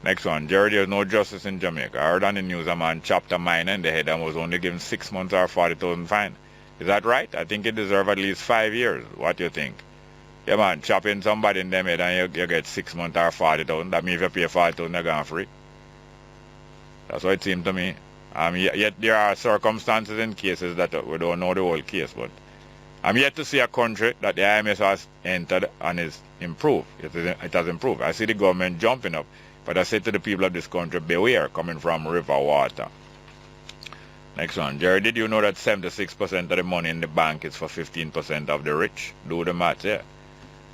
Next one. Jerry, there's no justice in Jamaica. I heard on the news a man chopped a miner in the head and was only given 6 months or 40,000 fine. Is that right? I think it deserves at least 5 years. What do you think? Yeah, man, chopping somebody in them head and you get 6 months or 40,000. That means if you pay 40,000, you're gone free. That's what it seemed to me. Yet there are circumstances in cases that we don't know the whole case, but I'm yet to see a country that the IMS has entered and is improved. It has improved. I see the government jumping up, but I say to the people of this country, beware coming from river water. Next one. Jerry, did you know that 76% of the money in the bank is for 15% of the rich? Do the math, yeah.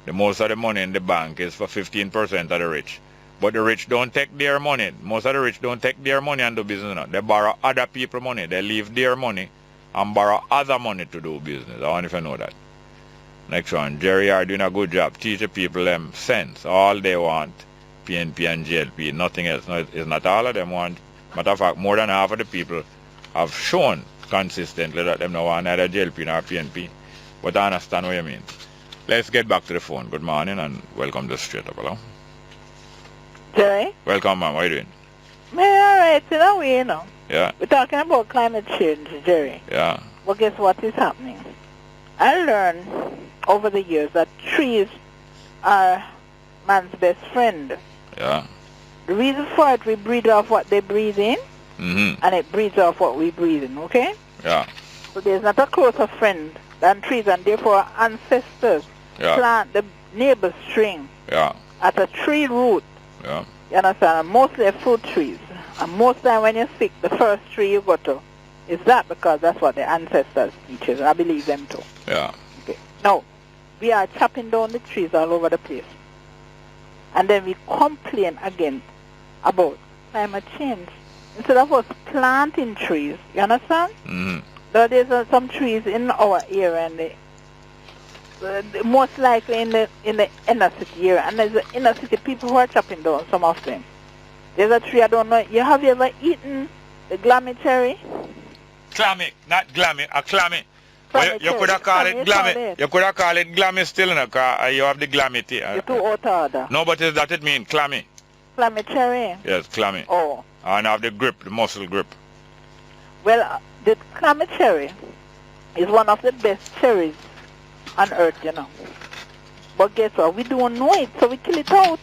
The most of the money in the bank is for 15% of the rich. But the rich don't take their money. Most of the rich don't take their money and do business. No. They borrow other people's money. They leave their money and borrow other money to do business. I wonder if you know that. Next one. Jerry, are doing a good job. Teach the people them sense. All they want, PNP and JLP, nothing else. No, it's not all of them want. Matter of fact, more than half of the people have shown consistently that them don't want neither JLP nor PNP. But I understand what you mean. Let's get back to the phone. Good morning and welcome to Straight Up. Hello? Jerry? Welcome, ma'am. How are you doing? Man, all right. You know, you know. Yeah. We're talking about climate change, Jerry. Yeah. Well, guess what is happening? I learned over the years that trees are man's best friend. Yeah. The reason for it, we breathe off what they breathe in, and it breathes off what we breathe in, okay? Yeah. So there's not a closer friend than trees, and therefore our ancestors plant the neighbor string at a tree root. Yeah. You understand? And mostly fruit trees. And most time when you're sick, the first tree you go to is that, because that's what the ancestors teach us, and I believe them too. Yeah. Okay. Now, we are chopping down the trees all over the place. And then we complain again about climate change. Instead of us planting trees, you understand? There's some trees in our area, and most likely in the inner city area. And there's the inner city people who are chopping down some of them. There's a tree, I don't know. Have you ever eaten the glammy cherry? Clammy, not glammy, a clammy. Well, you could have called it glammy. You could have called it glammy still, because you have the glammy tea. You're too out order. No, but is that it mean clammy? Clammy cherry? Yes, clammy. Oh. And have the grip, the muscle grip. Well, the clammy cherry is one of the best cherries on earth, you know. But guess what? We don't know it, so we kill it out.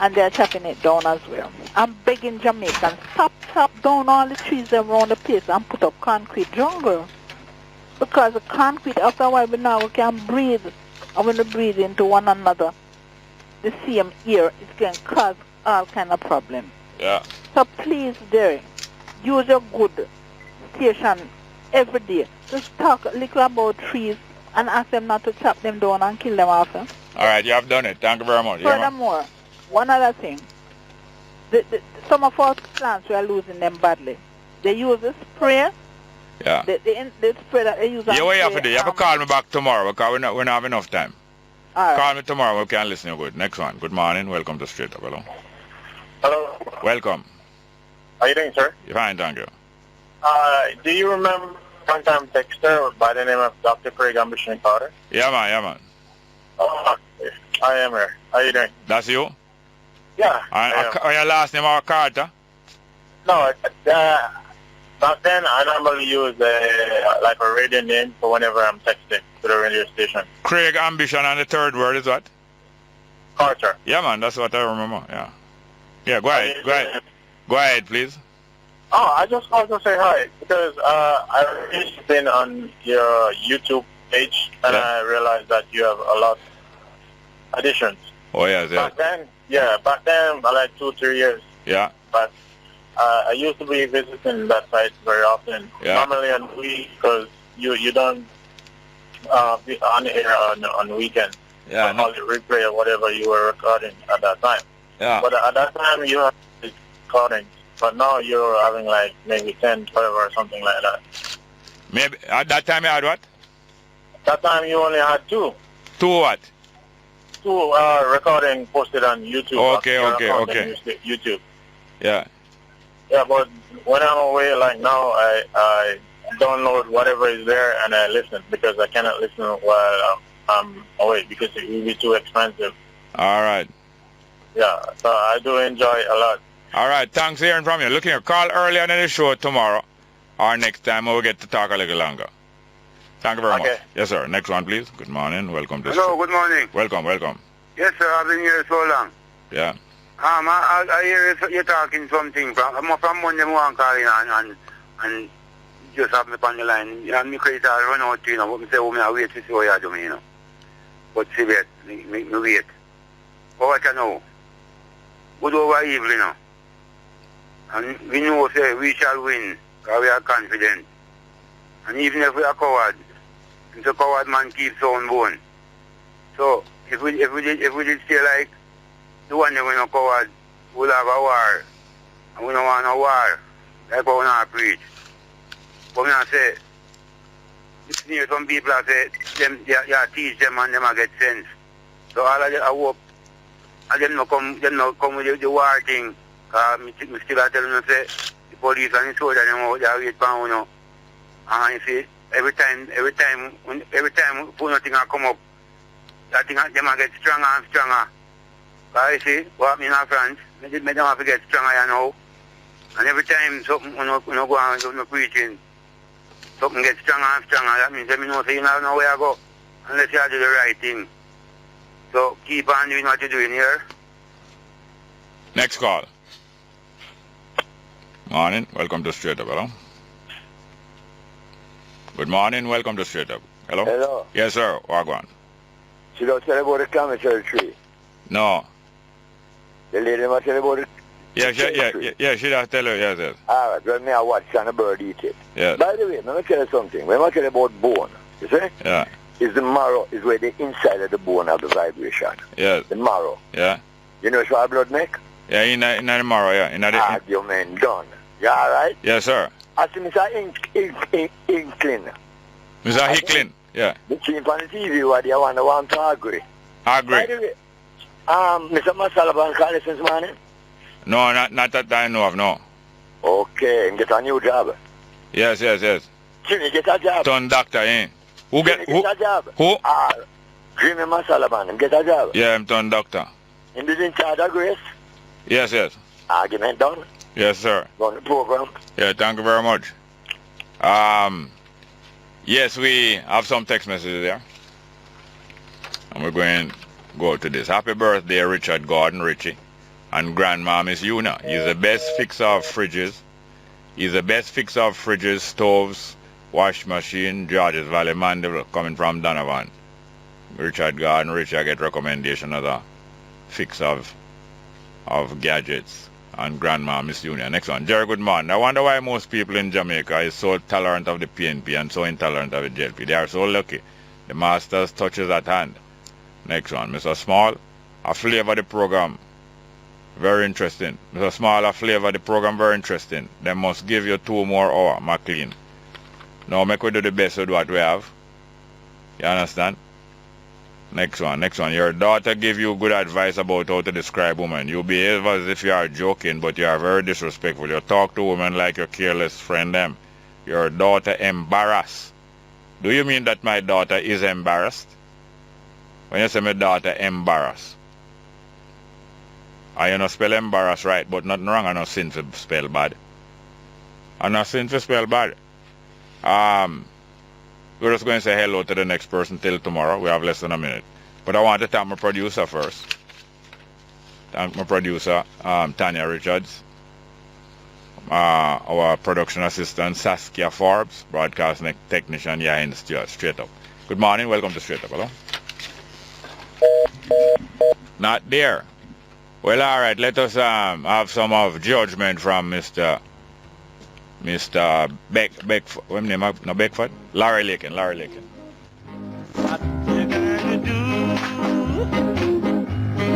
And they're chopping it down as well. I'm begging Jamaicans, chop down all the trees around the place and put up concrete jungle. Because the concrete, after a while, we can breathe. And when we breathe into one another, the same air, it can cause all kind of problems. Yeah. So please, Derek, use your good station every day. Just talk a little about trees and ask them not to chop them down and kill them off. All right, you have done it. Thank you very much. Furthermore, one other thing. some of our plants we are losing them badly. They use the spray. Yeah. The spray that they use. Yeah, what you have to do? You have to call me back tomorrow because we don't have enough time. All right. Call me tomorrow. We can listen good. Next one. Good morning. Welcome to Straight Up. Hello. Hello. Welcome. How you doing, sir? Fine, thank you. Do you remember one-time texter by the name of Dr. Craig Ambition Carter? Yeah, man. Oh, I am here. How you doing? That's you? Yeah. Are your last name or Carter? No, back then I normally use like a radio name for whenever I'm texting to the radio station. Craig Ambition, and the third word is what? Carter. Yeah, man, that's what I remember, yeah. Yeah, go ahead. Go ahead, please. Oh, I just wanted to say hi because I've recently been on your YouTube page and I realized that you have a lot of additions. Oh, yes. Back then, like 2-3 years. Yeah. But I used to be visiting that site very often. Yeah. Normally on the week because you don't be on air on the weekend. Yeah. All the replay or whatever you were recording at that time. Yeah. But at that time you had recordings. But now you're having like maybe 10, 12 or something like that. Maybe at that time you had what? That time you only had 2. 2 what? 2 recording posted on YouTube. Okay. YouTube. Yeah. Yeah, but when I'm away, like now, I download whatever is there and I listen because I cannot listen while I'm away because it will be too expensive. All right. Yeah, so I do enjoy it a lot. All right, thanks for hearing from you. Looking at call earlier in the show tomorrow or next time we'll get to talk a little longer. Thank you very much. Yes, sir. Next one, please. Good morning. Welcome to the Hello, show. good morning. Welcome. Yes, sir. I've been here so long. Yeah. I hear you talking something from Monday morning calling and just have me on the line. And me credit I run out, you know, but me say, I wait to see what you do, you know. But see, wait, me wait. But what I know, good over evil, you know. And we know, say, we shall win, because we are confident. And even if we are coward, it's a coward man keeps his own bone. So, if we did stay like the one that we're not coward, we'll have a war. And we don't want a war, like what we not preach. But I say, some people say, you teach them and them get sense. So all of them, I hope, and them not come with the war thing. Me still tell them, say, the police and the soldiers, them out there wait for you know. And you see, every time when thing come up, that thing them get stronger and stronger. Because you see, what happened in France, make them have to get stronger, you know. And every time something go on with preaching, something gets stronger and stronger. That means you know, so you don't know where to go unless you do the right thing. So keep on doing what you're doing here. Next call. Morning. Welcome to Straight Up. Hello. Good morning. Welcome to Straight Up. Hello. Hello. Yes, sir. Wagwan. She don't tell about the cemetery tree. No. The lady must tell about it. Yeah, she does tell you, yes. All right, well, me I watch and a bird eat it. Yeah. By the way, let me tell you something. When I tell you about bone, you see? Yeah. Is the marrow, is where the inside of the bone have the vibration. Yes. The marrow. Yeah. You know what blood make? Yeah, in the marrow, yeah. Argument done. You all right? Yes, sir. I see Mr. Inklin. Mr. Hicklin, yeah. The chief on the TV, what you want to agree. Agree. By the way, Mr. Masalaban call this morning? No, not that I know of, no. Okay, and get a new job. Yes. Jimmy, get a job. Ton doctor, eh? Who get a job? Who? Jimmy Masalaban, get a job. Yeah, I'm ton doctor. And did in charge of Grace? Yes. Argument done? Yes, sir. On the program? Yeah, thank you very much. Yes, we have some text messages there. And we're going to go to this. Happy birthday, Richard Gordon Ritchie. And Grandma Miss Una. He's the best fixer of fridges. Stoves, wash machine, Georges Valley Mandeville, coming from Donovan. Richard Gordon Ritchie, I get recommendation of the fix of gadgets. And Grandma Miss Una. Next one. Jerry, good morning. I wonder why most people in Jamaica is so tolerant of the PNP and so intolerant of the JLP. They are so lucky. The master's touch is at hand. Next one. Mr. Small. I flavor the program Very interesting. It's a smaller flavor, the program very interesting. They must give you 2 more hours, McLean. Now make we do the best with what we have. You understand? Next one. Your daughter give you good advice about how to describe women. You behave as if you are joking, but you are very disrespectful. You talk to women like your careless friend them. Your daughter embarrassed. Do you mean that my daughter is embarrassed? When you say my daughter embarrassed, I not spell embarrassed right, but nothing wrong. I not sin to spell bad. I not sin to spell bad. We're just going to say hello to the next person till tomorrow. We have less than a minute. But I want to thank my producer first. Thank my producer, Tanya Richards. Our production assistant, Saskia Forbes. Broadcast technician, Yahin Stewart. Straight Up. Good morning. Welcome to Straight Up. Hello? Not there. Well, all right. Let us have some of judgment from Mr. Beckford. What name? No, Beckford? Larry Lakin. What you gonna do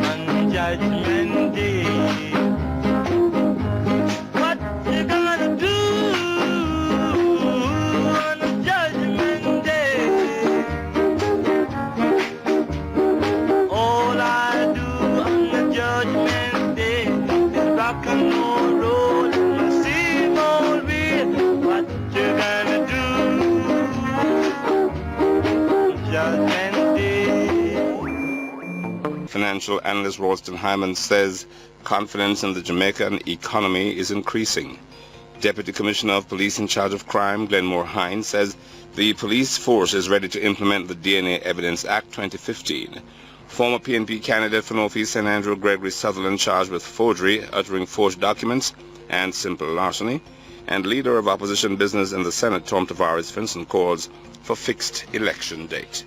on Judgment Day? What you gonna do on Judgment Day? All I do on the Judgment Day is rock and roll and sing all way. What you gonna do? Financial analyst Ralston Hyman says confidence in the Jamaican economy is increasing. Deputy Commissioner of Police in charge of crime, Glenmore Hines, says the police force is ready to implement the DNA Evidence Act 2015. Former PNP candidate for North East St. Andrew Gregory Sutherland charged with forgery, uttering forged documents, and simple larceny. And leader of opposition business in the Senate, Tom Tavares Vincent, calls for fixed election date.